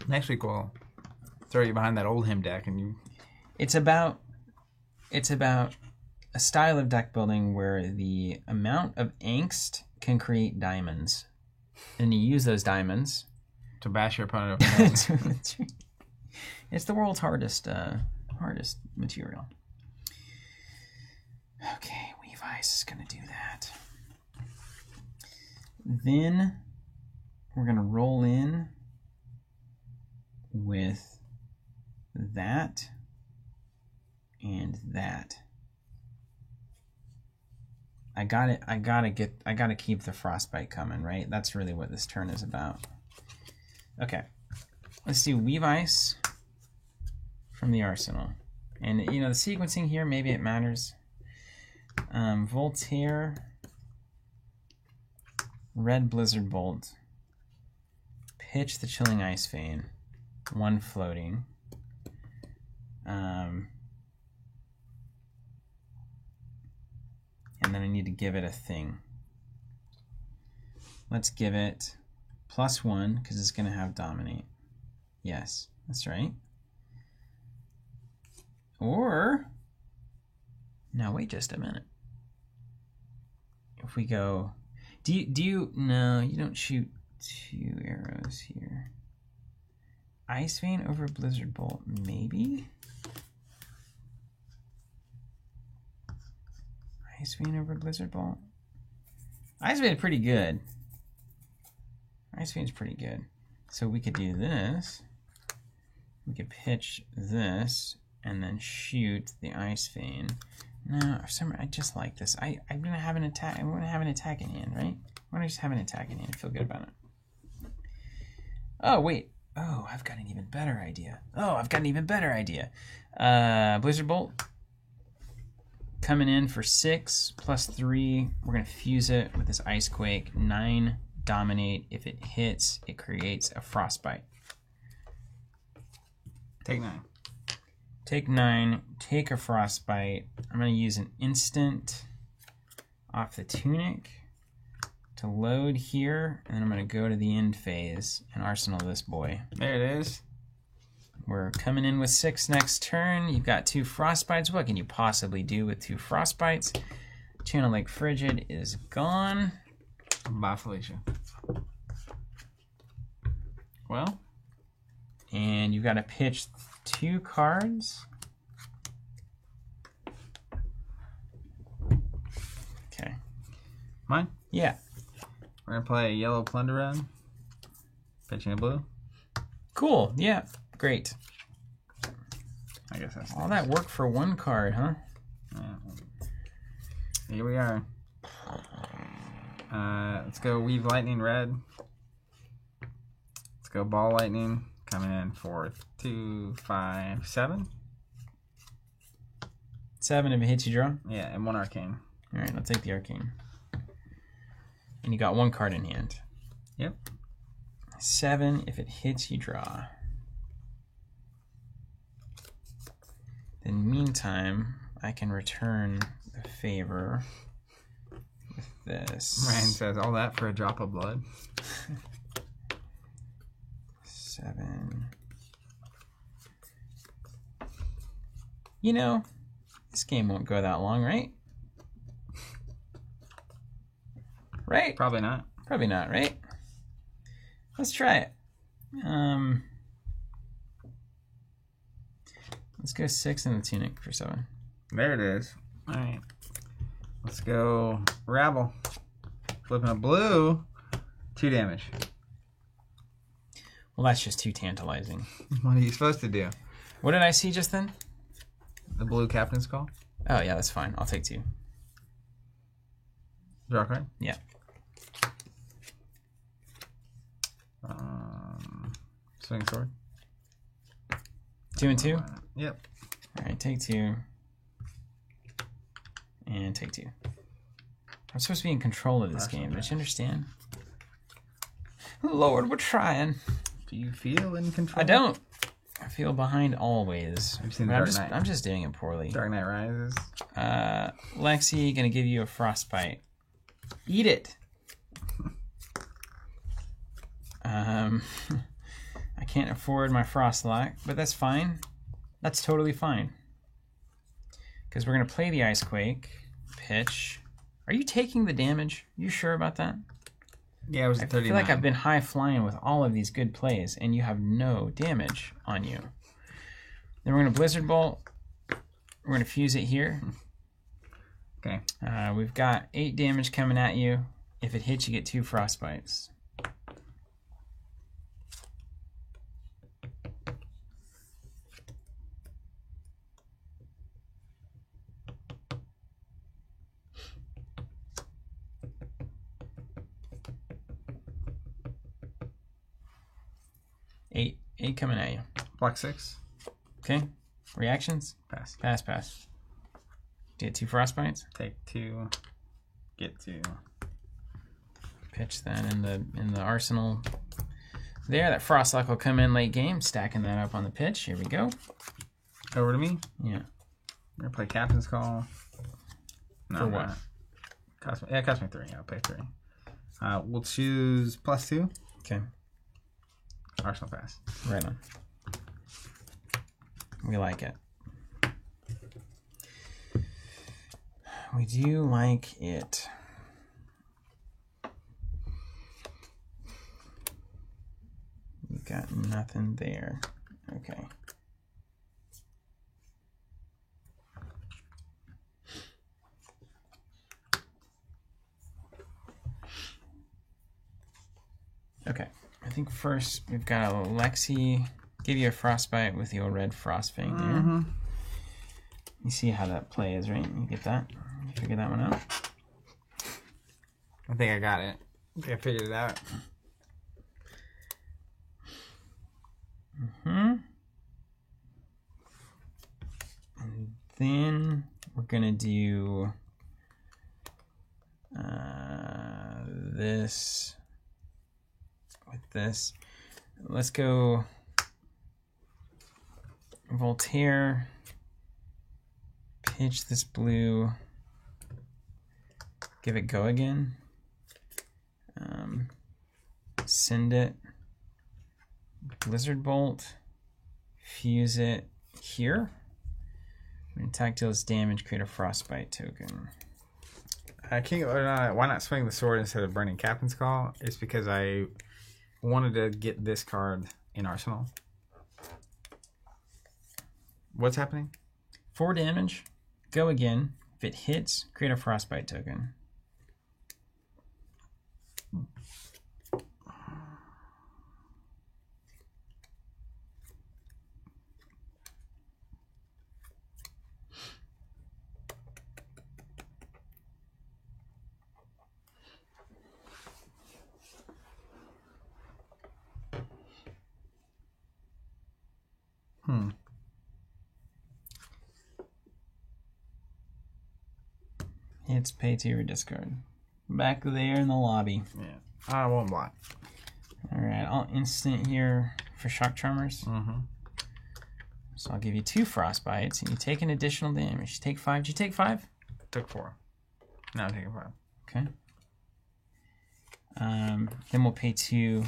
A: Next week we'll throw you behind that old hymn deck, and you.
B: It's about a style of deck building where the amount of angst can create diamonds, and you use those diamonds
A: To bash your opponent over the head.
B: It's the world's hardest material. Okay, Weave Ice is going to do that. Then we're going to roll in with that and that. I gotta keep the Frostbite coming, right? That's really what this turn is about. Okay, let's do Weave Ice from the arsenal. And, you know, the sequencing here, maybe it matters. Voltaire, Red Blizzard Bolt, pitch the Chilling Ice Vein, 1 floating. And then I need to give it a thing. Let's give it +1, because it's going to have Dominate. Yes, that's right. Or, now wait just a minute. If we go, no, you don't shoot 2 arrows here. Ice Vein over Blizzard Bolt, maybe? Ice Vein over Blizzard Bolt? Ice Vein is pretty good. Ice Vein is pretty good. So we could do this. We could pitch this and then shoot the Ice Vein. No, for some reason, I just like this. I'm gonna have an attack. I'm gonna have an attack in hand, right? Why don't I just have an attack in hand and feel good about it? Oh wait. Oh, I've got an even better idea. Blizzard Bolt coming in for 6 +3. We're gonna fuse it with this Ice Quake. 9 Dominate. If it hits, it creates a Frostbite.
A: Take 9.
B: take 9, take a frostbite. I'm going to use an instant off the tunic to load here, and then I'm going to go to the end phase and arsenal this boy.
A: There it is.
B: We're coming in with 6 next turn. You've got 2 frostbites. What can you possibly do with 2 frostbites? Channel Lake Frigid is gone.
A: Bye, Felicia. Well,
B: and you've got to pitch 2 cards. Okay.
A: Mine?
B: Yeah.
A: We're going to play a yellow Plunderon. Pitching a blue.
B: Cool. Yeah. Great.
A: I guess that's
B: all that work for 1 card, huh?
A: Yeah. Here we are. Let's go Weave Lightning red. Let's go Ball Lightning. Coming in for 2, 5, 7.
B: 7 if it hits you, draw?
A: Yeah, and 1 Arcane.
B: All right, I'll take the Arcane. And you got 1 card in hand.
A: Yep.
B: 7 if it hits you, draw. In the meantime, I can return the favor with this.
A: Ryan says, all that for a drop of blood.
B: 7. You know, this game won't go that long, right? Right?
A: Probably not.
B: Probably not, right? Let's try it. Let's go 6 in the tunic for 7.
A: There it is. All right. Let's go Rabble. Flipping a blue. 2 damage.
B: Well, that's just too tantalizing.
A: What are you supposed to do?
B: What did I see just then?
A: The blue Captain's Call.
B: Oh, yeah, that's fine. I'll take 2.
A: Draw a card?
B: Yeah.
A: Swing sword.
B: 2 and 2?
A: Yep.
B: All right, take 2. And take 2. I'm supposed to be in control of this game. Don't you understand? Lord, we're trying.
A: Do you feel in control?
B: I don't. I feel behind always.
A: I've seen the Dark Knight.
B: I'm just doing it poorly.
A: Dark Knight Rises.
B: Lexi, gonna give you a frostbite. Eat it. I can't afford my Frostlock, but that's fine. That's totally fine. Because we're going to play the Icequake. Pitch. Are you taking the damage? You sure about that?
A: Yeah, it was at 39.
B: I feel like I've been high flying with all of these good plays, and you have no damage on you. Then we're going to Blizzard Bolt. We're going to fuse it here.
A: Okay.
B: We've got 8 damage coming at you. If it hits, you get 2 frostbites. Eight coming at you.
A: Block 6.
B: Okay. Reactions?
A: Pass.
B: Pass, pass. Get 2 frostbites.
A: Take 2. Get 2.
B: Pitch that in the arsenal. There, that Frostlock will come in late game. Stacking that up on the pitch. Here we go.
A: Over to me.
B: Yeah.
A: We're gonna play Captain's Call. No,
B: for what?
A: It cost me 3. I'll pay 3. We'll choose +2.
B: Okay.
A: Arsenal pass.
B: Right on. We like it. We do like it. You got nothing there. Okay. Okay. I think first we've got a Lexi give you a frostbite with the old red Frostfang there.
A: Mm-hmm.
B: You see how that plays, right? You get that? You figure that one out?
A: I think I got it. I think I figured it out.
B: Mm-hmm. And then we're gonna do this with this. Let's go Voltaire Pitch this blue. Give it go again. Send it. Blizzard Bolt. Fuse it here. When attack deals damage, create a Frostbite token.
A: Why not swing the sword instead of burning Captain's Call? It's because I wanted to get this card in Arsenal. What's happening?
B: 4 damage. Go again. If it hits, create a Frostbite token. It's pay 2 or discard. Back there in the lobby.
A: Yeah. I won't block.
B: Alright, I'll instant here for Shock Tremors. So I'll give you 2 Frostbites, and you take an additional damage. You take 5. Did you take 5?
A: Took 4. Now I'm taking 5.
B: Okay. Then we'll pay 2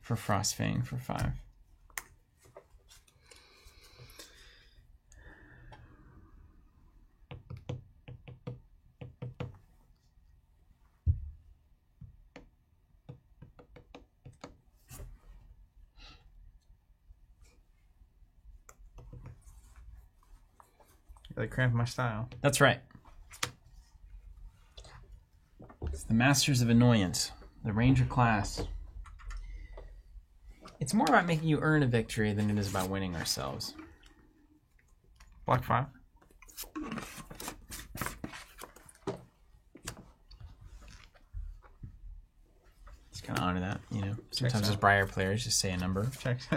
B: for Frostfang for 5.
A: They cramped my style.
B: That's right. It's the Masters of Annoyance, the Ranger class. It's more about making you earn a victory than it is about winning ourselves.
A: Block 5.
B: Just kind of honor that, you know. Sometimes as Briar players, just say a number.
A: Checks.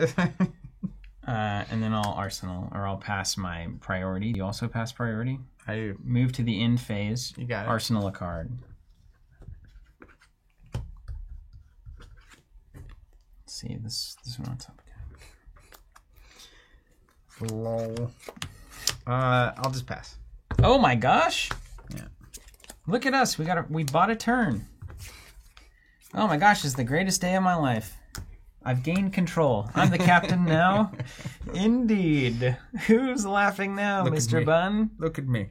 B: And then I'll Arsenal, or I'll pass my priority. You also pass priority?
A: I do.
B: Move to the end phase.
A: You got it.
B: Arsenal a card. Let's see, this one on top again.
A: Lol. I'll just pass.
B: Oh my gosh!
A: Yeah.
B: Look at us. We bought a turn. Oh my gosh, it's the greatest day of my life. I've gained control. I'm the captain now. Indeed. Who's laughing now, Mr. Bunn?
A: Look at me.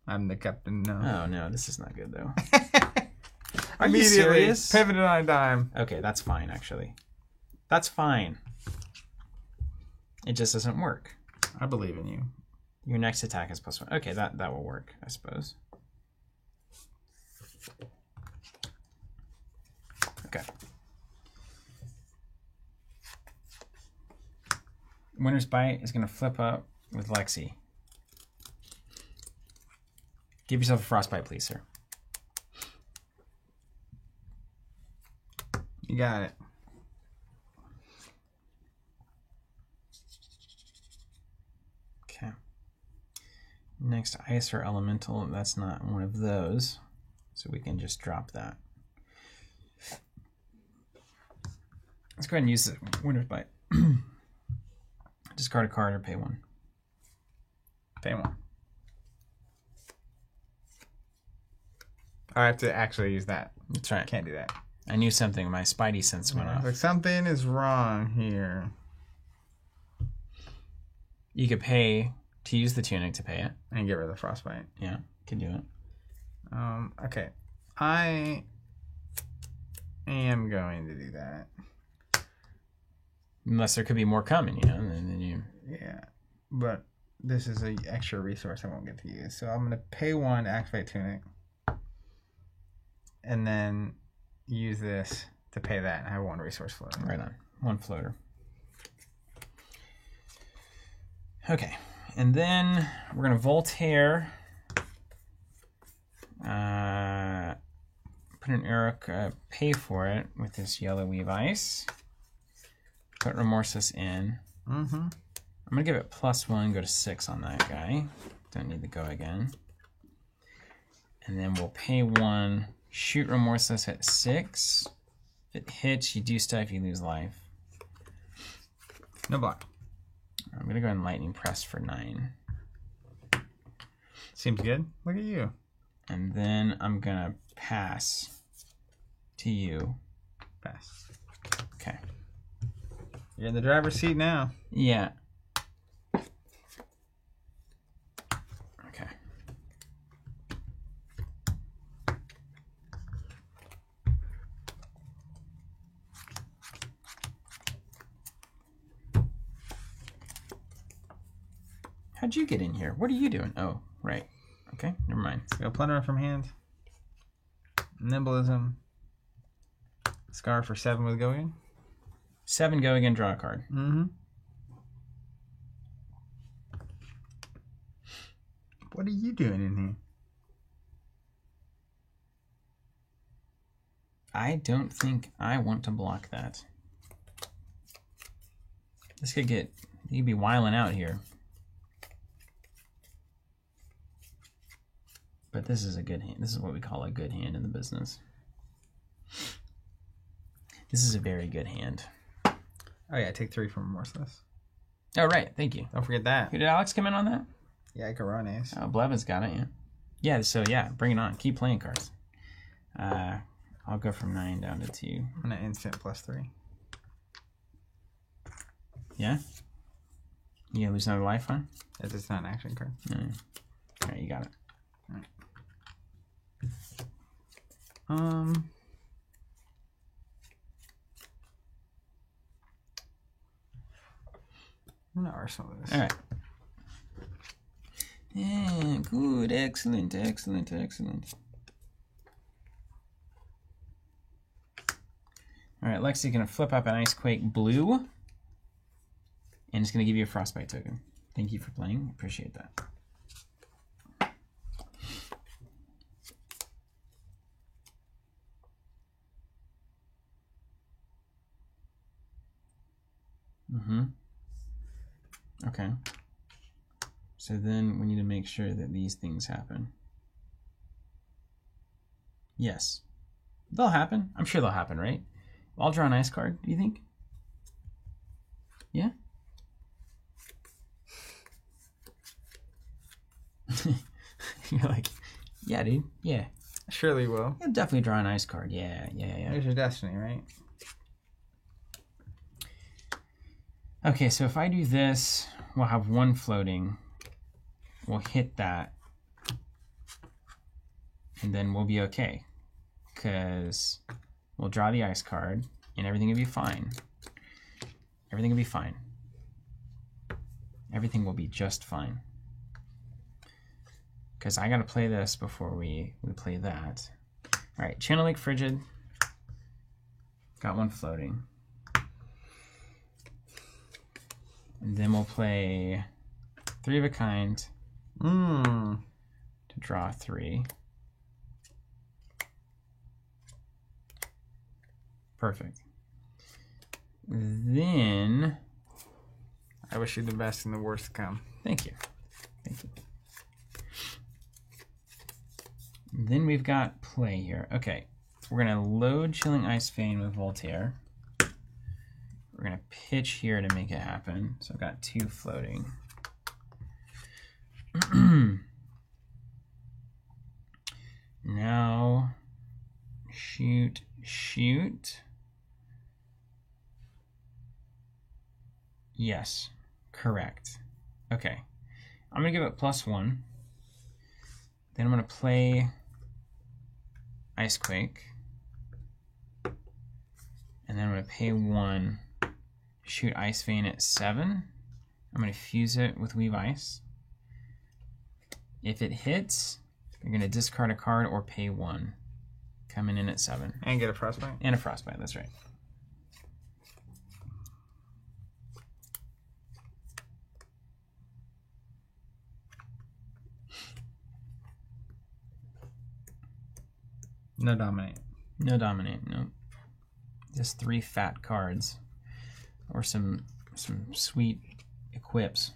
A: I'm the captain now.
B: Oh no, this is not good though.
A: Are you serious? Pivoted on a dime.
B: Okay, that's fine actually. That's fine. It just doesn't work.
A: I believe in you.
B: Your next attack is +1. Okay, that will work, I suppose. Okay. Winter's Bite is going to flip up with Lexi. Give yourself a Frostbite, please, sir.
A: You got it.
B: Okay. Next, Ice or Elemental. That's not one of those. So we can just drop that. Let's go ahead and use the Winter's Bite. Discard a card or pay 1.
A: Pay 1. I have to actually use that.
B: That's right.
A: Can't do that.
B: I knew something. My spidey sense went off.
A: Like something is wrong here.
B: You could pay to use the tunic to pay it.
A: And get rid of the Frostbite.
B: Yeah, could do it.
A: Okay. I am going to do that.
B: Unless there could be more coming, you know, and then you...
A: Yeah, but this is an extra resource I won't get to use. So I'm going to pay 1 to activate Tunic. And then use this to pay that and have 1 resource floating.
B: Right on. 1 floater. Okay. And then we're going to Voltaire. Put an Eric, pay for it with this Yellow Weave Ice. Put Remorseless in. I'm going to give it +1, go to 6 on that guy. Don't need to go again. And then we'll pay 1, shoot Remorseless at 6. If it hits, you do stuff, you lose life.
A: No block.
B: I'm going to go ahead and Lightning Press for 9.
A: Seems good. Look at you.
B: And then I'm gonna pass to you.
A: Pass.
B: Okay.
A: You're in the driver's seat now.
B: Yeah. Okay. How'd you get in here? What are you doing? Oh, right. Okay, never mind.
A: Go plundering from hand. Nimblism. Scar for 7 with Go again.
B: 7 go again, draw a card.
A: Mm-hmm. What are you doing in here?
B: I don't think I want to block that. This could get, you could be wiling out here. But this is a good hand. This is what we call a good hand in the business. This is a very good hand.
A: Oh yeah, take 3 from Remorseless.
B: Oh, right. Thank you.
A: Don't forget that.
B: Did Alex come in on that?
A: Yeah, Corones.
B: Oh, Blevins got it, yeah. Yeah, so yeah, bring it on. Keep playing cards. I'll go from 9 down to 2.
A: I'm gonna instant +3.
B: Yeah? You gonna lose another life, huh?
A: If it's not an action card.
B: All right, you got it.
A: All right. I'm gonna arsenal this.
B: All right. Yeah, good, excellent, excellent, excellent. All right, Lexi's gonna flip up an Icequake blue, and it's gonna give you a Frostbite token. Thank you for playing. Appreciate that. Okay. So then we need to make sure that these things happen. Yes. They'll happen. I'm sure they'll happen, right? I'll draw an ice card, do you think? Yeah? You're like, yeah, dude. Yeah.
A: Surely will.
B: You'll definitely draw an ice card. Yeah, yeah, yeah.
A: There's your destiny, right?
B: Okay, so if I do this, we'll have 1 floating. We'll hit that. And then we'll be okay. Because we'll draw the ice card, and everything will be fine. Everything will be fine. Everything will be just fine. Because I got to play this before we play that. All right, Channel Lake Frigid. Got 1 floating. And then we'll play 3 of a kind to draw 3. Perfect. Then
A: I wish you the best and the worst to come.
B: Thank you. Thank you. Then we've got play here. Okay, we're gonna load Chilling Ice Vein with Voltaire. We're gonna pitch here to make it happen. So I've got 2 floating. Now, shoot. Yes, correct. Okay, I'm gonna give it +1. Then I'm gonna play Icequake. And then I'm gonna pay 1. Shoot Ice Vein at 7. I'm going to fuse it with Weave Ice. If it hits, you're going to discard a card or pay 1. Coming in at 7.
A: And get a Frostbite?
B: And a Frostbite, that's right.
A: No Dominate.
B: No Dominate, no. Just 3 fat cards. Or some sweet equips.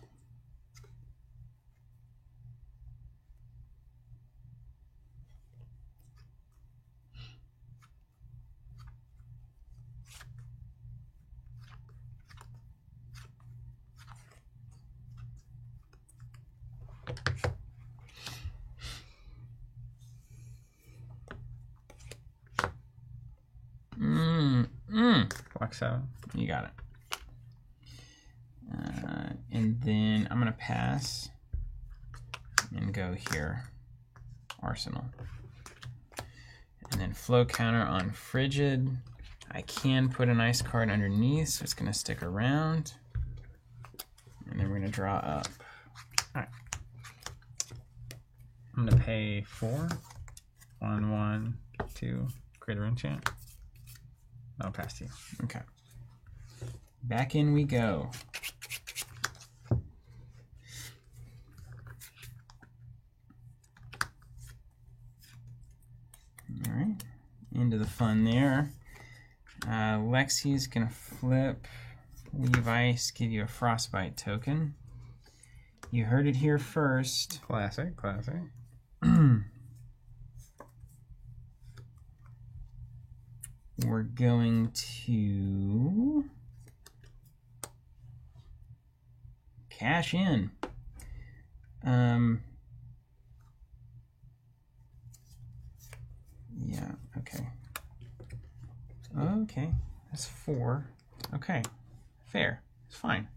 A: Flex 7.
B: You got it. And then I'm going to pass and go here. Arsenal. And then flow counter on Frigid. I can put an ice card underneath, so it's going to stick around. And then we're going to draw up.
A: All right. I'm going to pay 4. 1, 1, 2. Create a enchant. I'll pass to you.
B: Okay. Back in we go. All right. Into the fun there. Lexi's going to flip. Leave Ice, give you a Frostbite token. You heard it here first.
A: Classic, classic.
B: We're going to cash in. Yeah, okay. Okay, that's 4. Okay, fair. It's fine.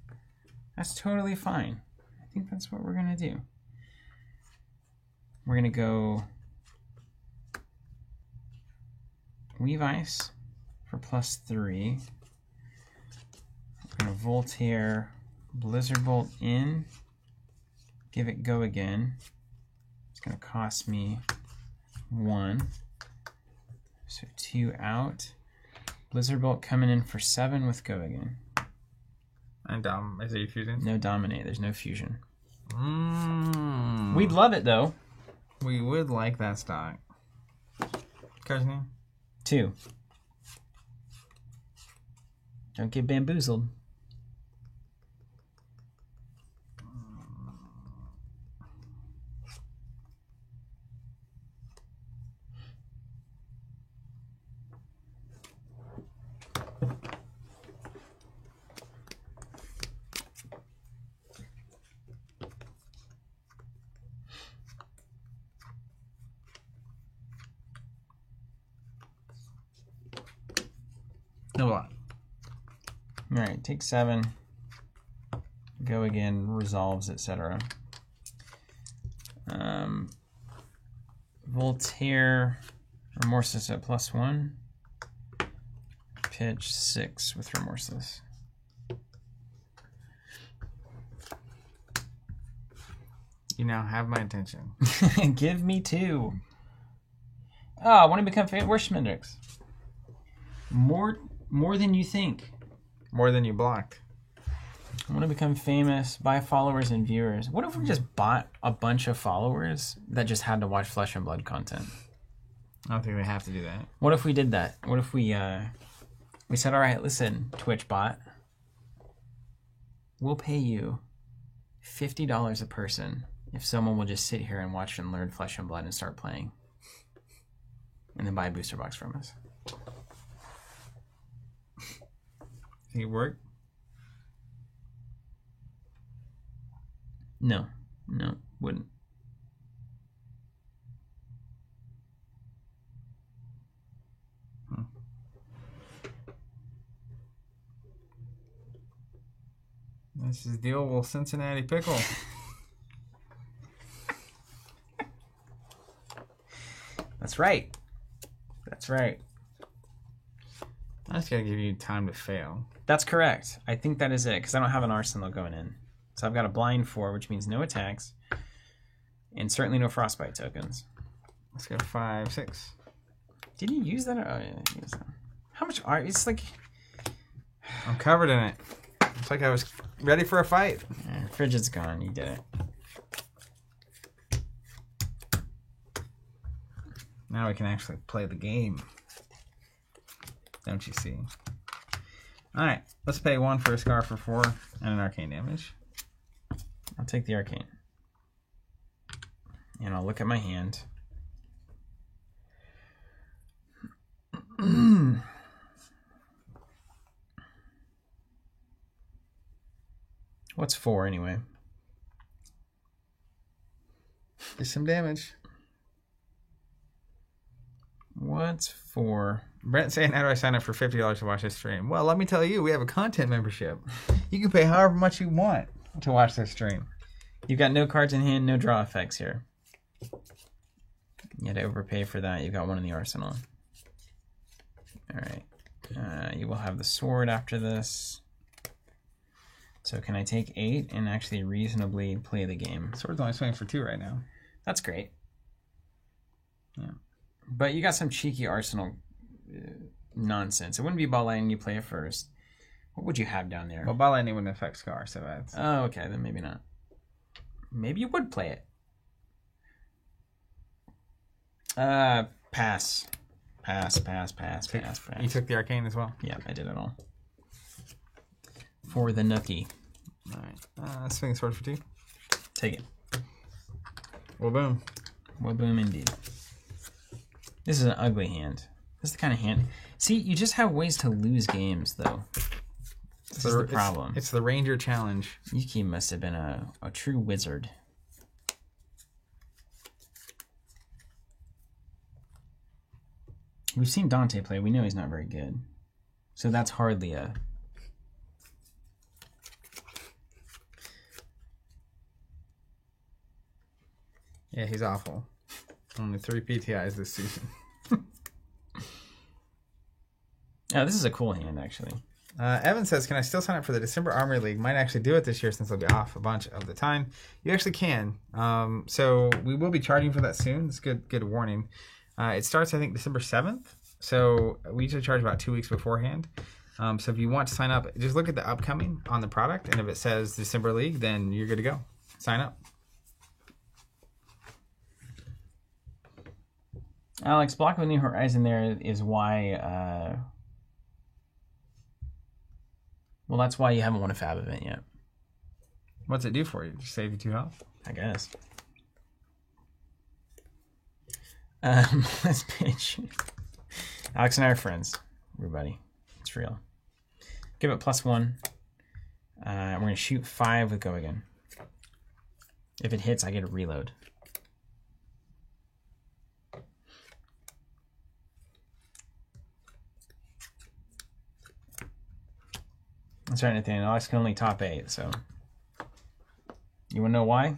B: That's totally fine. I think that's what we're going to do. We're going to go Weave Ice for +3. We're going to Voltaire, Blizzard Bolt in, give it Go Again. It's going to cost me 1. So 2 out. Blizzard Bolt coming in for 7 with Go Again.
A: And is it fusion?
B: No Dominate. There's no fusion. We'd love it, though.
A: We would like that stock. Card's name?
B: 2. Don't get bamboozled.
A: No lot.
B: All right, take 7. Go Again, resolves, etc. Voltaire, Remorseless at +1. Pitch 6 with Remorseless.
A: You now have my attention.
B: Give me 2. Oh, I want to become famous. Where's Schmendrix? More than you think.
A: More than you blocked.
B: I want to become famous, buy followers and viewers. What if we just bought a bunch of followers that just had to watch Flesh and Blood content?
A: I don't think they have to do that.
B: What if we did that? What if we said, all right, listen, Twitch bot, we'll pay you $50 a person if someone will just sit here and watch and learn Flesh and Blood and start playing. And then buy a booster box from us.
A: Think it work?
B: No, wouldn't.
A: This is the old Cincinnati pickle.
B: That's right. That's right.
A: I just gotta give you time to fail.
B: That's correct. I think that is it, because I don't have an Arsenal going in. So I've got a blind 4, which means no attacks. And certainly no Frostbite tokens.
A: Let's go 5, 6.
B: Didn't you use that? Oh, yeah, you used that. How much are... It's like...
A: I'm covered in it. It's like I was ready for a fight.
B: Yeah, Frigid's gone. You did it.
A: Now we can actually play the game. Don't you see? Alright, let's pay 1 for a Scar for 4 and an arcane damage.
B: I'll take the arcane. And I'll look at my hand. What's 4 anyway?
A: Get some damage.
B: What? What's for?
A: Brent saying, how do I sign up for $50 to watch this stream? Well, let me tell you, we have a content membership. You can pay however much you want to watch this stream.
B: You've got no cards in hand, no draw effects here. You had to overpay for that. You've got one in the arsenal. All right. You will have the sword after this. So can I take 8 and actually reasonably play the game?
A: Sword's only swinging for 2 right now.
B: That's great.
A: Yeah.
B: But you got some cheeky arsenal nonsense. It wouldn't be ball lightning, you play it first. What would you have down there?
A: Well, ball lightning wouldn't affect Scar, so that's...
B: Oh, okay, then maybe not. Maybe you would play it. Pass. Pass.
A: You took the arcane as well?
B: Yeah, I did it all. For the nookie.
A: All right. Swing sword for 2.
B: Take it.
A: Well, boom.
B: Well, boom indeed. This is an ugly hand. This is the kind of hand... See, you just have ways to lose games, though. This is the problem.
A: It's the Ranger challenge.
B: Yuki must have been a true wizard. We've seen Dante play. We know he's not very good. So that's hardly a...
A: Yeah, he's awful. Only 3 PTIs this season.
B: Oh, this is a cool hand, actually.
A: Evan says, can I still sign up for the December Armory League? Might actually do it this year since I'll be off a bunch of the time. You actually can. So we will be charging for that soon. It's good warning. It starts, I think, December 7th. So we usually charge about 2 weeks beforehand. So if you want to sign up, just look at the upcoming on the product. And if it says December League, then you're good to go. Sign up.
B: Alex, Block of New Horizon there is why... Well, that's why you haven't won a Fab event yet.
A: What's it do for you? Just save you 2 health?
B: I guess. Let's pitch. Alex and I are friends. Everybody. It's real. Give it +1. We're going to shoot 5 with Go Again. If it hits, I get a reload. That's right, Nathaniel. Alex can only top 8, so... You want to know why?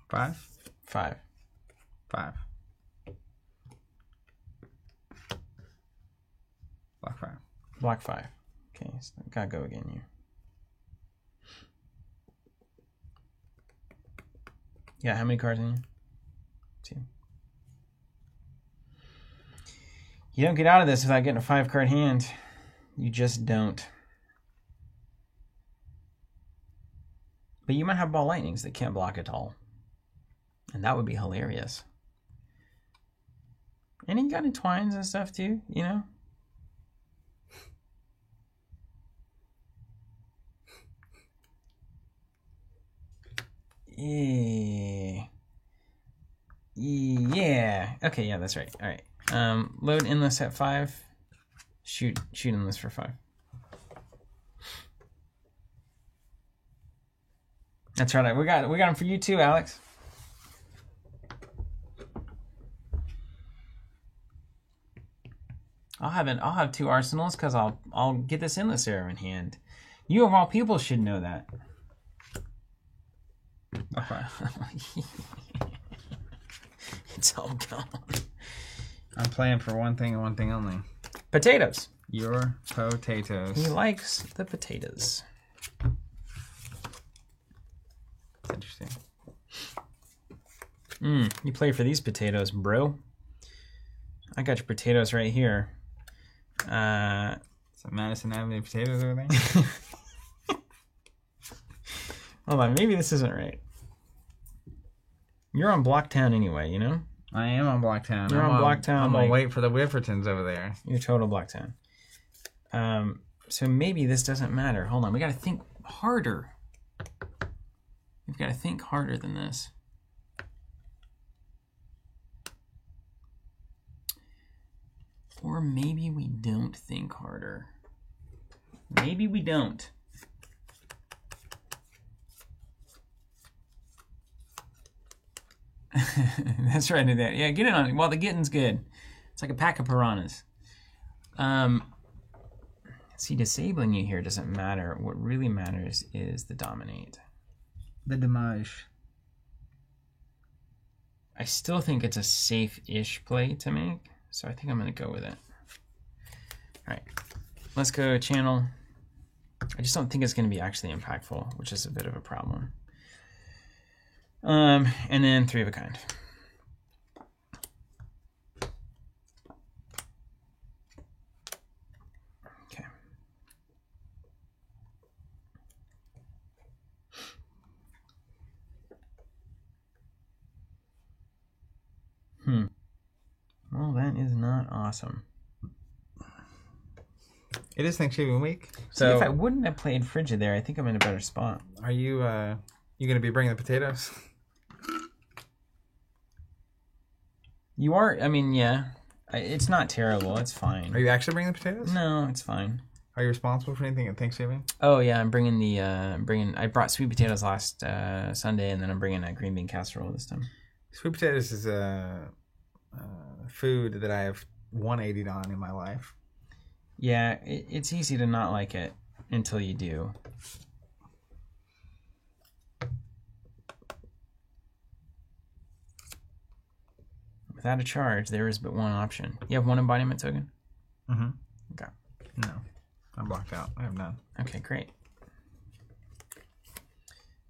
A: Five. Block 5.
B: Block 5. Okay, so gotta go again here. Yeah, how many cards in you? 2. You don't get out of this without getting a 5-card hand. You just don't. But you might have ball lightnings that can't block at all. And that would be hilarious. And you got entwines and stuff too, you know? Yeah. Okay, yeah, that's right. All right. Load endless at 5. Shoot endless for 5. That's right. We got them for you too, Alex. I'll have 2 arsenals because I'll get this endless arrow in hand. You of all people should know that.
A: Okay.
B: It's all gone.
A: I'm playing for one thing and one thing only.
B: Potatoes.
A: Your potatoes.
B: He likes the potatoes.
A: That's interesting.
B: You play for these potatoes, bro. I got your potatoes right here.
A: Some Madison Avenue potatoes over there?
B: Hold on, maybe this isn't right. You're on Blocktown anyway, you know?
A: I am on Blocktown.
B: You're on Blocktown.
A: I'm gonna wait for the Whiffertons over there.
B: You're total Blocktown. So maybe this doesn't matter. Hold on, we gotta think harder. We've gotta think harder than this. Or maybe we don't think harder. Maybe we don't. That's right. Yeah, get in on it while the getting's good. It's like a pack of piranhas. See, disabling you here doesn't matter. What really matters is the dominate.
A: The damage.
B: I still think it's a safe-ish play to make, so I think I'm going to go with it. All right, let's go channel. I just don't think it's going to be actually impactful, which is a bit of a problem. And then 3 of a kind. Okay. Well, that is not awesome.
A: It is Thanksgiving week.
B: So if I wouldn't have played Frigid there, I think I'm in a better spot.
A: Are you you going to be bringing the potatoes?
B: You are, I mean, yeah. It's not terrible. It's fine.
A: Are you actually bringing the potatoes?
B: No, it's fine.
A: Are you responsible for anything at Thanksgiving?
B: Oh, yeah, I'm bringing the, I brought sweet potatoes last Sunday, and then I'm bringing a green bean casserole this time.
A: Sweet potatoes is a food that I have 180'd on in my life.
B: Yeah, it's easy to not like it until you do. Without a charge, there is but one option. You have one embodiment token?
A: Mm-hmm.
B: Okay.
A: No. I'm blocked out. I have none.
B: Okay, great.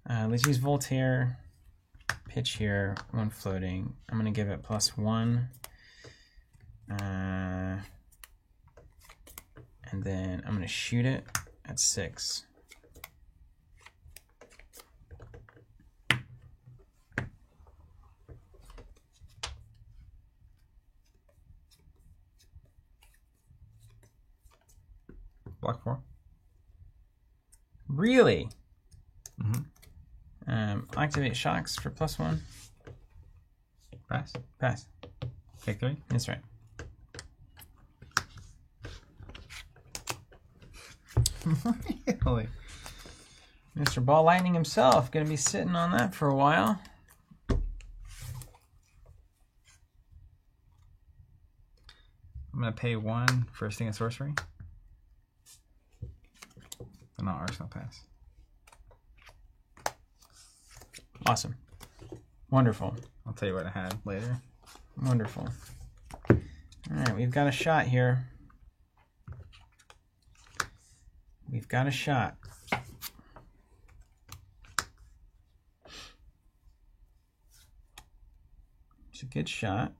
B: Let's use Voltaire. Pitch here, 1 floating. I'm going to give it +1. And then I'm going to shoot it at 6.
A: Block 4.
B: Really?
A: Mm-hmm.
B: Activate shocks for +1.
A: Pass.
B: Pass.
A: Take 3.
B: That's right.
A: Really?
B: Mr. Ball Lightning himself going to be sitting on that for a while.
A: I'm going to pay 1 for a Sting of Sorcery. But not Arsenal Pass.
B: Awesome. Wonderful.
A: I'll tell you what I had later.
B: Wonderful. All right, we've got a shot here. We've got a shot. It's a good shot.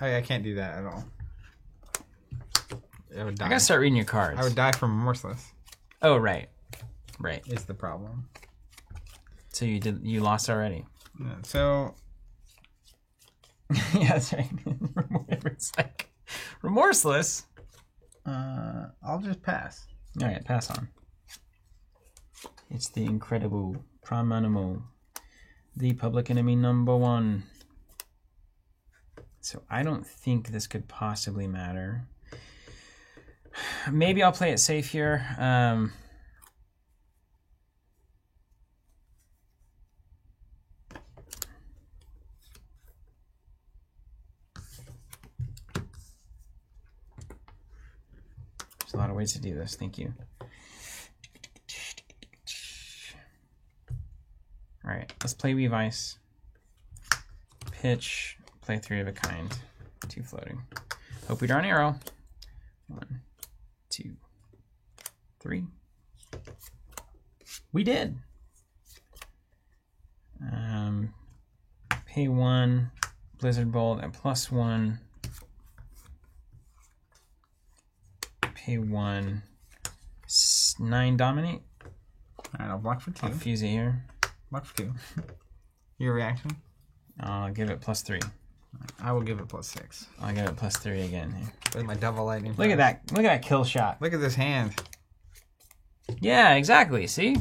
A: I can't do that at all. I would die.
B: I gotta start reading your cards.
A: I would die from Remorseless.
B: Oh, right. Right.
A: Is the problem.
B: So you lost already.
A: Yeah, so
B: yeah, that's right. It's like Remorseless.
A: I'll just pass.
B: All right, pass on. It's the incredible Prime Animal, the Public Enemy #1. So I don't think this could possibly matter. Maybe I'll play it safe here. There's a lot of ways to do this. Thank you. All right, let's play Weave Ice. Pitch. Play 3 of a kind. 2 floating. Hope we draw an arrow. 1, 2, 3. We did. Pay 1. Blizzard Bolt at +1. Pay 1. 9 dominate.
A: All right, I'll block for 2.
B: I'll fuse it here.
A: Block for 2. Your reaction?
B: I'll give it +3.
A: I will give it +6.
B: I'll give it +3 again here.
A: With my double lightning.
B: Look at that. Look at that kill shot.
A: Look at this hand.
B: Yeah, exactly. See?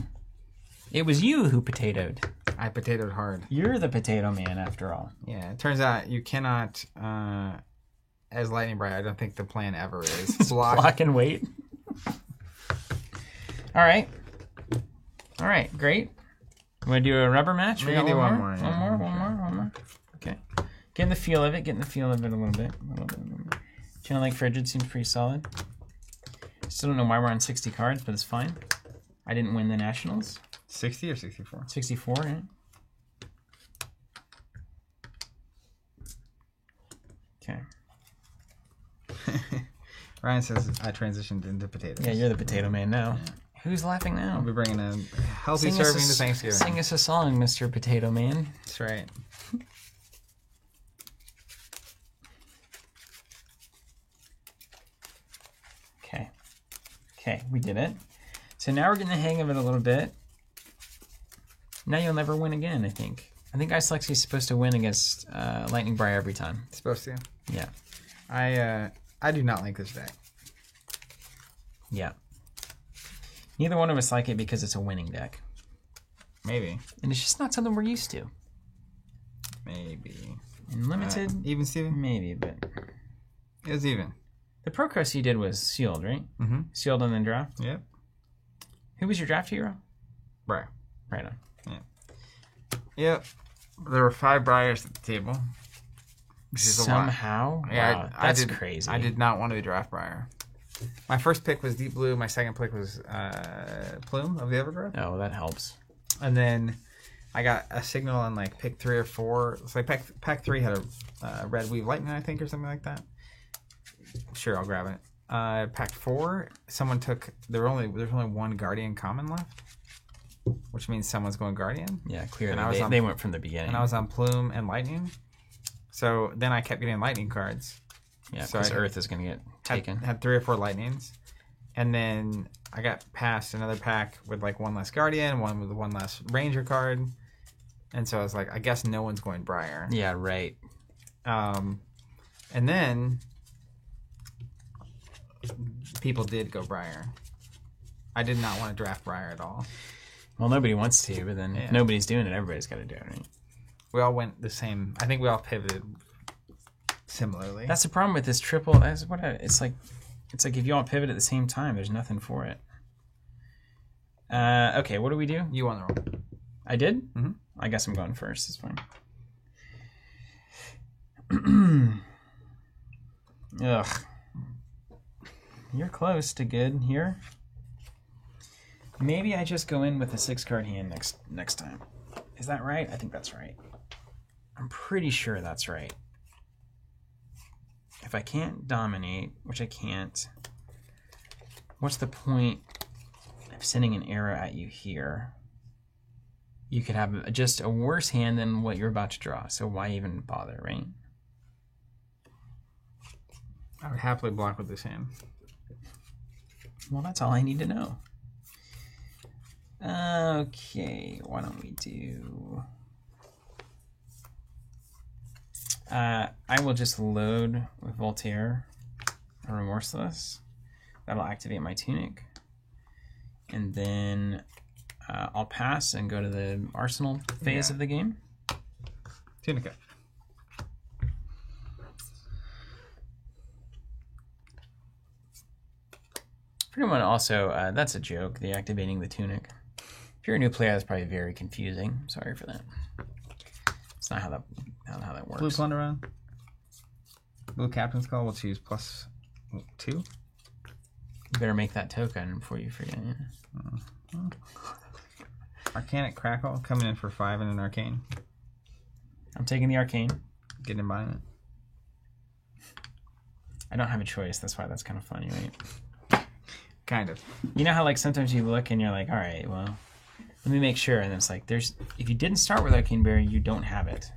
B: It was you who potatoed.
A: I potatoed hard.
B: You're the potato man after all.
A: Yeah, it turns out you cannot as Lightning Briar. I don't think the plan ever is.
B: Block and wait. All right, great. You want to do a rubber match?
A: We got one more.
B: One more. Okay. Getting the feel of it a little bit. Channel Lake Frigid seems pretty solid. Still don't know why we're on 60 cards, but it's fine. I didn't win the Nationals.
A: 60 or 64?
B: 64, right? Okay.
A: Ryan says I transitioned into potatoes.
B: Yeah, you're the potato man now. Yeah. Who's laughing now?
A: I'll be bringing a healthy serving to Thanksgiving.
B: Sing us a song, Mr. Potato Man.
A: That's right.
B: Okay, we did it. So now we're getting the hang of it a little bit. Now you'll never win again, I think. I think Ice is supposed to win against Lightning Briar every time.
A: Supposed to?
B: Yeah.
A: I do not like this deck.
B: Yeah. Neither one of us like it because it's a winning deck.
A: Maybe.
B: And it's just not something we're used to.
A: Maybe.
B: In Limited?
A: Even, Steven?
B: Maybe, but...
A: It was even.
B: The Procross you did was sealed, right?
A: Mm-hmm.
B: Sealed and then draft?
A: Yep.
B: Who was your draft hero?
A: Briar.
B: Right on.
A: Yeah. Yep. There were 5 Briars at the table. Which is
B: somehow?
A: A lot. Yeah,
B: wow, that's crazy.
A: I did not want to draft Briar. My first pick was Deep Blue. My second pick was Plume of the Evergrowth.
B: Oh, that helps.
A: And then I got a signal on like pick 3 or 4. So pack 3 had a Red Weave Lightning, I think, or something like that. Sure, I'll grab it. Pack 4, someone took. There's only one Guardian common left, which means someone's going Guardian.
B: Yeah, clearly they went from the beginning.
A: And I was on Plume and Lightning. So then I kept getting Lightning cards.
B: Yeah, because Earth is going to get taken.
A: Had 3 or 4 Lightnings. And then I got past another pack with like one less Guardian, one with one less Ranger card. And so I was like, I guess no one's going Briar.
B: Yeah, right.
A: And then people did go Briar. I did not want to draft Briar at all.
B: Well, nobody wants to, but then if nobody's doing it, everybody's got to do it, right?
A: We all went the same. I think we all pivoted similarly.
B: That's the problem with this triple. It's like if you all pivot at the same time, there's nothing for it. Okay, what do we do?
A: You won the roll.
B: I did?
A: Mm-hmm.
B: I guess I'm going first. It's fine. Ugh. You're close to good here. Maybe I just go in with a 6-card hand next time. Is that right? I think that's right. I'm pretty sure that's right. If I can't dominate, which I can't, what's the point of sending an arrow at you here? You could have just a worse hand than what you're about to draw, so why even bother, right?
A: I would happily block with this hand.
B: Well, that's all I need to know. Okay, why don't we do... I will just load with Voltaire or Remorseless. That'll activate my Tunic. And then I'll pass and go to the Arsenal phase of the game.
A: Tunica.
B: Pretty much also, that's a joke, the activating the Tunic. If you're a new player, that's probably very confusing. Sorry for that. It's not how that works.
A: Blue Plunder on. Blue Captain's Call will choose +2.
B: You better make that token before you forget it.
A: Arcanic Crackle coming in for 5 and an Arcane.
B: I'm taking the Arcane.
A: Getting in buying it.
B: I don't have a choice. That's why that's kind of funny, right?
A: Kind of.
B: You know how like sometimes you look and you're like, all right, well, let me make sure. And it's like, if you didn't start with Arcane Berry, you don't have it.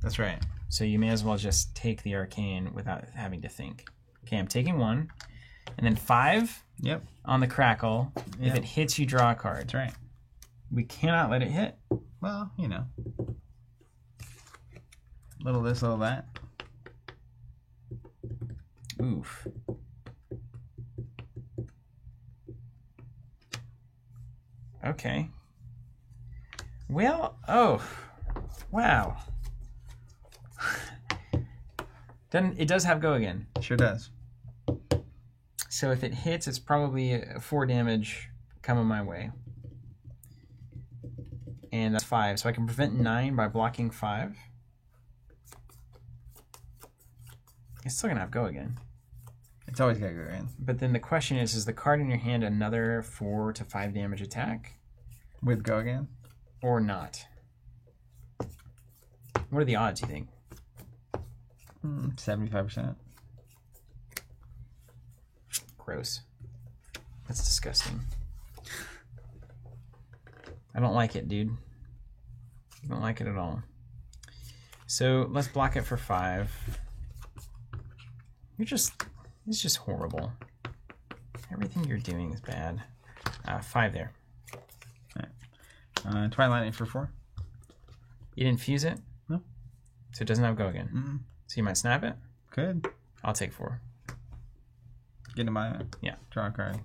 A: That's right.
B: So you may as well just take the Arcane without having to think. Okay, I'm taking 1. And then 5 on the Crackle. Yep. If it hits, you draw a card.
A: That's right.
B: We cannot let it hit.
A: Well, you know. Little this, little that.
B: Oof. Okay. Well, oh, wow. Then it does have go again.
A: Sure does.
B: So if it hits, it's probably 4 damage coming my way. And that's 5. So I can prevent 9 by blocking 5. It's still going to have go again.
A: It's always got to go again.
B: But then the question is the card in your hand another 4 to 5 damage attack?
A: With go again?
B: Or not? What are the odds, you think?
A: 75%.
B: Gross. That's disgusting. I don't like it, dude. I don't like it at all. So let's block it for 5. It's just horrible. Everything you're doing is bad. 5 there.
A: Right. Twilight Lightning for 4.
B: You didn't fuse it?
A: No.
B: So it doesn't have go again.
A: Mm-mm.
B: So you might snap it?
A: Good.
B: I'll take 4.
A: Get in my
B: Yeah.
A: Draw a card.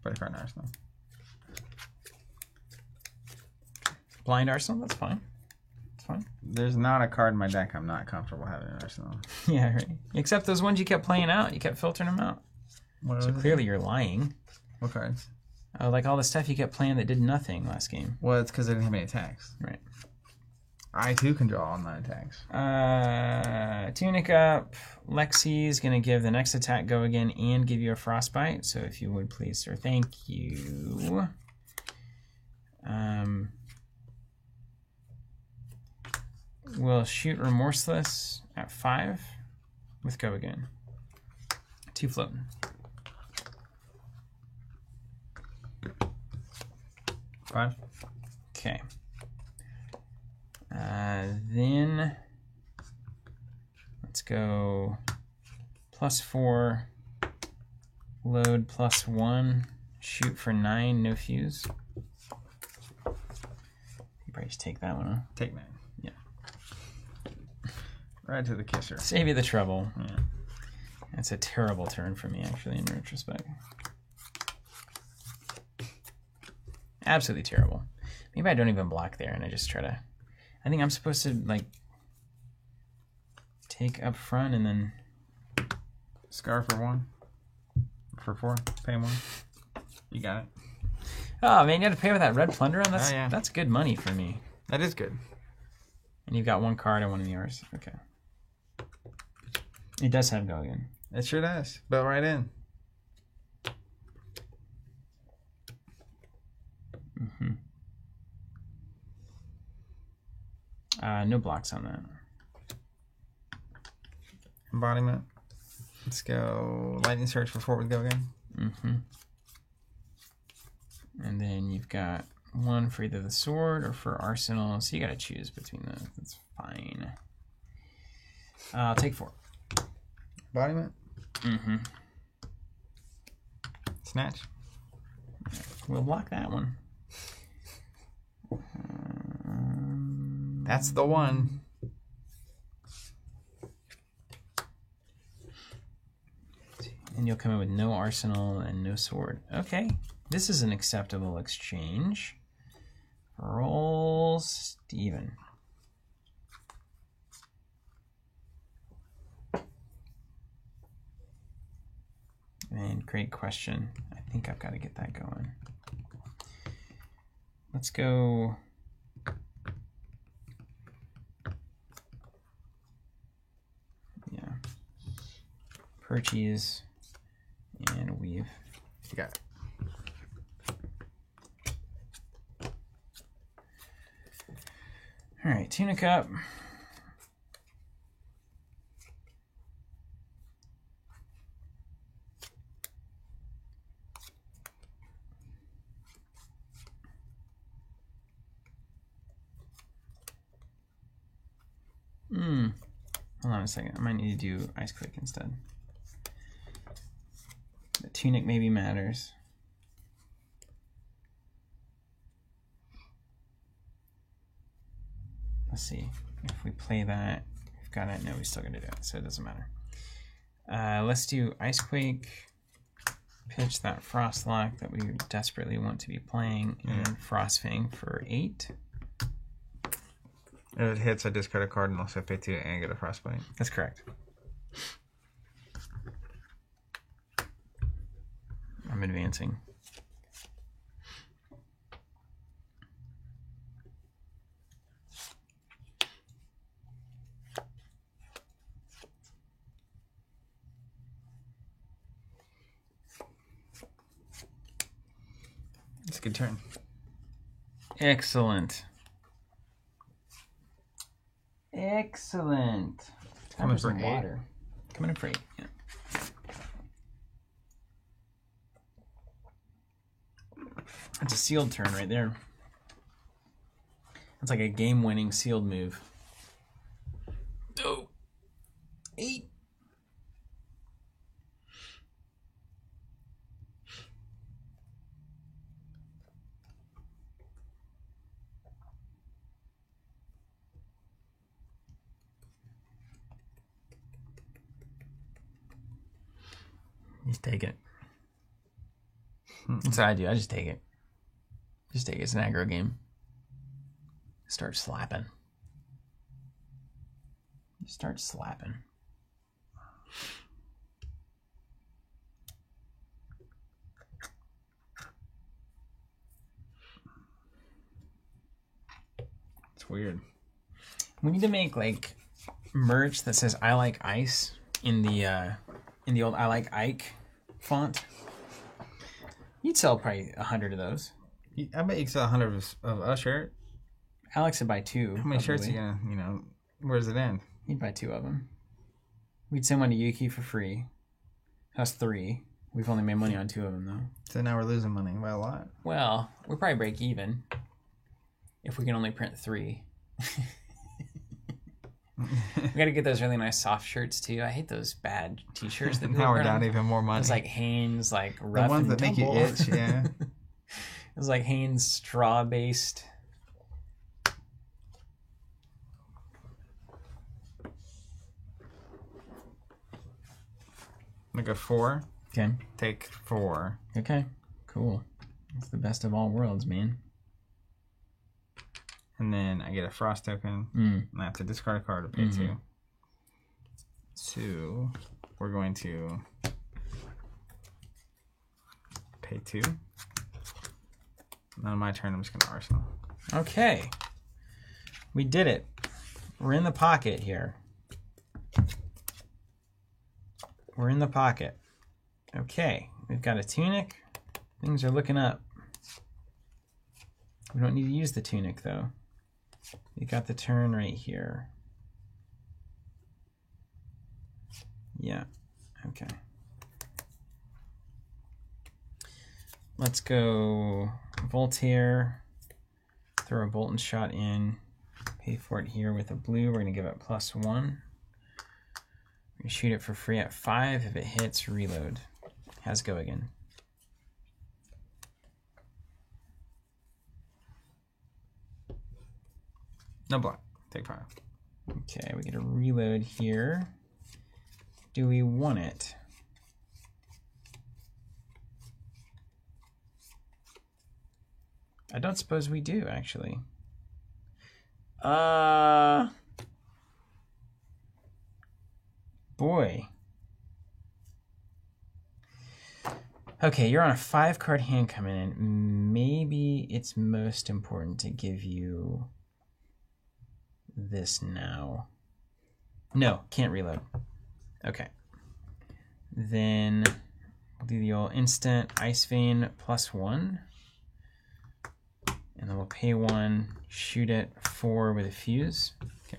A: Put a card in Arsenal.
B: Blind Arsenal? That's fine. That's fine.
A: There's not a card in my deck I'm not comfortable having in Arsenal.
B: Yeah, right. Except those ones you kept playing out. You kept filtering them out. So clearly you're lying.
A: What cards?
B: Like all the stuff you kept playing that did nothing last game.
A: Well, it's because I didn't have any attacks.
B: Right.
A: I too can draw all 9 attacks.
B: Tunic up. Lexi's going to give the next attack go again and give you a frostbite. So if you would please, sir. Thank you. We'll shoot Remorseless at 5 with go again. 2 floating.
A: 5.
B: Okay. Then let's go +4, load +1, shoot for 9, no fuse. You probably just take that one, huh?
A: Take 9.
B: Yeah.
A: Right to the kisser.
B: Save you the trouble.
A: Yeah.
B: That's a terrible turn for me, actually, in retrospect. Absolutely terrible. Maybe I don't even block there and I just try to... I think I'm supposed to, like, take up front and then...
A: Scar for 1. For 4. Pay 1. You got it.
B: Oh, man, you had to pay with that red plunder on?
A: Yeah.
B: That's good money for me.
A: That is good.
B: And you've got 1 card and 1 of yours. Okay. It does have go again.
A: It sure does. Bell right in.
B: Mm-hmm. No blocks on that.
A: Embodiment. Let's go Lightning Surge for 4 with go again.
B: Mm-hmm. And then you've got 1 for either the sword or for arsenal. So you got to choose between those. That's fine. I'll take 4.
A: Embodiment.
B: Mm-hmm.
A: Snatch.
B: We'll block that one.
A: That's the one.
B: And you'll come in with no arsenal and no sword. Okay. This is an acceptable exchange. Roll Steven. And great question. I think I've got to get that going. Let's go. Yeah. Purchase and weave.
A: You got it.
B: All right, Tunic up. Hold on a second. I might need to do Ice Click instead. The Tunic maybe matters. Let's see. If we play that, we've got it. No, we still got to do it, so it doesn't matter. Let's do Ice Quake. Pitch that Frostlock that we desperately want to be playing, and Frostfang for 8.
A: If it hits, I discard a card and also pay 2 and get a frostbite.
B: That's correct. I'm advancing.
A: It's a good turn.
B: Excellent. Excellent.
A: Coming for 8.
B: Water. Coming in for 8. Yeah. That's a sealed turn right there. That's like a game-winning sealed move. Oh. 8. Just take it. That's what I do. I just take it. Just take it. It's an aggro game. Start slapping. You start slapping.
A: It's weird.
B: We need to make like merch that says "I like ice" in the old "I like Ike" font. You'd sell probably 100 of those.
A: I bet you could sell 100 of a shirt.
B: Alex would buy 2.
A: How many shirts are you gonna, where does it end?
B: He'd buy 2 of them. We'd send one to Yuki for free. That's 3. We've only made money on 2 of them, though.
A: So now we're losing money by a lot.
B: Well, we'll probably break even if we can only print 3. We gotta get those really nice soft shirts too. I hate those bad t-shirts that
A: now we're down even more money.
B: It's like Hanes, like rough
A: the ones
B: and
A: that make you itch, yeah.
B: It's like Hanes straw based.
A: Like a 4.
B: Okay.
A: Take 4.
B: Okay. Cool. It's the best of all worlds, man.
A: And then I get a frost token. And I have to discard a card to pay 2. So we're going to pay 2. And on my turn, I'm just going to arsenal.
B: Okay. We did it. We're in the pocket here. We're in the pocket. Okay. We've got a tunic. Things are looking up. We don't need to use the tunic, though. We got the turn right here. Yeah. Okay. Let's go Voltaire. Throw a Bolton shot in. Pay for it here with a blue. We're going to give it +1. We're going to shoot it for free at 5. If it hits, reload. Has go again.
A: No block. Take 5.
B: Okay, we get a reload here. Do we want it? I don't suppose we do, actually. Boy. Okay, you're on a 5-card hand coming in. Maybe it's most important to give you this now. No, can't reload. Okay. Then we'll do the old instant Ice Vein +1. And then we'll pay 1, shoot it 4 with a fuse.
A: Okay.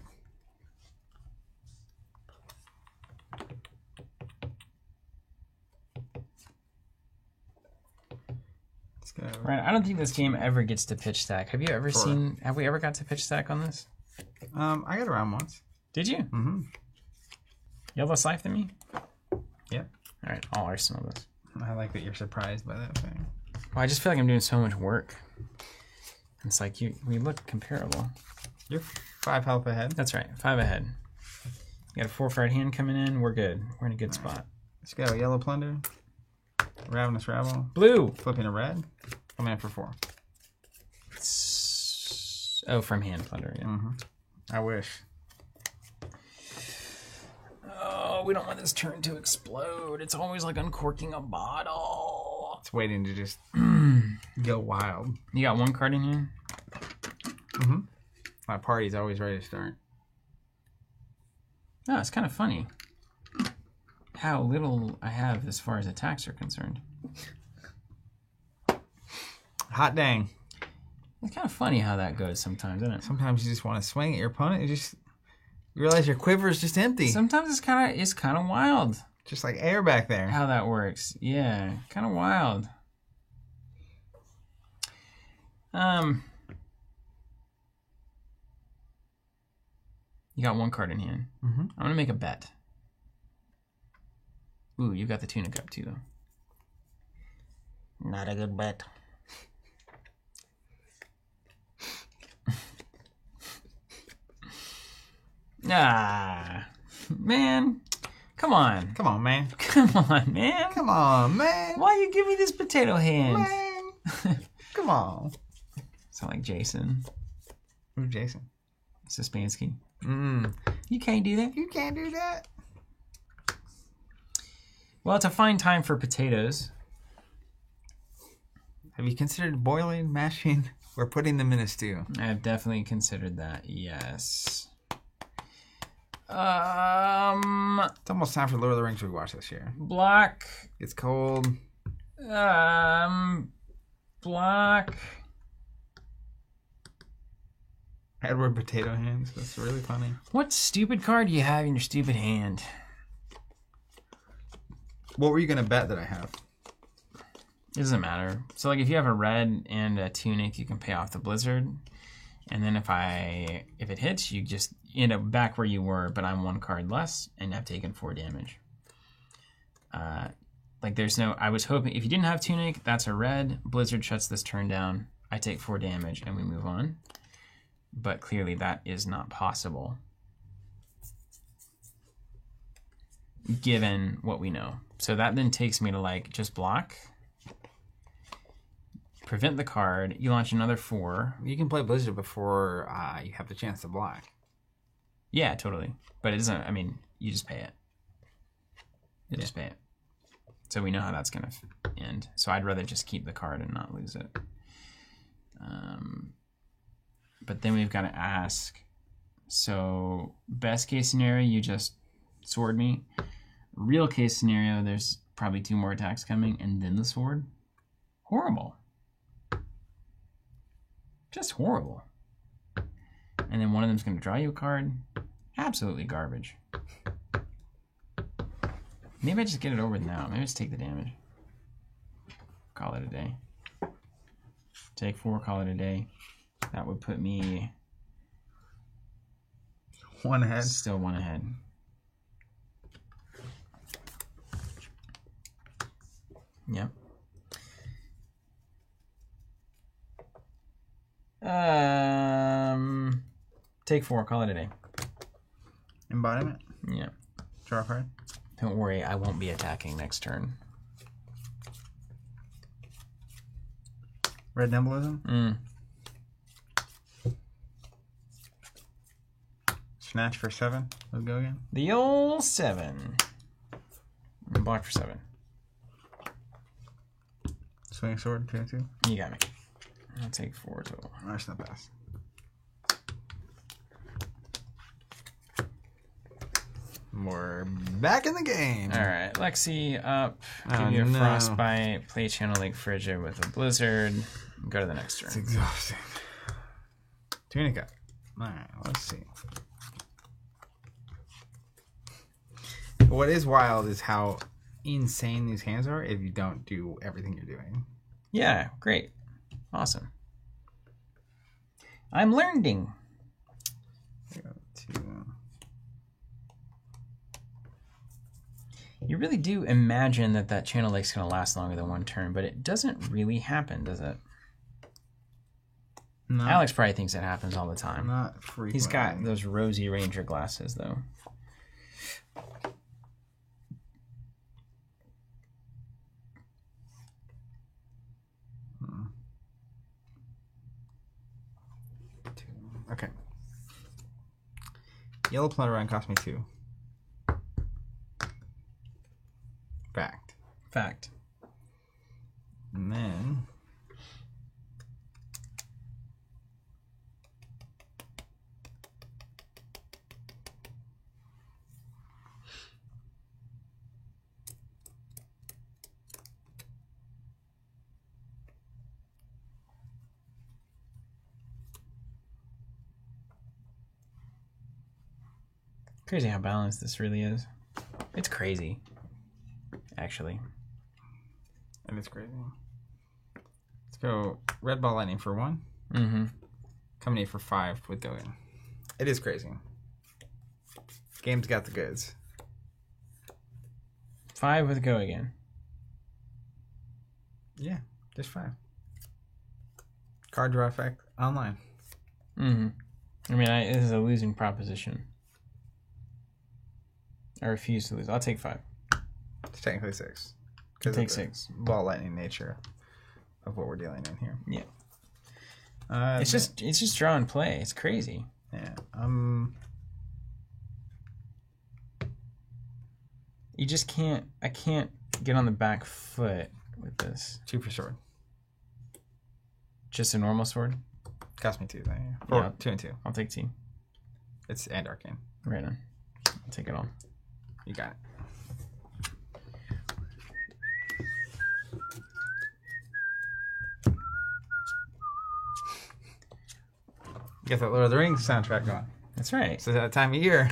A: Let's go.
B: Right, I don't think this game ever gets to pitch stack. Have you ever seen? Have we ever got to pitch stack on this?
A: I got around once.
B: Did you?
A: Mm-hmm.
B: Yellow Scythe than me?
A: Yep.
B: All right, I'll arsenal this.
A: I like that you're surprised by that thing.
B: Well, I just feel like I'm doing so much work. It's like we look comparable.
A: You're 5 health ahead.
B: That's right, 5 ahead. You got a 4-card hand coming in. We're good. We're in a good spot.
A: Let's go. Yellow Plunder. Ravenous Rabble.
B: Blue.
A: Flipping a red. Coming in for 4.
B: Oh, from hand plunder. Yeah.
A: Mm-hmm. I wish.
B: Oh, we don't want this turn to explode. It's always like uncorking a bottle.
A: It's waiting to just go wild.
B: You got one card in here?
A: Mm-hmm. My party's always ready to start.
B: Oh, it's kind of funny how little I have as far as attacks are concerned.
A: Hot dang.
B: It's kind of funny how that goes sometimes, isn't it?
A: Sometimes you just want to swing at your opponent and you realize your quiver is just empty.
B: Sometimes it's kind of wild.
A: Just like air back there.
B: How that works. Yeah, kind of wild. You got one card in hand.
A: Mm-hmm.
B: I'm going to make a bet. Ooh, you got the tunic up too, though. Not a good bet. Ah, man. Come on.
A: Come on, man.
B: Come on, man.
A: Come on, man.
B: Why you give me this potato hand?
A: Man. Come on.
B: Sound like Jason.
A: Who's Jason?
B: Sospansky.
A: Mm.
B: You can't do that.
A: You can't do that.
B: Well, it's a fine time for potatoes.
A: Have you considered boiling, mashing, or putting them in a stew?
B: I've definitely considered that, yes.
A: It's almost time for Lord of the Rings rewatch this year.
B: Block.
A: It's cold.
B: Block.
A: Edward Potato Hands. That's really funny.
B: What stupid card do you have in your stupid hand?
A: What were you going to bet that I have?
B: It doesn't matter. So, like, if you have a red and a tunic, you can pay off the blizzard. And then if it hits, you just end up back where you were, but I'm one card less, and I've taken 4 damage. Like, there's no... I was hoping... If you didn't have tunic, that's a red. Blizzard shuts this turn down. I take 4 damage, and we move on. But clearly that is not possible, given what we know. So that then takes me to, like, just block... Prevent the card. You launch another 4.
A: You can play Blizzard before you have the chance to block.
B: Yeah, totally. But it doesn't... I mean, you just pay it. You just pay it. So we know how that's going to end. So I'd rather just keep the card and not lose it. But then we've got to ask... So, best case scenario, you just sword me. Real case scenario, there's probably 2 more attacks coming, and then the sword. Horrible. Just horrible. And then one of them's going to draw you a card. Absolutely garbage. Maybe I just get it over now. Maybe I just take the damage. Call it a day. Take 4, call it a day. That would put me...
A: 1 ahead.
B: Still 1 ahead. Yep. Take 4, call it a day.
A: Embodiment?
B: Yeah.
A: Draw a card?
B: Don't worry, I won't be attacking next turn.
A: Red Embolism? Snatch for 7. Let's go again.
B: The old 7. And block for 7.
A: Swing sword, 2-2.
B: You got me. I'll take 4 total.
A: That's not best. We're back in the game.
B: All right, Lexi up. Give you a frostbite. Play Channel Lake Frigid with a blizzard. Go to the next turn.
A: It's exhausting. Tunica. All right, let's see. What is wild is how insane these hands are if you don't do everything you're doing.
B: Yeah, great. Awesome. I'm learning. You really do imagine that Channel Lake's going to last longer than 1 turn, but it doesn't really happen, does it?
A: No.
B: Alex probably thinks it happens all the time.
A: Not frequently.
B: He's got those rosy ranger glasses, though.
A: Okay. Yellow Plunderine cost me 2. Fact. And then
B: crazy how balanced this really is. It's crazy, actually.
A: And it's crazy. Let's go Red Ball Lightning for 1.
B: Mm-hmm.
A: Coming in for 5 with Dogen. It is crazy. Game's got the goods.
B: 5 with Go again.
A: Yeah, just 5. Card draw effect online.
B: Mm-hmm. I mean, this is a losing proposition. I refuse to lose. I'll take 5.
A: It's technically 6.
B: Take 6.
A: Ball lightning nature of what we're dealing in here.
B: Yeah. It's just draw and play. It's crazy.
A: Yeah.
B: You just can't. I can't get on the back foot with this.
A: 2 for sword.
B: Just a normal sword.
A: Cost me 2. Then,
B: yeah.
A: Yeah. 2 and 2.
B: I'll take 2.
A: It's and arcane.
B: Right on. I'll take it all.
A: You got it. Get that Lord of the Rings soundtrack going.
B: That's right.
A: It's that time of year.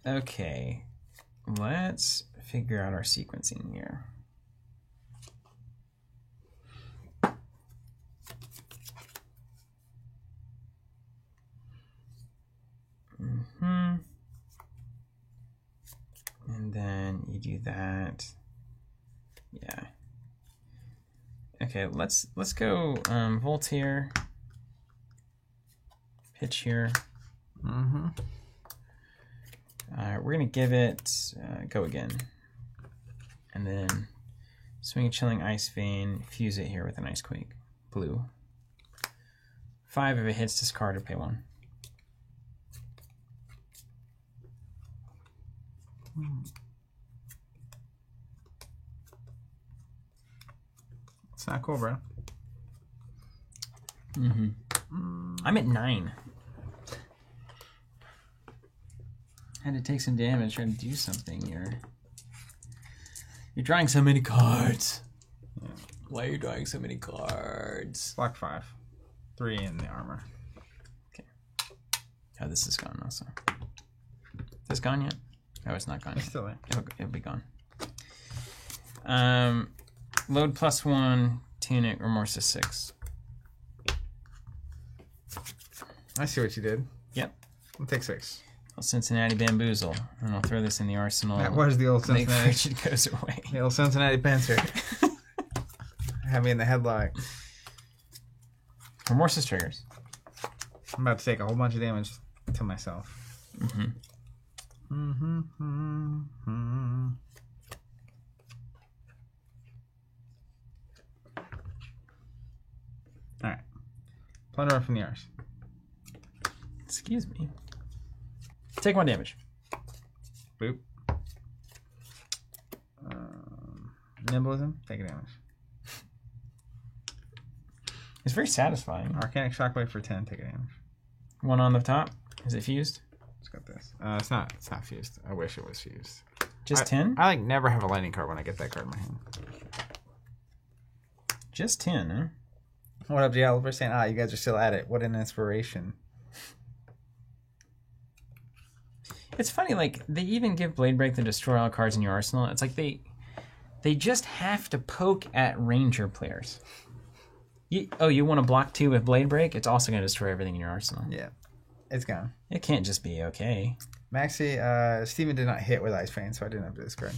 B: Okay. Let's figure out our sequencing here. And then you do that. Yeah. Okay, let's go Volt here. Pitch here. We're gonna give it Go again. And then swing a Chilling Ice Vein, fuse it here with an Ice Quake. Blue. 5 if it hits, discard or pay 1.
A: It's not cool, bro.
B: I'm at 9. Had to take some damage trying to do something here. You're drawing so many cards.
A: Yeah.
B: Why are you drawing so many cards?
A: Block 5. 3 in the armor.
B: Okay. Oh, this is gone also. Is this gone yet? Oh, it's not gone
A: It's
B: yet.
A: still there.
B: It'll be gone. Load +1, Tunic, Remorse is 6.
A: I see what you did.
B: Yep.
A: I'll take 6.
B: I'll Cincinnati Bamboozle, and I'll throw this in the arsenal.
A: That was the old
B: Make
A: Cincinnati.
B: Frigid goes away.
A: The old Cincinnati Panzer. Had me in the headlock.
B: Remorse triggers.
A: I'm about to take a whole bunch of damage to myself. Alright. Plunder from the Ars.
B: Excuse me. Take 1 damage.
A: Boop. Nimblism, take a damage.
B: It's very satisfying.
A: Arcanic Shockwave for 10, take a damage.
B: 1 on the top. Is it fused?
A: Let's got this. It's not fused. I wish it was fused.
B: Just 10?
A: I like never have a lightning card when I get that card in my hand.
B: Just 10, huh?
A: What up, Giallo? Saying, you guys are still at it. What an inspiration.
B: It's funny, like, they even give Blade Break to destroy all cards in your arsenal. It's like they just have to poke at Ranger players. You want to block 2 with Blade Break? It's also going to destroy everything in your arsenal.
A: Yeah. It's gone.
B: It can't just be okay.
A: Maxi, Steven did not hit with Ice Vein, so I didn't have to discard.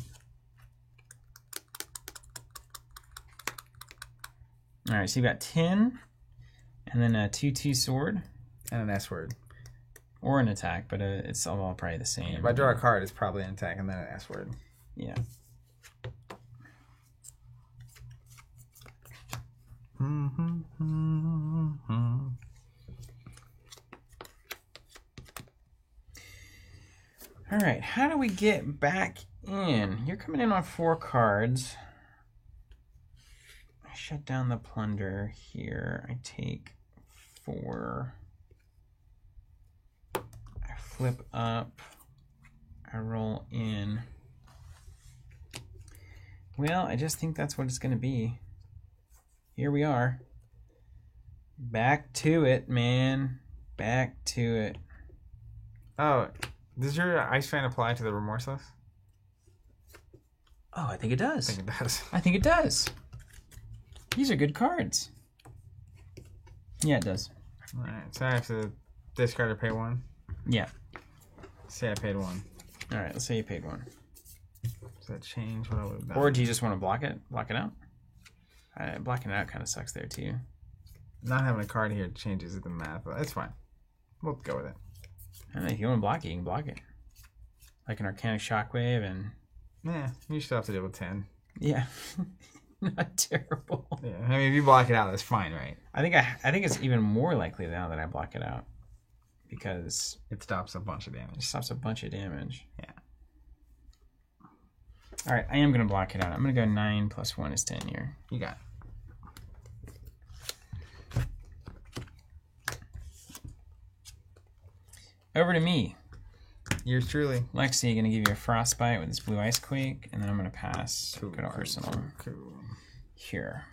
B: Alright, so you've got 10, and then a 2/2 sword.
A: And an S word.
B: Or an attack, but it's all probably the same.
A: If I draw a card, it's probably an attack and then an S word.
B: Yeah. All right, how do we get back in? You're coming in on 4 cards. I shut down the plunder here. I take 4. I flip up. I roll in. Well, I just think that's what it's going to be. Here we are. Back to it, man. Back to it.
A: Oh, does your Ice Fan apply to the Remorseless?
B: Oh, I think it does.
A: I think it does.
B: I think it does. These are good cards. Yeah, it does.
A: All right, so I have to discard or pay 1?
B: Yeah.
A: Say I paid 1.
B: All right, let's say you paid 1.
A: Does that change what I would have done?
B: Or do you just want to block it? Block it out? Blocking it out kind of sucks there, too.
A: Not having a card here changes the math, but it's fine. We'll go with it.
B: I don't know, if you want to block it, you can block it. Like an Arcanic Shockwave and...
A: Yeah, you still have to deal with 10.
B: Yeah. Not terrible.
A: Yeah, I mean, if you block it out, that's fine, right?
B: I think it's even more likely now that I block it out. Because...
A: It stops a bunch of damage.
B: It stops a bunch of damage.
A: Yeah.
B: All right, I am going to block it out. I'm going to go 9 plus 1 is 10 here.
A: You got it.
B: Over to me.
A: Yours truly.
B: Lexi, going to give you a Frostbite with this Blue Ice Quake, and then I'm going to pass. Go to Arsenal.
A: Cool.
B: Here.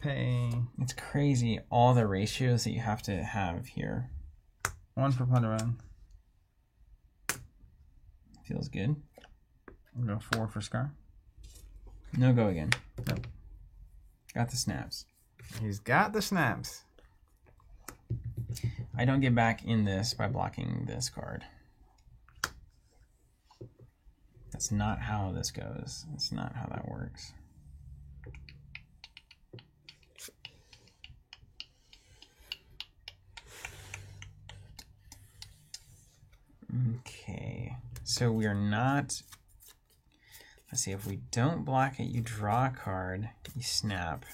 A: Pay.
B: It's crazy all the ratios that you have to have here.
A: 1 for Plunder Run.
B: Feels good.
A: I'll go 4 for Scar.
B: No go again.
A: Nope.
B: Got the snaps.
A: He's got the snaps.
B: I don't get back in this by blocking this card. That's not how this goes. That's not how that works. Okay, so we are not, let's see, if we don't block it, you draw a card, you snap,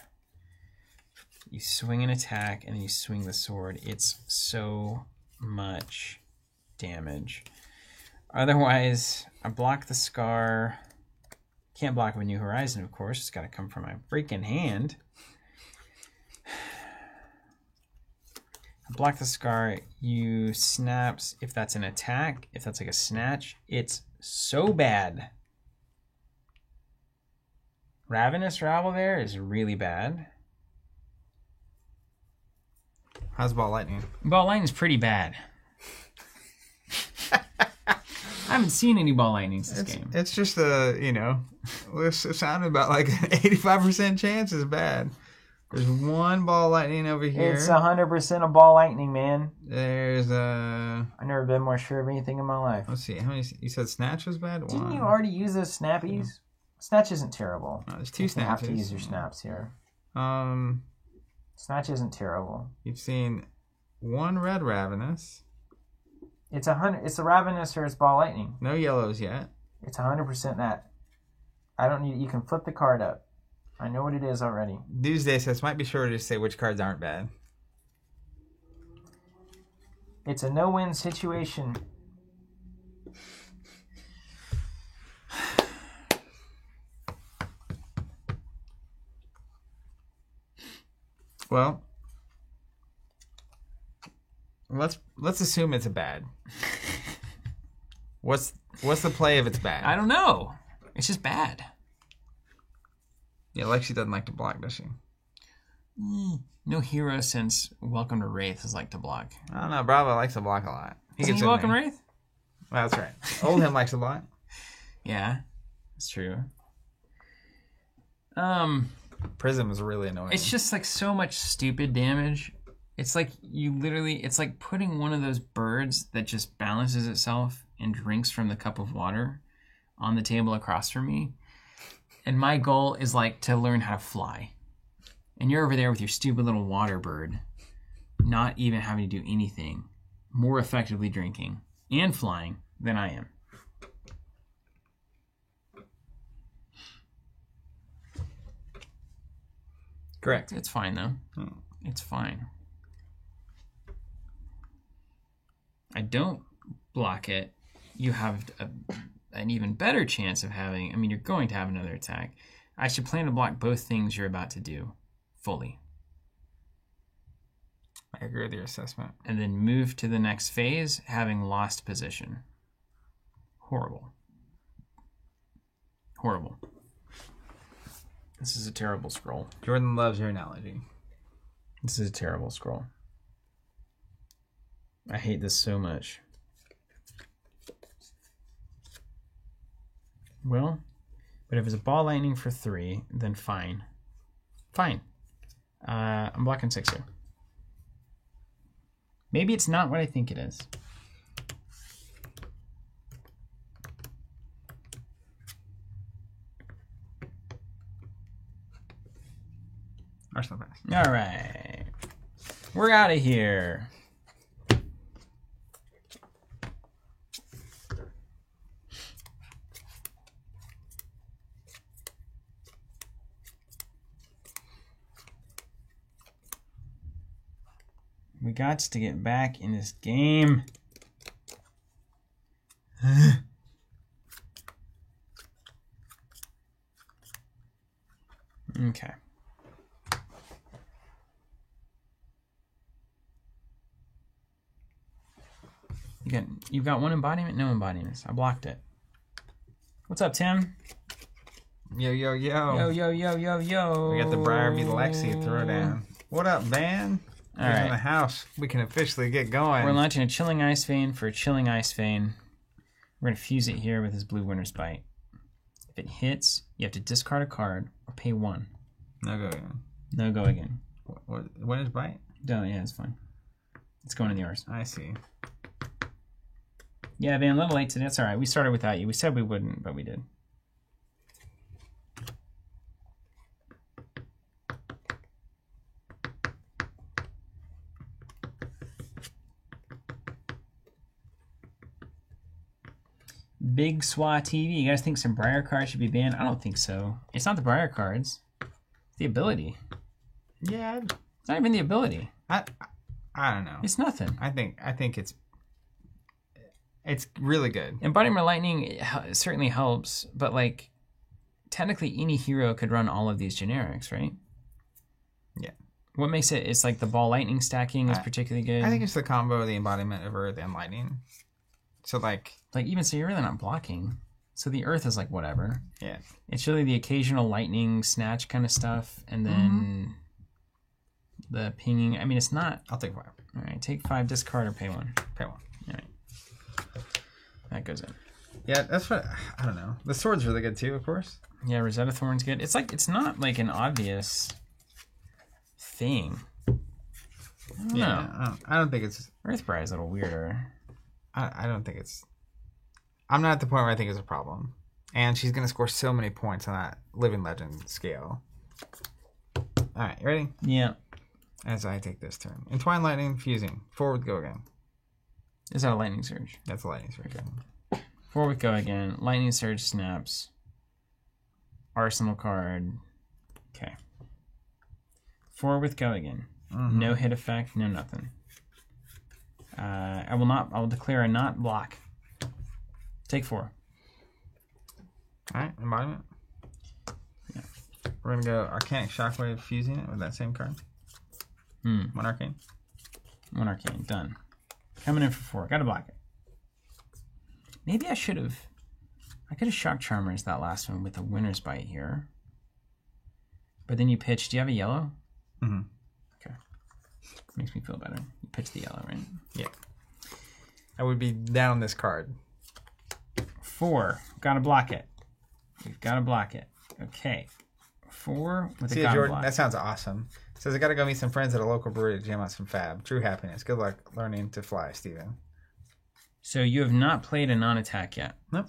B: you swing an attack, and then you swing the sword. It's so much damage. Otherwise, I block the Scar. Can't block with New Horizon, of course. It's got to come from my freaking hand. Block the Scar, you snaps if that's an attack, if that's like a snatch, it's so bad. Ravenous Rabble there is really bad.
A: How's Ball Lightning?
B: Ball Lightning is pretty bad. I haven't seen any Ball Lightnings this game.
A: It's just it sounded about like an 85% chance is bad. There's 1 Ball Lightning over here.
B: It's 100% a Ball Lightning, man.
A: There's a...
B: I've never been more sure of anything in my life.
A: Let's see. How many? You said Snatch was bad?
B: Didn't you already use those snappies? Yeah. Snatch isn't terrible.
A: No, there's 2 snatches.
B: You have to use your snaps here. Snatch isn't terrible.
A: You've seen 1 Red Ravenous.
B: It's a Ravenous or it's Ball Lightning.
A: No yellows yet.
B: It's 100% that. I don't need. You can flip the card up. I know what it is already.
A: Doomsday says, might be sure to say which cards aren't bad.
B: It's a no-win situation.
A: Well, let's assume it's a bad. What's the play if it's bad?
B: I don't know. It's just bad.
A: Yeah, Lexi doesn't like to block, does she?
B: No hero since Welcome to Wraith has liked to block.
A: I don't know. Bravo likes to block a lot.
B: Isn't he Welcome Wraith?
A: Well, that's right. Oldhim likes to block.
B: Yeah, that's true.
A: Prism is really annoying.
B: It's just like so much stupid damage It's like you literally, it's like putting one of those birds that just balances itself and drinks from the cup of water on the table across from me. And my goal is like to learn how to fly. And you're over there with your stupid little water bird, not even having to do anything, more effectively drinking and flying than I am.
A: Correct.
B: It's fine though. It's fine. I don't block it. You have an even better chance of having, I mean, you're going to have another attack. I should plan to block both things you're about to do fully.
A: I agree with your assessment.
B: And then move to the next phase, having lost position. Horrible. Horrible. This is a terrible scroll.
A: Jordan loves your analogy.
B: This is a terrible scroll. I hate this so much. Well, but if it's a ball lightning for 3, then fine. Fine. I'm blocking 6 here. Maybe it's not what I think it is.
A: Arsenal pass.
B: All right. We're out of here. We got to get back in this game. Okay. You've got one embodiment, no embodiments. I blocked it. What's up, Tim?
A: Yo, yo, yo.
B: Yo, yo, yo, yo, yo.
A: We got the Briar v. Lexi throwdown. What up, Van?
B: All
A: He's
B: right.
A: in the house. We can officially get going.
B: We're launching a Chilling Ice Vein for a Chilling Ice Vein. We're going to fuse it here with his Blue Winter's Bite. If it hits, you have to discard a card or pay 1.
A: No go again.
B: No go again.
A: What is bite?
B: No, yeah, it's fine. It's going in yours.
A: I see.
B: Yeah, Van, a little late today. That's all right. We started without you. We said we wouldn't, but we did. Big Swa TV. You guys think some Briar cards should be banned? I don't think so. It's not the Briar cards. It's the ability.
A: Yeah.
B: It's not even the ability.
A: I don't know.
B: It's nothing.
A: I think it's really good.
B: Embodiment Lightning certainly helps, but like technically any hero could run all of these generics, right?
A: Yeah.
B: What makes it? It's like the Ball Lightning stacking is particularly good.
A: I think it's the combo of the embodiment of Earth and Lightning. So like
B: even so, you're really not blocking. So the Earth is like whatever.
A: Yeah.
B: It's really the occasional lightning snatch kind of stuff, and then the pinging. I mean, it's not.
A: I'll take 5.
B: All right, take 5, discard or pay 1.
A: Pay 1.
B: All right, that goes in.
A: Yeah, that's what I don't know. The sword's really good too, of course.
B: Yeah, Rosetta Thorn's good. It's like it's not like an obvious thing. I don't know.
A: I don't think it's.
B: Earthbride's is a little weirder.
A: I don't think it's. I'm not at the point where I think it's a problem. And she's going to score so many points on that Living Legend scale. All right, you ready?
B: Yeah.
A: As I take this turn. Entwine Lightning, fusing. Forward, go again.
B: Is that a Lightning Surge?
A: That's a Lightning Surge.
B: Okay. Forward, go again. Lightning Surge snaps. Arsenal card. Okay. Forward with go again. No hit effect, no nothing. I will declare a not block. Take 4.
A: Alright, embodiment.
B: Yeah.
A: We're gonna go Arcanic Shockwave, fusing it with that same card. 1 arcane.
B: 1 arcane, done. Coming in for 4. Gotta block it. Maybe I could have Shock Charmers that last one with a Winter's Bite here. But then you pitch. Do you have a yellow?
A: Mm-hmm.
B: Okay. Makes me feel better. You pitch the yellow, right?
A: Yeah. I would be down this card.
B: 4. Gotta block it. We've gotta block it. Okay. 4 with
A: See
B: a God
A: Jordan,
B: block.
A: that sounds awesome. Says I gotta go meet some friends at a local brewery to jam out some fab. True happiness. Good luck learning to fly, Steven.
B: So you have not played a non-attack yet.
A: Nope.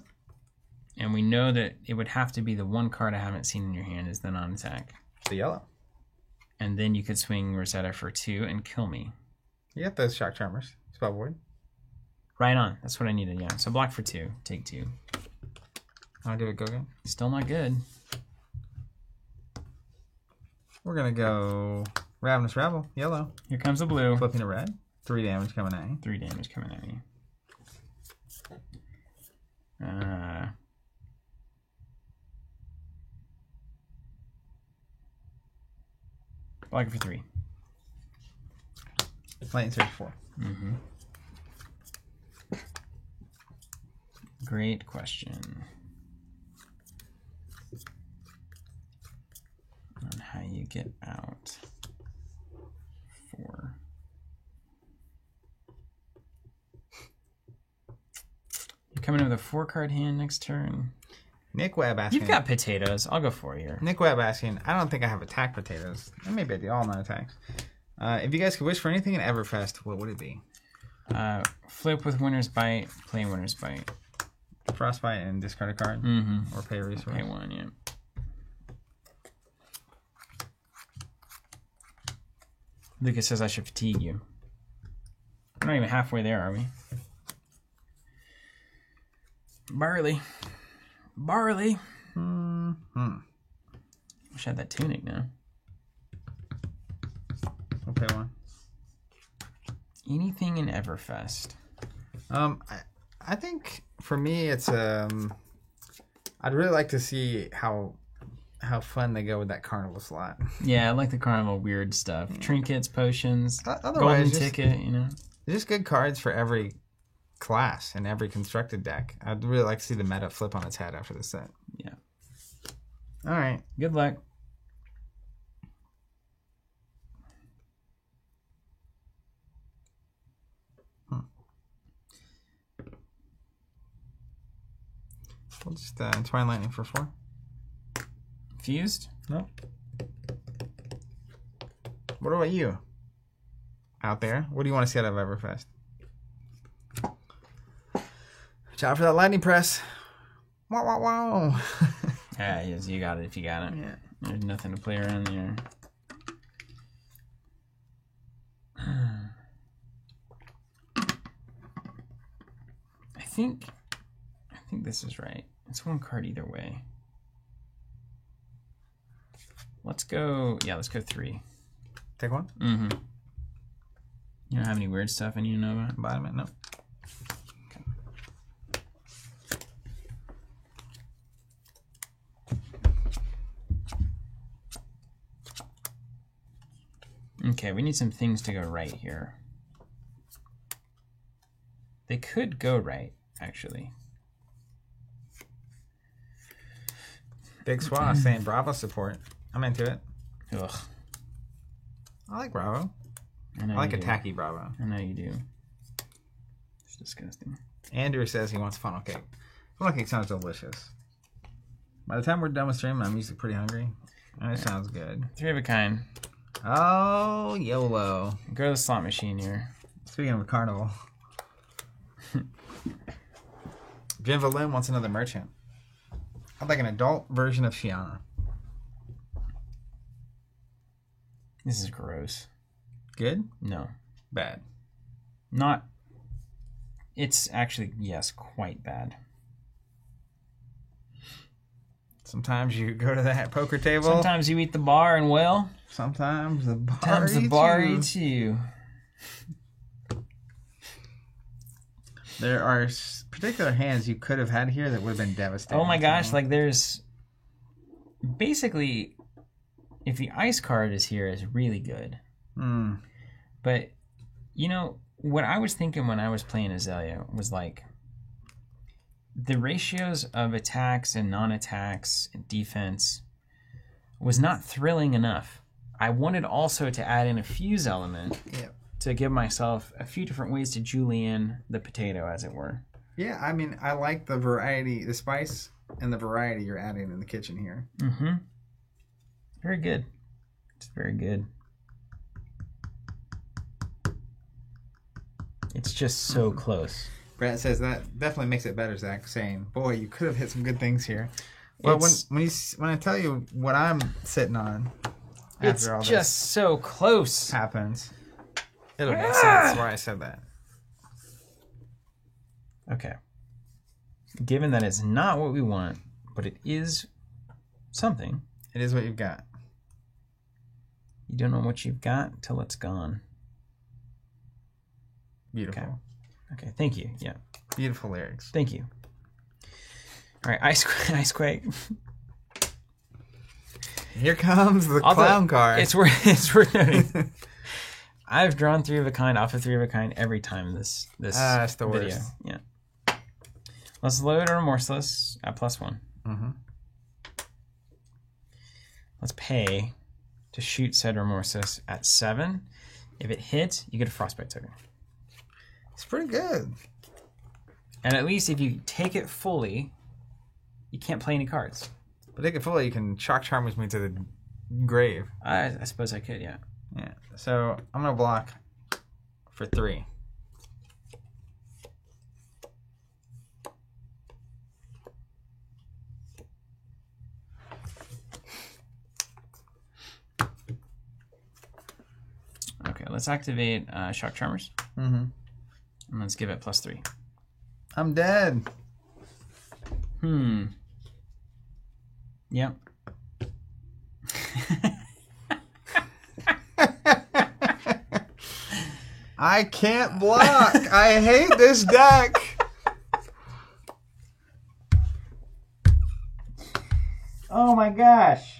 B: And we know that it would have to be the one card I haven't seen in your hand is the non-attack.
A: The yellow.
B: And then you could swing Rosetta for 2 and kill me.
A: You got those shock charmers. Spell void.
B: Right on. That's what I needed, yeah. So block for 2. Take 2.
A: I'll give it go again.
B: Still not good.
A: We're gonna go Ravenous Rabble, yellow.
B: Here comes the blue.
A: Flipping to red. 3 damage coming at you.
B: 3 damage coming at me. Block it for 3.
A: Lightning Surge 4.
B: Mm-hmm. Great question. On how you get out 4. You're coming in with a 4-card hand next turn.
A: Nick Webb asking.
B: You've got potatoes. I'll go 4 here.
A: Nick Webb asking, I don't think I have attack potatoes. And maybe I do, all non-attacks. If you guys could wish for anything in Everfest, what would it be?
B: Flip with Winter's Bite, play Winter's Bite.
A: Frostbite and discard a card?
B: Mm-hmm.
A: Or pay a resource?
B: Pay 1, yeah. Lucas says I should fatigue you. We're not even halfway there, are we? Barley. Barley. Wish I had that tunic now.
A: I'll pay 1.
B: Anything in Everfest?
A: I think for me it's I'd really like to see how fun they go with that carnival slot.
B: Yeah, I like the carnival weird stuff. Yeah. Trinkets, potions,
A: golden
B: ticket, you know.
A: Just good cards for every class and every constructed deck. I'd really like to see the meta flip on its head after this set.
B: Yeah.
A: All right.
B: Good luck.
A: We'll just Twine Lightning for 4.
B: Fused?
A: Nope. What about you? Out there? What do you want to see out of Everfest? Watch out for that lightning press. Wow, wow, wow.
B: Yeah, yes, you got it if you got it.
A: Yeah.
B: There's nothing to play around there. I think this is right. It's 1 card either way. Let's go 3.
A: Take 1?
B: Mm-hmm. You don't have any weird stuff in you to know about?
A: Embodiment? No.
B: Okay, we need some things to go right here. They could go right, actually.
A: Big Swa saying Bravo support. I'm into it.
B: Ugh.
A: I like Bravo.
B: I
A: like a tacky Bravo.
B: I know you do. It's disgusting.
A: Andrew says he wants funnel cake. Funnel cake sounds delicious. By the time we're done with stream, I'm usually pretty hungry. And it sounds good.
B: 3 of a kind.
A: Oh, YOLO.
B: Go to the slot machine here.
A: Speaking of a carnival. Jim Valoon wants another merchant. I'd like an adult version of Shiana.
B: This is gross.
A: Good?
B: No.
A: Bad.
B: Not. It's actually, yes, quite bad.
A: Sometimes you go to that poker table.
B: Sometimes you eat the bar and well.
A: Sometimes the bar
B: eats you.
A: There are particular hands you could have had here that would have been devastating.
B: Oh my gosh, like there's basically, if the ice card is here, is really good. But you know what I was thinking when I was playing Azalea was like the ratios of attacks and non-attacks and defense was not thrilling enough. I wanted also to add in a fuse element to give myself a few different ways to julienne the potato, as it were.
A: Yeah, I mean, I like the variety, the spice and the variety you're adding in the kitchen here.
B: Mm-hmm. Very good. It's very good. It's just so close.
A: Brett says that definitely makes it better, Zach, saying, boy, you could have hit some good things here. Well, when I tell you what I'm sitting on
B: it's
A: after all
B: just
A: this
B: so close.
A: happens, it'll make sense. That's why I said that.
B: Okay. Given that it's not what we want, but it is something.
A: It is what you've got.
B: You don't know what you've got till it's gone.
A: Beautiful.
B: Okay, thank you. Yeah.
A: Beautiful lyrics.
B: Thank you. All right, Icequake.
A: Here comes the clown car.
B: It's worth noting. I've drawn 3 of a kind off of 3 of a kind every time this
A: that's the
B: video.
A: worst.
B: Yeah. Let's load a Remorseless at +1.
A: Mm-hmm.
B: Let's pay to shoot said Remorseless at 7. If it hits, you get a Frostbite token.
A: It's pretty good.
B: And at least if you take it fully, you can't play any cards.
A: But take it fully, you can Shock Charmers me to the grave.
B: I suppose I could, yeah.
A: Yeah. So I'm gonna block for 3.
B: Okay, let's activate Shock Charmers.
A: Mm-hmm.
B: And let's give it +3.
A: I'm dead.
B: Yep.
A: I can't block. I hate this deck.
B: Oh my gosh.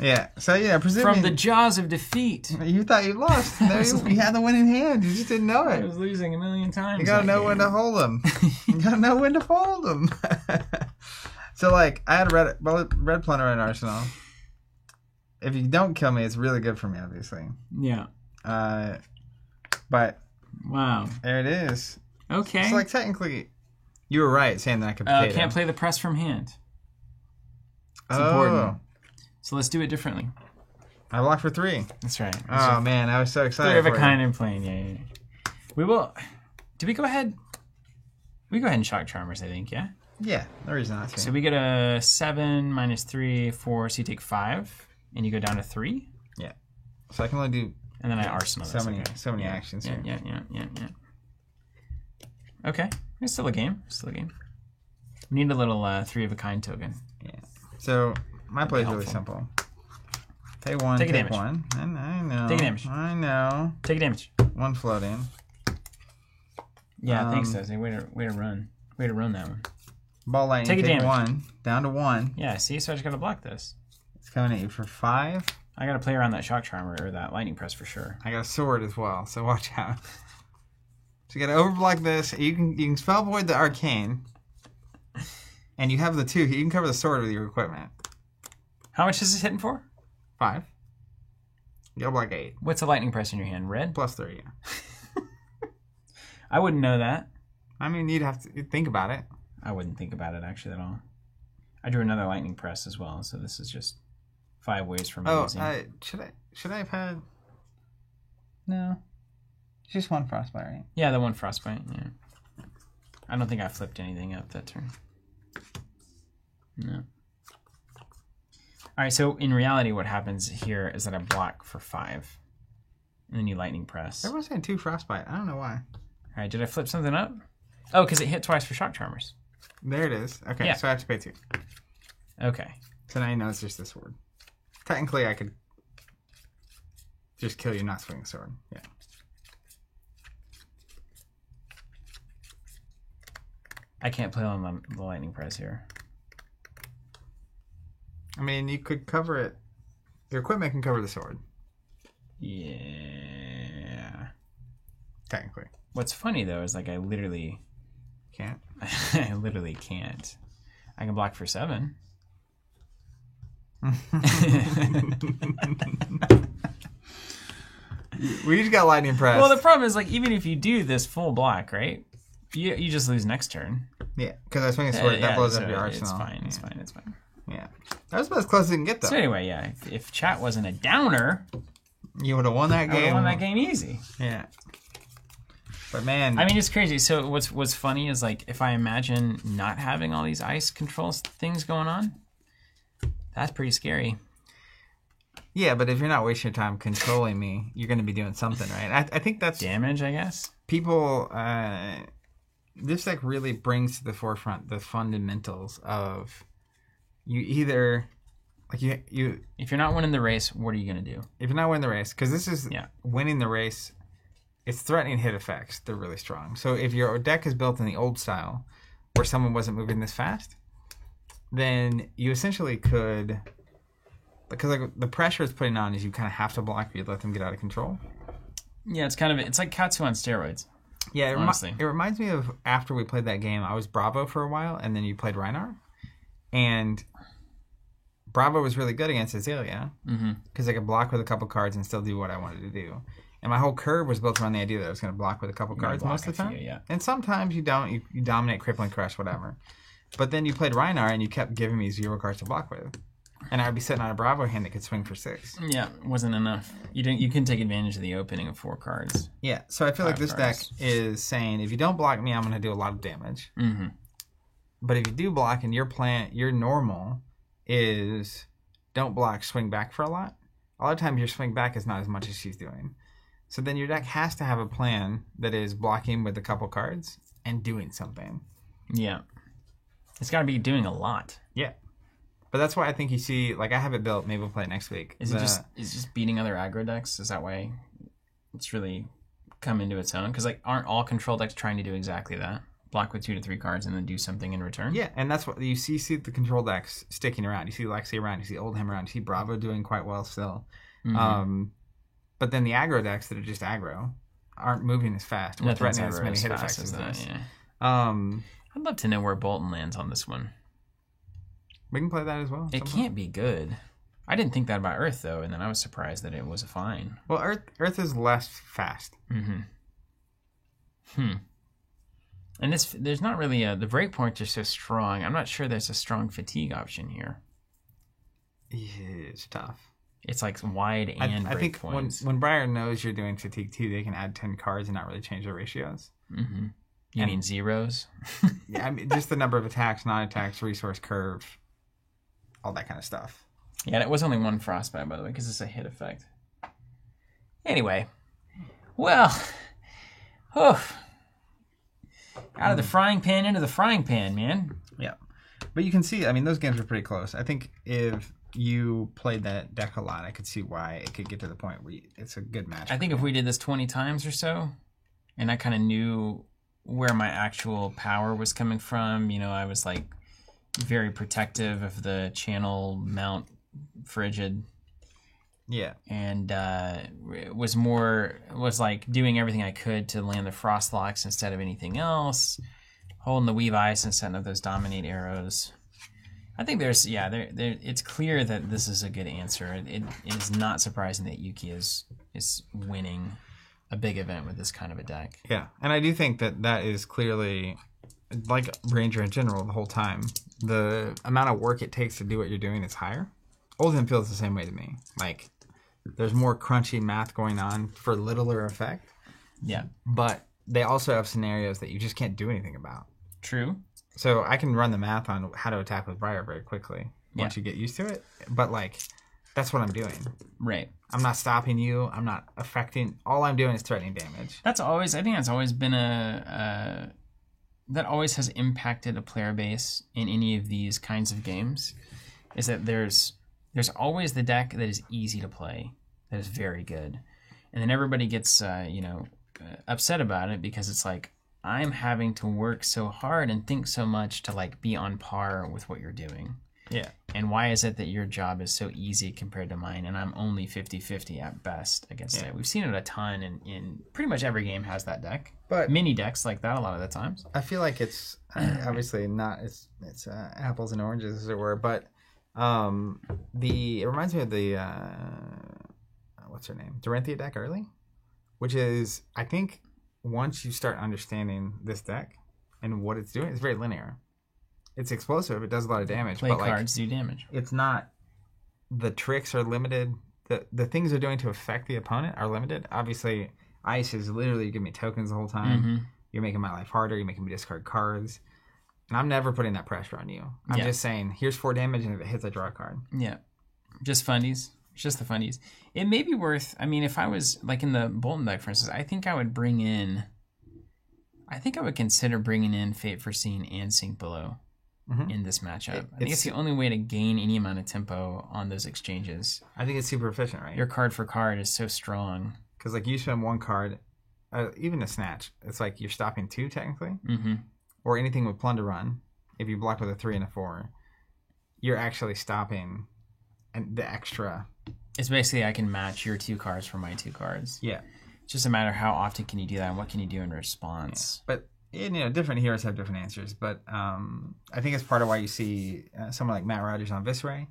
A: Yeah. So yeah, presuming
B: From the jaws of defeat.
A: you thought you lost. There you had the winning hand. You just didn't know
B: I
A: it.
B: was losing a million times.
A: You gotta know when to hold them. You gotta know when to fold them. So like, I had a red Plunder in Arsenal. If you don't kill me, it's really good for me, obviously.
B: Yeah.
A: But
B: wow.
A: there it is.
B: Okay.
A: So like, technically, you were right saying that I could pay
B: can't play the press from hand. It's
A: Oh.
B: important. So let's do it differently.
A: I blocked for 3.
B: That's right.
A: Oh man, I was so excited.
B: 3 of a
A: for
B: kind in playing. Yeah. We will. Did we go ahead? We go ahead and Shock Charmers, I think. Yeah.
A: Yeah, no reason not to.
B: So we get a 7 minus 3, 4. So you take 5, and you go down to 3.
A: Yeah. So I can only do.
B: And then I Arsenal.
A: So many actions here.
B: Yeah. Okay. It's still a game. We need a little 3 of a kind token.
A: Yeah. So my play is really simple. Pay 1,
B: take
A: take
B: damage.
A: 1. And I know.
B: Take a damage.
A: I know.
B: Take a damage.
A: 1 floating.
B: Yeah, I think so. Way to run. Way to run that one.
A: Ball lightning.
B: Take a damage.
A: 1 down to 1.
B: Yeah. See, so I just gotta block this.
A: It's coming at you for 5.
B: I gotta play around that Shock Charmer or that Lightning Press for sure.
A: I got a sword as well, so watch out. So you gotta overblock this. You can spell void the arcane, and you have the 2. You can cover the sword with your equipment.
B: How much is this hitting for?
A: 5. You gotta block 8.
B: What's a Lightning Press in your hand? Red?
A: +3. Yeah.
B: I wouldn't know that.
A: I mean, you'd have to think about it.
B: I wouldn't think about it actually at all. I drew another Lightning Press as well, so this is just 5 ways from using.
A: Should I have had? No, just 1 frostbite, right?
B: Yeah, the 1 Frostbite. Yeah. I don't think I flipped anything up that turn. No. All right, so in reality, what happens here is that I block for 5, and then you Lightning Press.
A: Everyone's saying 2 frostbite. I don't know why.
B: All right, did I flip something up? Oh, because it hit twice for Shock Charmers.
A: There it is. Okay,
B: Yeah.
A: so I have to pay 2.
B: Okay.
A: So now you know it's just the sword. Technically, I could just kill you, not swing the sword. Yeah.
B: I can't play on the Lightning Press here.
A: I mean, you could cover it. Your equipment can cover the sword.
B: Yeah.
A: Technically.
B: What's funny, though, is like I literally
A: Can't.
B: I literally can't. I can block for 7.
A: We just got lightning press.
B: Well, the problem is, like, even if you do this full block, right? You just lose next turn.
A: Yeah, because I swing a sword, that blows up your arsenal.
B: It's fine. It's fine.
A: Yeah. That was about as close as you can get, though.
B: So anyway, yeah, if chat wasn't a downer,
A: you would have won that game.
B: I would have won that game easy.
A: Yeah. But man,
B: I mean, it's crazy. So what's funny is like if I imagine not having all these ice controls things going on, that's pretty scary.
A: Yeah, but if you're not wasting your time controlling me, you're going to be doing something, right? I think that's
B: damage, I guess.
A: People, this deck really brings to the forefront the fundamentals of you either like you. If
B: you're not winning the race, what are you going to do?
A: If you're not winning the race, because this is winning the race. It's threatening hit effects. They're really strong. So if your deck is built in the old style, where someone wasn't moving this fast, then you essentially could, because like the pressure it's putting on is you kind of have to block or you let them get out of control.
B: Yeah, it's like Katsu on steroids.
A: Yeah, it reminds me of after we played that game. I was Bravo for a while, and then you played Rhinar, and Bravo was really good against Azalea because I could block with a couple cards and still do what I wanted to do. And my whole curve was built around the idea that I was going to block with a couple cards most of the time. And sometimes you don't. You dominate, crippling, crush, whatever. But then you played Rhinar and you kept giving me 0 cards to block with. And I would be sitting on a Bravo hand that could swing for 6.
B: Yeah, wasn't enough. You couldn't take advantage of the opening of 4 cards.
A: Yeah, so I feel like this deck is saying, if you don't block me, I'm going to do a lot of damage. Mm-hmm. But if you do block and your normal is don't block, swing back for a lot. A lot of times your swing back is not as much as she's doing. So then your deck has to have a plan that is blocking with a couple cards and doing something.
B: Yeah. It's got to be doing a lot.
A: Yeah. But that's why I think you see, like I have it built, maybe we'll play it next week.
B: Is it just beating other aggro decks? Is that why it's really come into its own? Because like aren't all control decks trying to do exactly that? Block with 2 to 3 cards and then do something in return?
A: Yeah, and that's what you see the control decks sticking around. You see Lexi around, you see Oldham around, you see Bravo doing quite well still. Mm-hmm. But then the aggro decks that are just aggro aren't moving as fast or threatening as many hit effects as this.
B: Yeah. I'd love to know where Boltyn lands on this one.
A: We can play that as well.
B: It can't be good. I didn't think that about Earth, though, and then I was surprised that it was fine.
A: Well, Earth is less fast.
B: Mm-hmm. And there's not really the breakpoints are so strong. I'm not sure there's a strong fatigue option here.
A: Yeah, it's tough.
B: It's like wide and
A: I think
B: points.
A: when Briar knows you're doing fatigue too, they can add 10 cards and not really change their ratios.
B: Mm-hmm. You mean zeros?
A: Yeah, I mean just the number of attacks, non-attacks, resource curve, all that kind of stuff.
B: Yeah, and it was only 1 frostbite, by the way, because it's a hit effect. Anyway, well, out of the frying pan into the frying pan, man.
A: Yeah, but you can see, I mean, those games are pretty close. I think if you played that deck a lot, I could see why it could get to the point where it's a good match.
B: I think if we did this 20 times or so, and I kind of knew where my actual power was coming from, I was like very protective of the channel mount frigid.
A: Yeah.
B: And was like doing everything I could to land the frost locks instead of anything else, holding the weave ice and setting up those dominate arrows. I think it's clear that this is a good answer. It is not surprising that Yuki is winning a big event with this kind of a deck.
A: Yeah, and I do think that is clearly, like Ranger in general, the whole time, the amount of work it takes to do what you're doing is higher. Oldham feels the same way to me. Like, there's more crunchy math going on for littler effect.
B: Yeah.
A: But they also have scenarios that you just can't do anything about.
B: True.
A: So I can run the math on how to attack with Briar very quickly once you get used to it. But, like, that's what I'm doing.
B: Right.
A: I'm not stopping you. I'm not affecting. All I'm doing is threatening damage.
B: I think that's always been that always has impacted a player base in any of these kinds of games, is that there's always the deck that is easy to play, that is very good. And then everybody gets, upset about it because it's like, I'm having to work so hard and think so much to like be on par with what you're doing.
A: Yeah.
B: And why is it that your job is so easy compared to mine and I'm only 50-50 at best against it? We've seen it a ton in pretty much every game has that deck. But mini decks like that a lot of the times.
A: I feel like it's obviously not, it's apples and oranges as it were, but it reminds me of the what's her name? Dorinthia deck early, which is, I think, once you start understanding this deck and what it's doing, it's very linear. it's explosive. It does a lot of damage.
B: Play cards do damage.
A: It's not. The tricks are limited. The things they're doing to affect the opponent are limited. Obviously, ice is literally giving me tokens the whole time. Mm-hmm. You're making my life harder. You're making me discard cards. And I'm never putting that pressure on you. I'm just saying, here's 4 damage, and if it hits, I draw a card.
B: Yeah. Just fundies. It's just the fundies. It may be worth, I mean, if I was, like in the Boltyn deck, for instance, I think I would consider bringing in Fate Foreseen and Sink Below in this matchup. I think it's the only way to gain any amount of tempo on those exchanges.
A: I think it's super efficient, right?
B: Your card for card is so strong.
A: Because, like, you spend 1 card, even a Snatch, it's like you're stopping 2, technically. Mm-hmm. Or anything with Plunder Run, if you block with a 3 and a 4, you're actually stopping the extra.
B: It's basically I can match your 2 cards for my 2 cards.
A: Yeah.
B: It's just a matter of how often can you do that and what can you do in response.
A: Yeah. But, different heroes have different answers. But I think it's part of why you see someone like Matt Rogers on Viserai.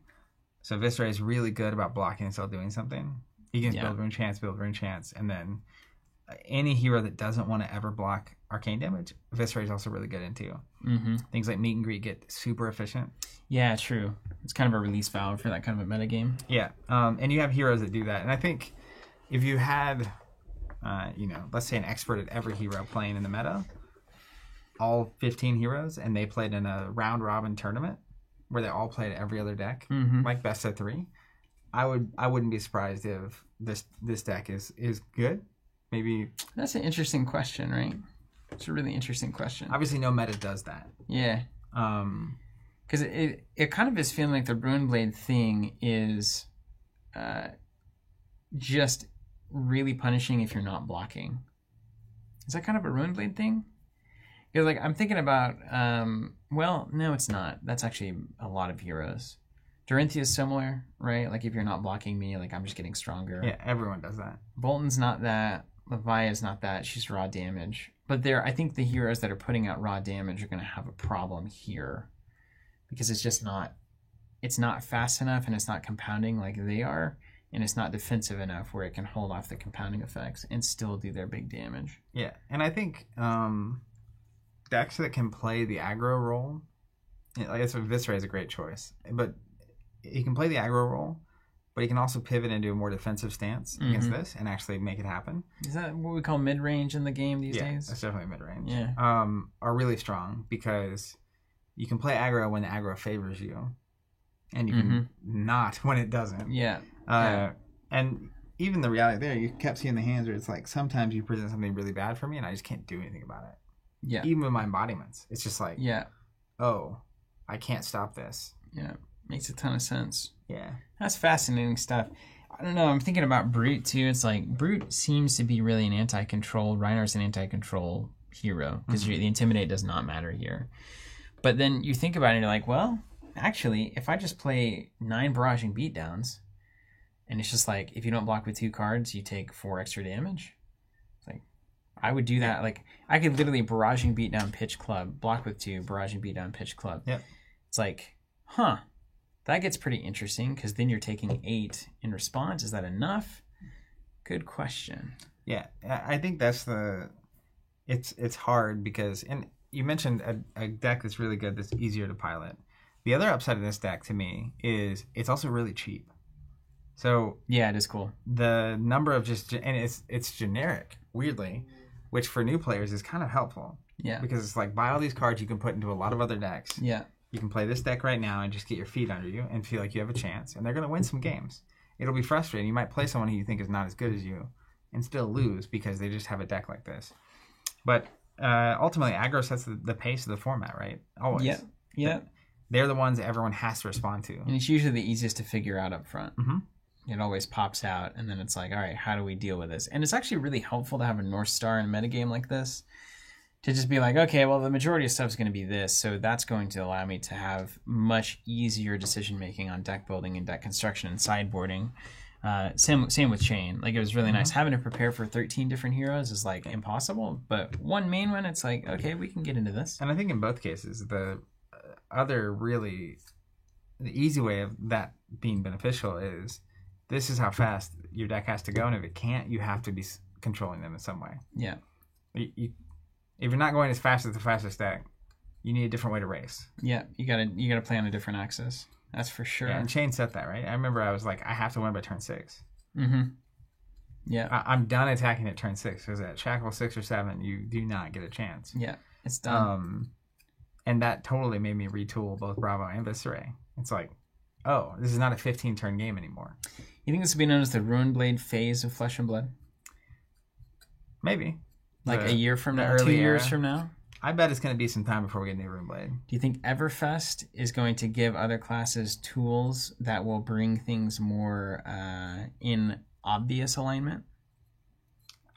A: So Viserai is really good about blocking and still doing something. He can build Rune Chance, and then any hero that doesn't want to ever block arcane damage, Viserai is also really good into. Mm-hmm. Things like Meet and Greet get super efficient.
B: Yeah, true. It's kind of a release valve for that kind of a metagame.
A: Yeah, and you have heroes that do that. And I think if you had, let's say an expert at every hero playing in the meta, all 15 heroes, and they played in a round-robin tournament where they all played every other deck, like best of 3, I wouldn't be surprised if this deck is good. Maybe
B: that's an interesting question, right? It's a really interesting question.
A: Obviously, no meta does that.
B: Yeah. Because it kind of is feeling like the Runeblade thing is just really punishing if you're not blocking. Is that kind of a Runeblade thing? Because like I'm thinking about, well, no, it's not. That's actually a lot of heroes. Dorinthia is similar, right? Like if you're not blocking me, like I'm just getting stronger.
A: Yeah, everyone does that.
B: Boltyn's not that. Levia's not that. She's raw damage. But I think the heroes that are putting out raw damage are going to have a problem here because it's just not. It's not fast enough, and it's not compounding like they are, and it's not defensive enough where it can hold off the compounding effects and still do their big damage.
A: Yeah, and I think decks that can play the aggro role, I guess Viserai is a great choice, but he can play the aggro role, but he can also pivot into a more defensive stance against this and actually make it happen.
B: Is that what we call mid-range in the game these days?
A: Yeah, that's definitely mid-range.
B: Yeah.
A: Are really strong because you can play aggro when the aggro favors you, and you can not when it doesn't.
B: Yeah.
A: And even the reality there, you kept seeing the hands where it's like sometimes you present something really bad for me and I just can't do anything about it.
B: Yeah.
A: Even with my embodiments. It's just like,
B: yeah,
A: oh, I can't stop this.
B: Yeah. Makes a ton of sense.
A: Yeah.
B: That's fascinating stuff. I don't know. I'm thinking about Brute, too. It's like Brute seems to be really an anti-control. Reinhardt's an anti-control hero because the Intimidate does not matter here. But then you think about it and you're like, well, actually, if I just play 9 Barraging Beatdowns and it's just like, if you don't block with 2 cards, you take 4 extra damage. It's like, I would do that. Like, I could literally Barraging Beatdown Pitch Club, block with 2, Barraging Beatdown Pitch Club.
A: Yep.
B: It's like, huh. That gets pretty interesting because then you're taking 8 in response. Is that enough? Good question.
A: Yeah, I think that's it's hard because, and you mentioned a deck that's really good that's easier to pilot. The other upside of this deck to me is it's also really cheap. So
B: yeah, it is cool.
A: The number of and it's generic, weirdly, which for new players is kind of helpful.
B: Yeah. Because
A: it's like buy all these cards you can put into a lot of other decks.
B: Yeah.
A: You can play this deck right now and just get your feet under you and feel like you have a chance. And they're going to win some games. It'll be frustrating. You might play someone who you think is not as good as you and still lose because they just have a deck like this. But ultimately, aggro sets the pace of the format, right? Always.
B: Yeah. Yeah.
A: They're the ones that everyone has to respond to.
B: And it's usually the easiest to figure out up front.
A: Mm-hmm.
B: It always pops out, and then it's like, all right, how do we deal with this? And it's actually really helpful to have a North Star in a metagame like this. To just be like, okay, well, the majority of stuff is going to be this, so that's going to allow me to have much easier decision-making on deck building and deck construction and sideboarding. Same with Chain. Like, it was really nice. Having to prepare for 13 different heroes is, like, impossible, but one main one, it's like, okay, we can get into this.
A: And I think in both cases, the easy way of that being beneficial is this is how fast your deck has to go, and if it can't, you have to be controlling them in some way.
B: Yeah.
A: If you're not going as fast as the fastest deck, you need a different way to race.
B: Yeah, you gotta play on a different axis. That's for sure.
A: Yeah, and Shane said that, right? I remember I was like, I have to win by turn 6.
B: Mm-hmm. Yeah.
A: I'm done attacking at turn 6 because at Shackle 6 or 7, you do not get a chance.
B: Yeah, it's done.
A: And that totally made me retool both Bravo and Viscerae. It's like, oh, this is not a 15-turn game anymore.
B: You think this will be known as the Ruined Blade phase of Flesh and Blood?
A: Maybe.
B: Like a year from now, 2 years from now?
A: I bet it's going to be some time before we get a new Ruined Blade.
B: Do you think Everfest is going to give other classes tools that will bring things more in obvious alignment?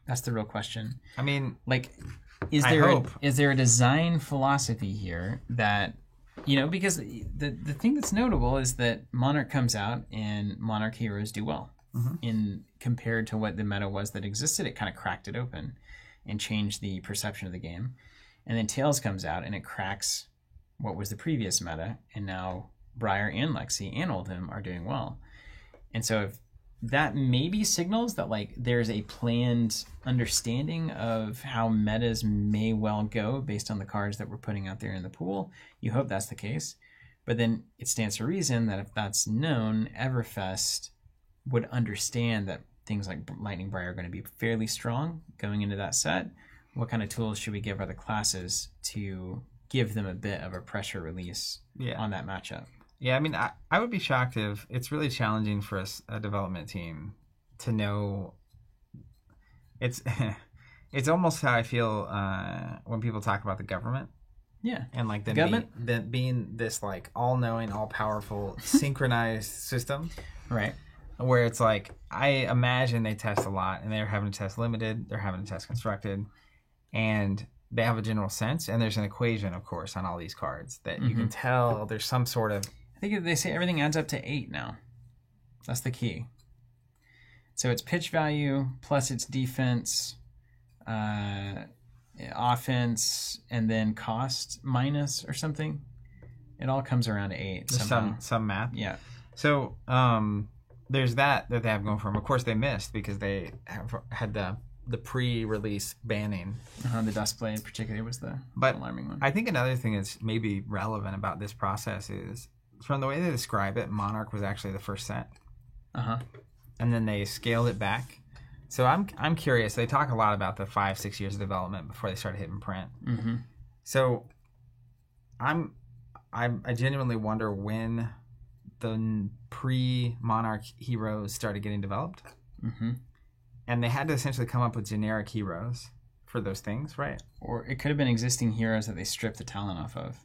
B: That's the real question.
A: I mean,
B: like, is there a design philosophy here that, because the thing that's notable is that Monarch comes out and Monarch heroes do well. In compared to what the meta was that existed, it kind of cracked it open and changed the perception of the game. And then Tales comes out and it cracks what was the previous meta, and now Briar and Lexi and Oldhim are doing well. And so if that maybe signals that like there's a planned understanding of how metas may well go based on the cards that we're putting out there in the pool. You hope that's the case. But then it stands to reason that if that's known, Everfest would understand that things like Lightning Briar are going to be fairly strong going into that set. What kind of tools should we give other classes to give them a bit of a pressure release on that matchup?
A: Yeah, I mean, I would be shocked if it's really challenging for a development team to know. It's almost how I feel when people talk about the government.
B: Yeah,
A: and like them being this like all-knowing, all-powerful, synchronized system,
B: right?
A: Where it's like I imagine they test a lot, and they're having to test limited, they're having to test constructed, and they have a general sense, and there's an equation, of course, on all these cards that you can tell there's some sort of.
B: I think they say everything adds up to 8 now. That's the key. So it's pitch value plus its defense, offense, and then cost minus or something. It all comes around to 8.
A: Some math.
B: Yeah.
A: So there's that they have going for them. Of course, they missed because they had the pre-release banning.
B: The Duskblade particularly was the alarming one.
A: I think another thing that's maybe relevant about this process is, from the way they describe it, Monarch was actually the first set. And then they scaled it back. So I'm curious. They talk a lot about the 5-6 years of development before they started hitting print. So I genuinely wonder when the pre-Monarch heroes started getting developed. And they had to essentially come up with generic heroes for those things, right?
B: Or it could have been existing heroes that they stripped the talent off of.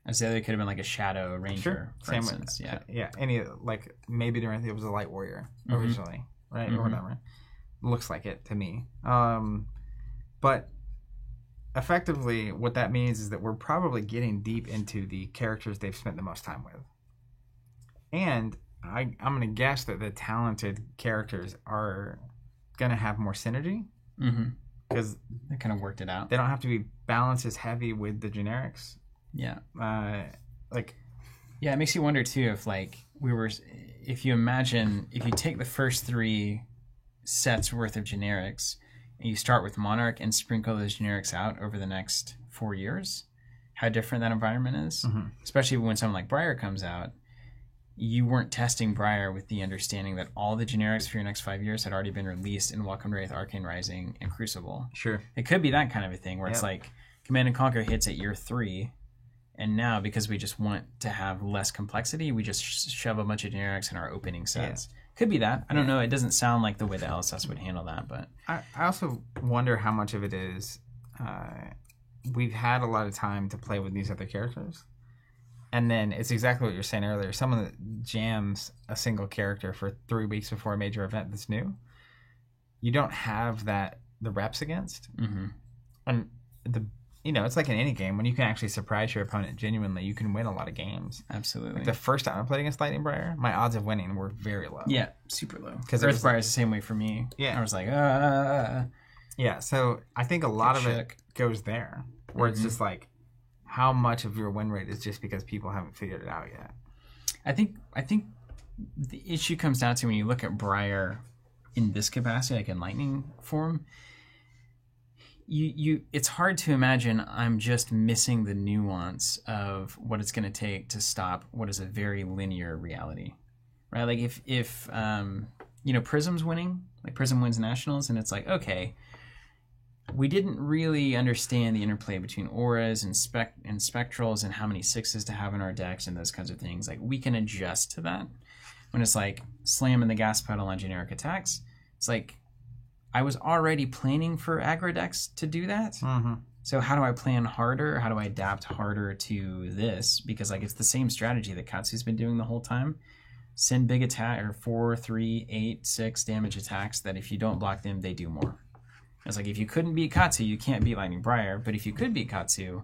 B: As the other could have been like a Shadow Ranger, for instance.
A: Yeah. Any, like, maybe it was a Light Warrior originally, right? Or whatever. Looks like it to me. But effectively, what that means is that we're probably getting deep into the characters they've spent the most time with. And I'm going to guess that the talented characters are going to have more synergy. Because
B: they kind of worked it out.
A: They don't have to be balanced as heavy with the generics.
B: Yeah.
A: Yeah,
B: it makes you wonder too if you take the first 3 sets worth of generics and you start with Monarch and sprinkle those generics out over the next 4 years, how different that environment is. Especially when someone like Briar comes out. You weren't testing Briar with the understanding that all the generics for your next 5 years had already been released in Welcome to Wraith, Arcane Rising, and Crucible.
A: Sure.
B: It could be that kind of a thing where it's like Command and Conquer hits at year 3, and now because we just want to have less complexity, we just shove a bunch of generics in our opening sets. Could be that. I don't know. It doesn't sound like the way the LSS would handle that, but
A: I also wonder how much of it is we've had a lot of time to play with these other characters. And then it's exactly what you were saying earlier. Someone that jams a single character for 3 weeks before a major event that's new, you don't have the reps against. And it's like in any game, when you can actually surprise your opponent genuinely, you can win a lot of games.
B: Absolutely.
A: Like the first time I played against Lightning Briar, my odds of winning were very low.
B: Yeah, super low. Because Earth Briar is the same way for me.
A: Yeah.
B: I was like,
A: Yeah, so I think a lot of it goes there, where it's just like, how much of your win rate is just because people haven't figured it out yet?
B: I think the issue comes down to when you look at Briar in this capacity, like in Lightning form, it's hard to imagine I'm just missing the nuance of what it's going to take to stop what is a very linear reality, right? Like if Prism's winning, like Prism wins nationals, and it's like, okay, we didn't really understand the interplay between auras and spectrals and how many 6s to have in our decks and those kinds of things. Like, we can adjust to that. When it's like slamming the gas pedal on generic attacks, it's like, I was already planning for aggro decks to do that.
A: Mm-hmm.
B: So how do I plan harder? How do I adapt harder to this? Because like, it's the same strategy that Katsu's been doing the whole time. Send big attack, or 4, 3, 8, 6 damage attacks that if you don't block them, they do more. It's like, if you couldn't beat Katsu, you can't beat Lightning Briar. But if you could beat Katsu,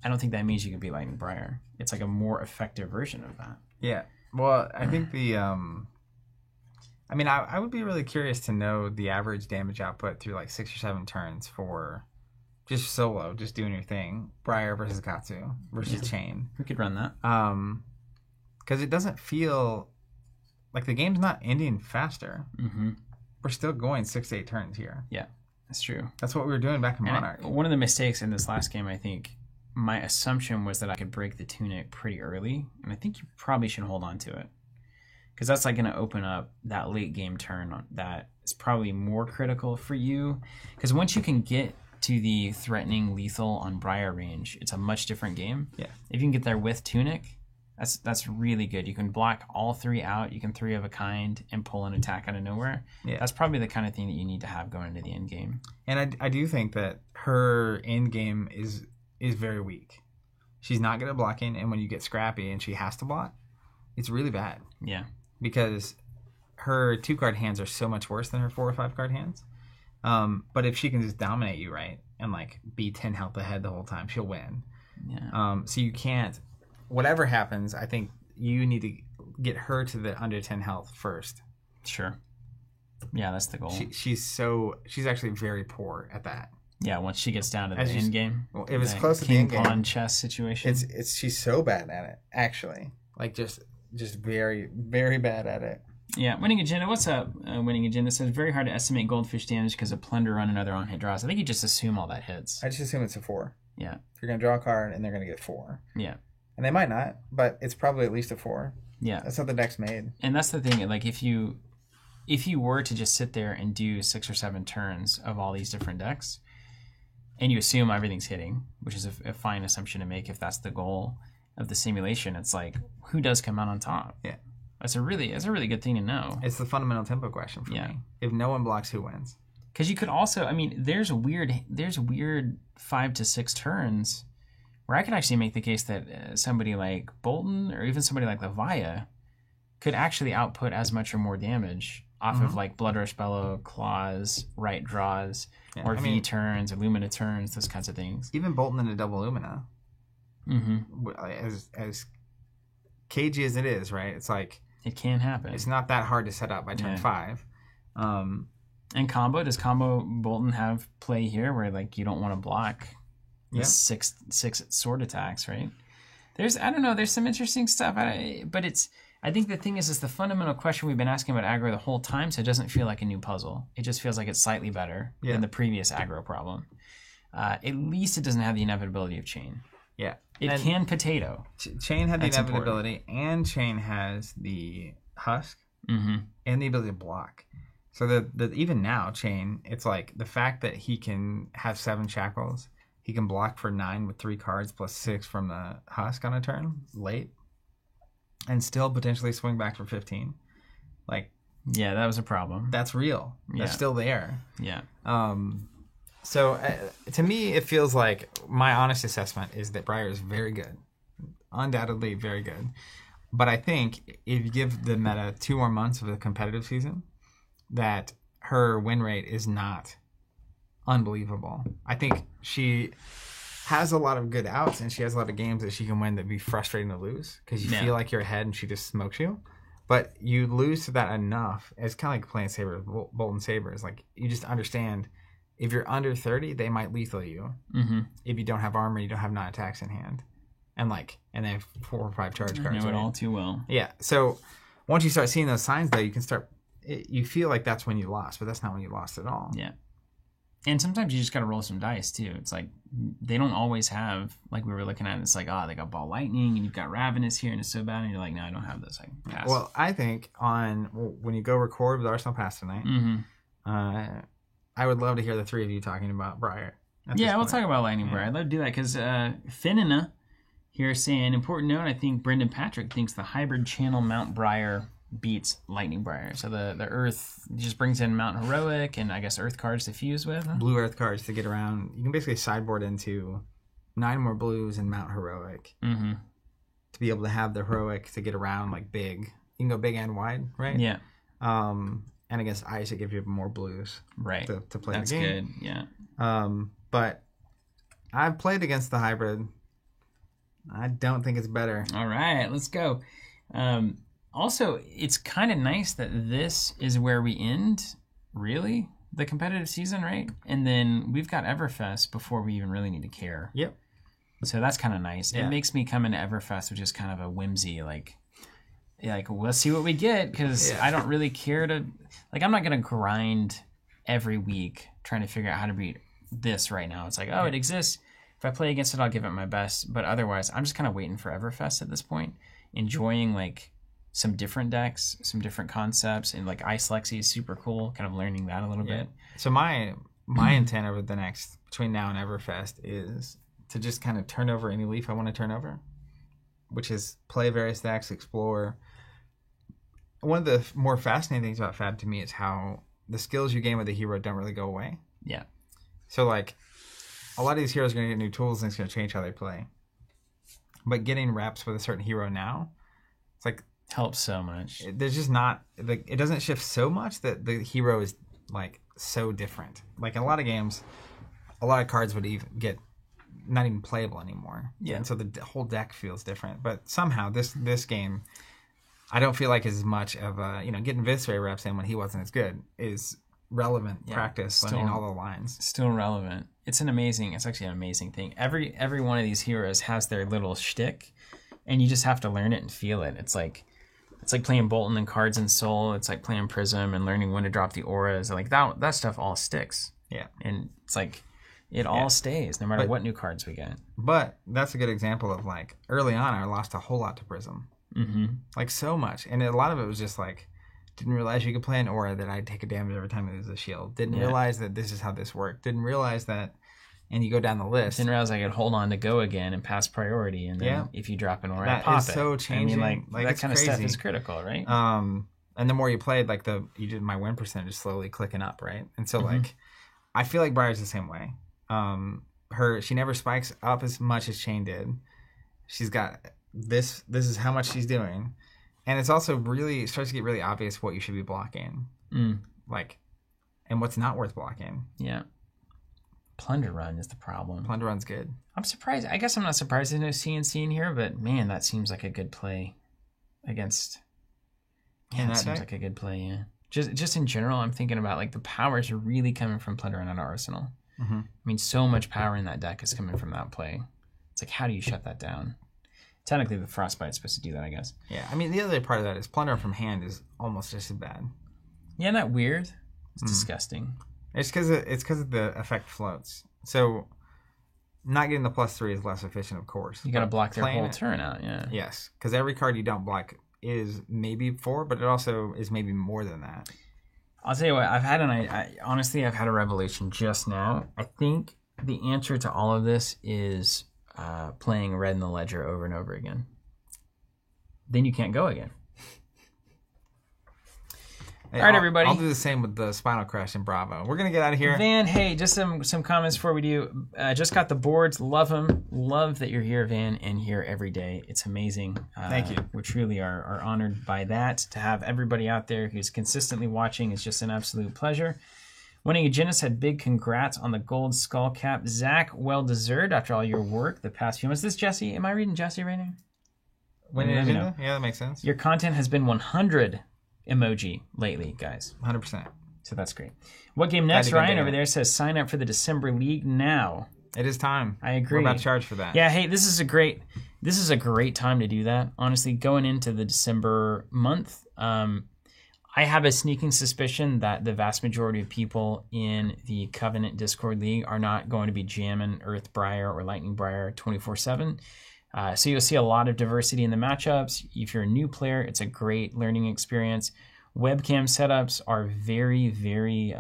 B: I don't think that means you can beat Lightning Briar. It's like a more effective version of that.
A: Yeah. Well, I think I would be really curious to know the average damage output through like 6 or 7 turns for just solo, just doing your thing. Briar versus Katsu versus Chain.
B: We could run that.
A: Because it doesn't feel like the game's not ending faster.
B: Mm-hmm.
A: We're still going 6 to 8 turns here.
B: Yeah. That's true.
A: That's what we were doing back in Monarch.
B: One of the mistakes in this last game, I think, my assumption was that I could break the Tunic pretty early, and I think you probably should hold on to it. Because that's like going to open up that late game turn that is probably more critical for you. Because once you can get to the threatening lethal on Briar range, it's a much different game.
A: Yeah.
B: If you can get there with Tunic, that's really good. You can block all 3 out. You can 3 of a kind and pull an attack out of nowhere.
A: Yeah.
B: That's probably the kind of thing that you need to have going into the end game.
A: And I do think that her end game is very weak. She's not good at blocking, and when you get scrappy and she has to block, it's really bad.
B: Yeah.
A: Because her 2-card hands are so much worse than her 4 or 5-card hands. But if she can just dominate you, right, and like be 10 health ahead the whole time, she'll win.
B: Yeah.
A: So you can't. Whatever happens, I think you need to get her to the under 10 health first.
B: Sure. Yeah, that's the goal.
A: She's actually very poor at that.
B: Yeah, once she gets down to the end game.
A: Well, it was close to the end game.
B: King pawn chess situation.
A: She's so bad at it, actually. Like just very, very bad at it.
B: Yeah, Winning Agenda. What's up? Winning Agenda says very hard to estimate Goldfish damage because of Plunder on another on hit draws. I think you just assume all that hits.
A: I just assume it's a 4.
B: Yeah.
A: If you're gonna draw a card and they're gonna get 4.
B: Yeah.
A: And they might not, but it's probably at least a 4.
B: Yeah.
A: That's how the deck's made.
B: And that's the thing. Like if you were to just sit there and do 6 or 7 turns of all these different decks, and you assume everything's hitting, which is a fine assumption to make if that's the goal of the simulation, it's like, who does come out on top?
A: Yeah.
B: That's a really good thing to know.
A: It's the fundamental tempo question for me. If no one blocks, who wins?
B: Because you could also, there's weird 5 to 6 turns where I could actually make the case that somebody like Bolton or even somebody like Levia could actually output as much or more damage off of like Blood Rush Bellow, Claws, Right Draws, or V turns, or Lumina turns, those kinds of things.
A: Even Bolton in a double Lumina, as cagey as it is, right? It's like
B: it can happen.
A: It's not that hard to set up by turn 5.
B: And combo, does combo Bolton have play here where like you don't want to block the six sword attacks, right? There's some interesting stuff, but I think the thing is the fundamental question we've been asking about aggro the whole time, so it doesn't feel like a new puzzle. It just feels like it's slightly better than the previous aggro problem. At least it doesn't have the inevitability of chain.
A: Yeah.
B: It can potato.
A: Chain had the inevitability, and Chain has the husk and the ability to block. So that even now, Chain, it's like the fact that he can have 7 shackles, he can block for 9 with 3 cards plus 6 from the husk on a turn late, and still potentially swing back for 15. Like,
B: yeah, that was a problem.
A: That's real. That's still there.
B: Yeah.
A: So to me, it feels like my honest assessment is that Briar is very good, undoubtedly very good. But I think if you give the meta 2 more months of a competitive season, that her win rate is not unbelievable. I think she has a lot of good outs, and she has a lot of games that she can win that be frustrating to lose because you feel like you're ahead and she just smokes you. But you lose to that enough. It's kind of like playing Sabres, Bolton Sabres. Like, you just understand if you're under 30, they might lethal you. If you don't have armor, you don't have 9 attacks in hand. And they have 4 or 5 charge cards.
B: I know it all too well.
A: Yeah. So once you start seeing those signs, though, you can start. You feel like that's when you lost, but that's not when you lost at all.
B: Yeah. And sometimes you just got to roll some dice too. It's like they don't always have, like we were looking at, it's like, oh, they got Ball Lightning and you've got Ravenous here and it's so bad. And you're like, no, I don't have this. I can pass.
A: Well, I think when you go record with Arsenal Pass tonight, I would love to hear the three of you talking about Briar.
B: Yeah, we'll talk about Lightning Briar. I'd love to do that because Finina here saying, important note, I think Brendan Patrick thinks the hybrid channel Mount Briar beats Lightning Briar. So the Earth just brings in Mount Heroic and I guess Earth cards to fuse with.
A: Blue Earth cards to get around. You can basically sideboard into 9 more blues and Mount Heroic to be able to have the Heroic to get around like big. You can go big and wide, right?
B: Yeah.
A: And against Ice, it gives you more blues
B: right
A: to play
B: That's
A: the game.
B: Good, yeah.
A: But I've played against the hybrid. I don't think it's better.
B: All right, let's go. Also, it's kind of nice that this is where we end, really, the competitive season, right? And then we've got Everfest before we even really need to care.
A: Yep.
B: So that's kind of nice.
A: Yeah.
B: It makes me come into Everfest with just kind of a whimsy, like we'll see what we get because I don't really care to, like, I'm not going to grind every week trying to figure out how to beat this right now. It's like, oh, it exists. If I play against it, I'll give it my best. But otherwise, I'm just kind of waiting for Everfest at this point, enjoying, like, some different decks, some different concepts, and like Ice Lexi is super cool, kind of learning that a little bit.
A: So my intent over the next, between now and Everfest, is to just kind of turn over any leaf I want to turn over, which is play various decks, explore. One of the more fascinating things about Fab to me is how the skills you gain with a hero don't really go away.
B: Yeah.
A: So like a lot of these heroes are going to get new tools and it's going to change how they play. But getting reps with a certain hero now, it's like,
B: helps so much.
A: There's just not, like, it doesn't shift so much that the hero is like so different. Like in a lot of games, a lot of cards would even get not even playable anymore.
B: Yeah.
A: And so the whole deck feels different. But somehow this game, I don't feel like as much of a, getting Viscera reps in when he wasn't as good is relevant practice, learning all the lines. Still
B: relevant. It's actually an amazing thing. Every one of these heroes has their little shtick, and you just have to learn it and feel it. It's like playing Bolton and Cards and Soul. It's like playing Prism and learning when to drop the auras. Like that stuff all sticks.
A: Yeah.
B: And it's like it all stays no matter what new cards we get.
A: But that's a good example of like early on I lost a whole lot to Prism.
B: Mm-hmm.
A: Like so much. And a lot of it was just like, didn't realize you could play an aura that I'd take a damage every time it was a shield. Didn't realize that this is how this worked. Didn't realize that, and you go down the list.
B: Didn't realize I could hold on to go again and pass priority, and then if you drop an aura,
A: that
B: pop
A: is so changing.
B: I mean, like that kind
A: crazy.
B: of stuff is critical, right?
A: And the more you played, like you did my win percentage is slowly clicking up, right? And so like, I feel like Briar's the same way. She never spikes up as much as Chain did. She's got this is how much she's doing. And it's also it starts to get really obvious what you should be blocking. Like, and what's not worth blocking.
B: Yeah. Plunder Run is the problem.
A: Plunder Run's good.
B: I'm surprised. I guess I'm not surprised there's no CNC in here, but man, that seems like a good play against. Yeah, that seems like a good play, yeah. Just in general, I'm thinking about like the powers are really coming from Plunder Run on Arsenal.
A: Mm-hmm.
B: I mean, so much power in that deck is coming from that play. It's like, how do you shut that down? Technically, the Frostbite's supposed to do that, I guess.
A: Yeah, I mean, the other part of that is Plunder from hand is almost just as bad.
B: Yeah, not weird. It's disgusting.
A: It's because the effect floats. So, not getting the +3 is less efficient, of course.
B: You got to block their whole turn out, yeah.
A: Yes, because every card you don't block is maybe 4, but it also is maybe more than that.
B: I'll tell you what, honestly, I've had a revelation just now. I think the answer to all of this is playing Red in the Ledger over and over again. Then you can't go again.
A: Hey,
B: all right, everybody.
A: I'll do the same with the Spinal Crash and Bravo. We're going to get out of here.
B: Van, hey, just some comments before we do. Just got the boards. Love them. Love that you're here, Van, and here every day. It's amazing.
A: Thank you.
B: We truly are honored by that. To have everybody out there who's consistently watching is just an absolute pleasure. Winning a Genesis had big congrats on the gold skull cap. Zach, well deserved after all your work the past few months. This Jesse? Am I reading Jesse right now?
A: Winning agenda? Yeah, that makes sense.
B: Your content has been 100 emoji lately, guys.
A: 100%.
B: So that's great. What game next? Ryan over there says sign up for the December League now.
A: It is time.
B: I agree.
A: We're about to charge for that.
B: Yeah, hey, this is a great time to do that. Honestly, going into the December month, I have a sneaking suspicion that the vast majority of people in the Covenant Discord League are not going to be jamming Earthbriar or Lightning Briar 24/7. So you'll see a lot of diversity in the matchups. If you're a new player, it's a great learning experience. Webcam setups are very, very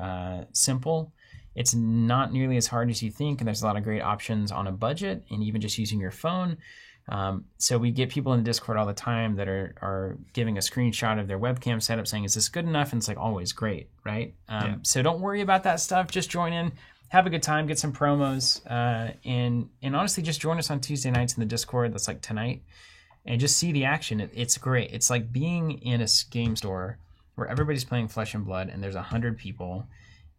B: simple. It's not nearly as hard as you think, and there's a lot of great options on a budget and even just using your phone. So we get people in the Discord all the time that are giving a screenshot of their webcam setup saying, is this good enough? And it's like always great, right? So don't worry about that stuff. Just join in, have a good time, get some promos, and honestly, just join us on Tuesday nights in the Discord. That's like tonight, and just see the action. It's great. It's like being in a game store where everybody's playing Flesh and Blood and there's 100 people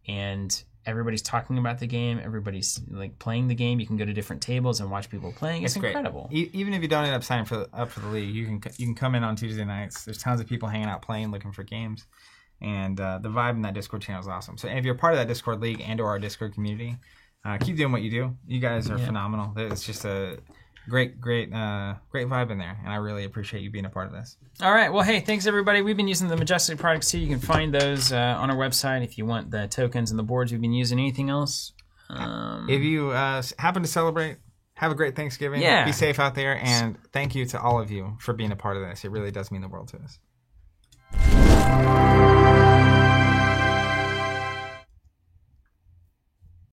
B: and everybody's talking about the game. Everybody's like playing the game. You can go to different tables and watch people playing. It's incredible.
A: Even if you don't end up signing up for the league, you can come in on Tuesday nights. There's tons of people hanging out, playing, looking for games, and the vibe in that Discord channel is awesome. So if you're part of that Discord league and/or our Discord community, keep doing what you do. You guys are phenomenal. It's just a great vibe in there, and I really appreciate you being a part of this.
B: All right. Well, hey, thanks everybody. We've been using the Majestic products too. You can find those on our website if you want the tokens and the boards we've been using. Anything else?
A: If you happen to celebrate, have a great Thanksgiving. Be safe out there, and thank you to all of you for being a part of this. It really does mean the world to us.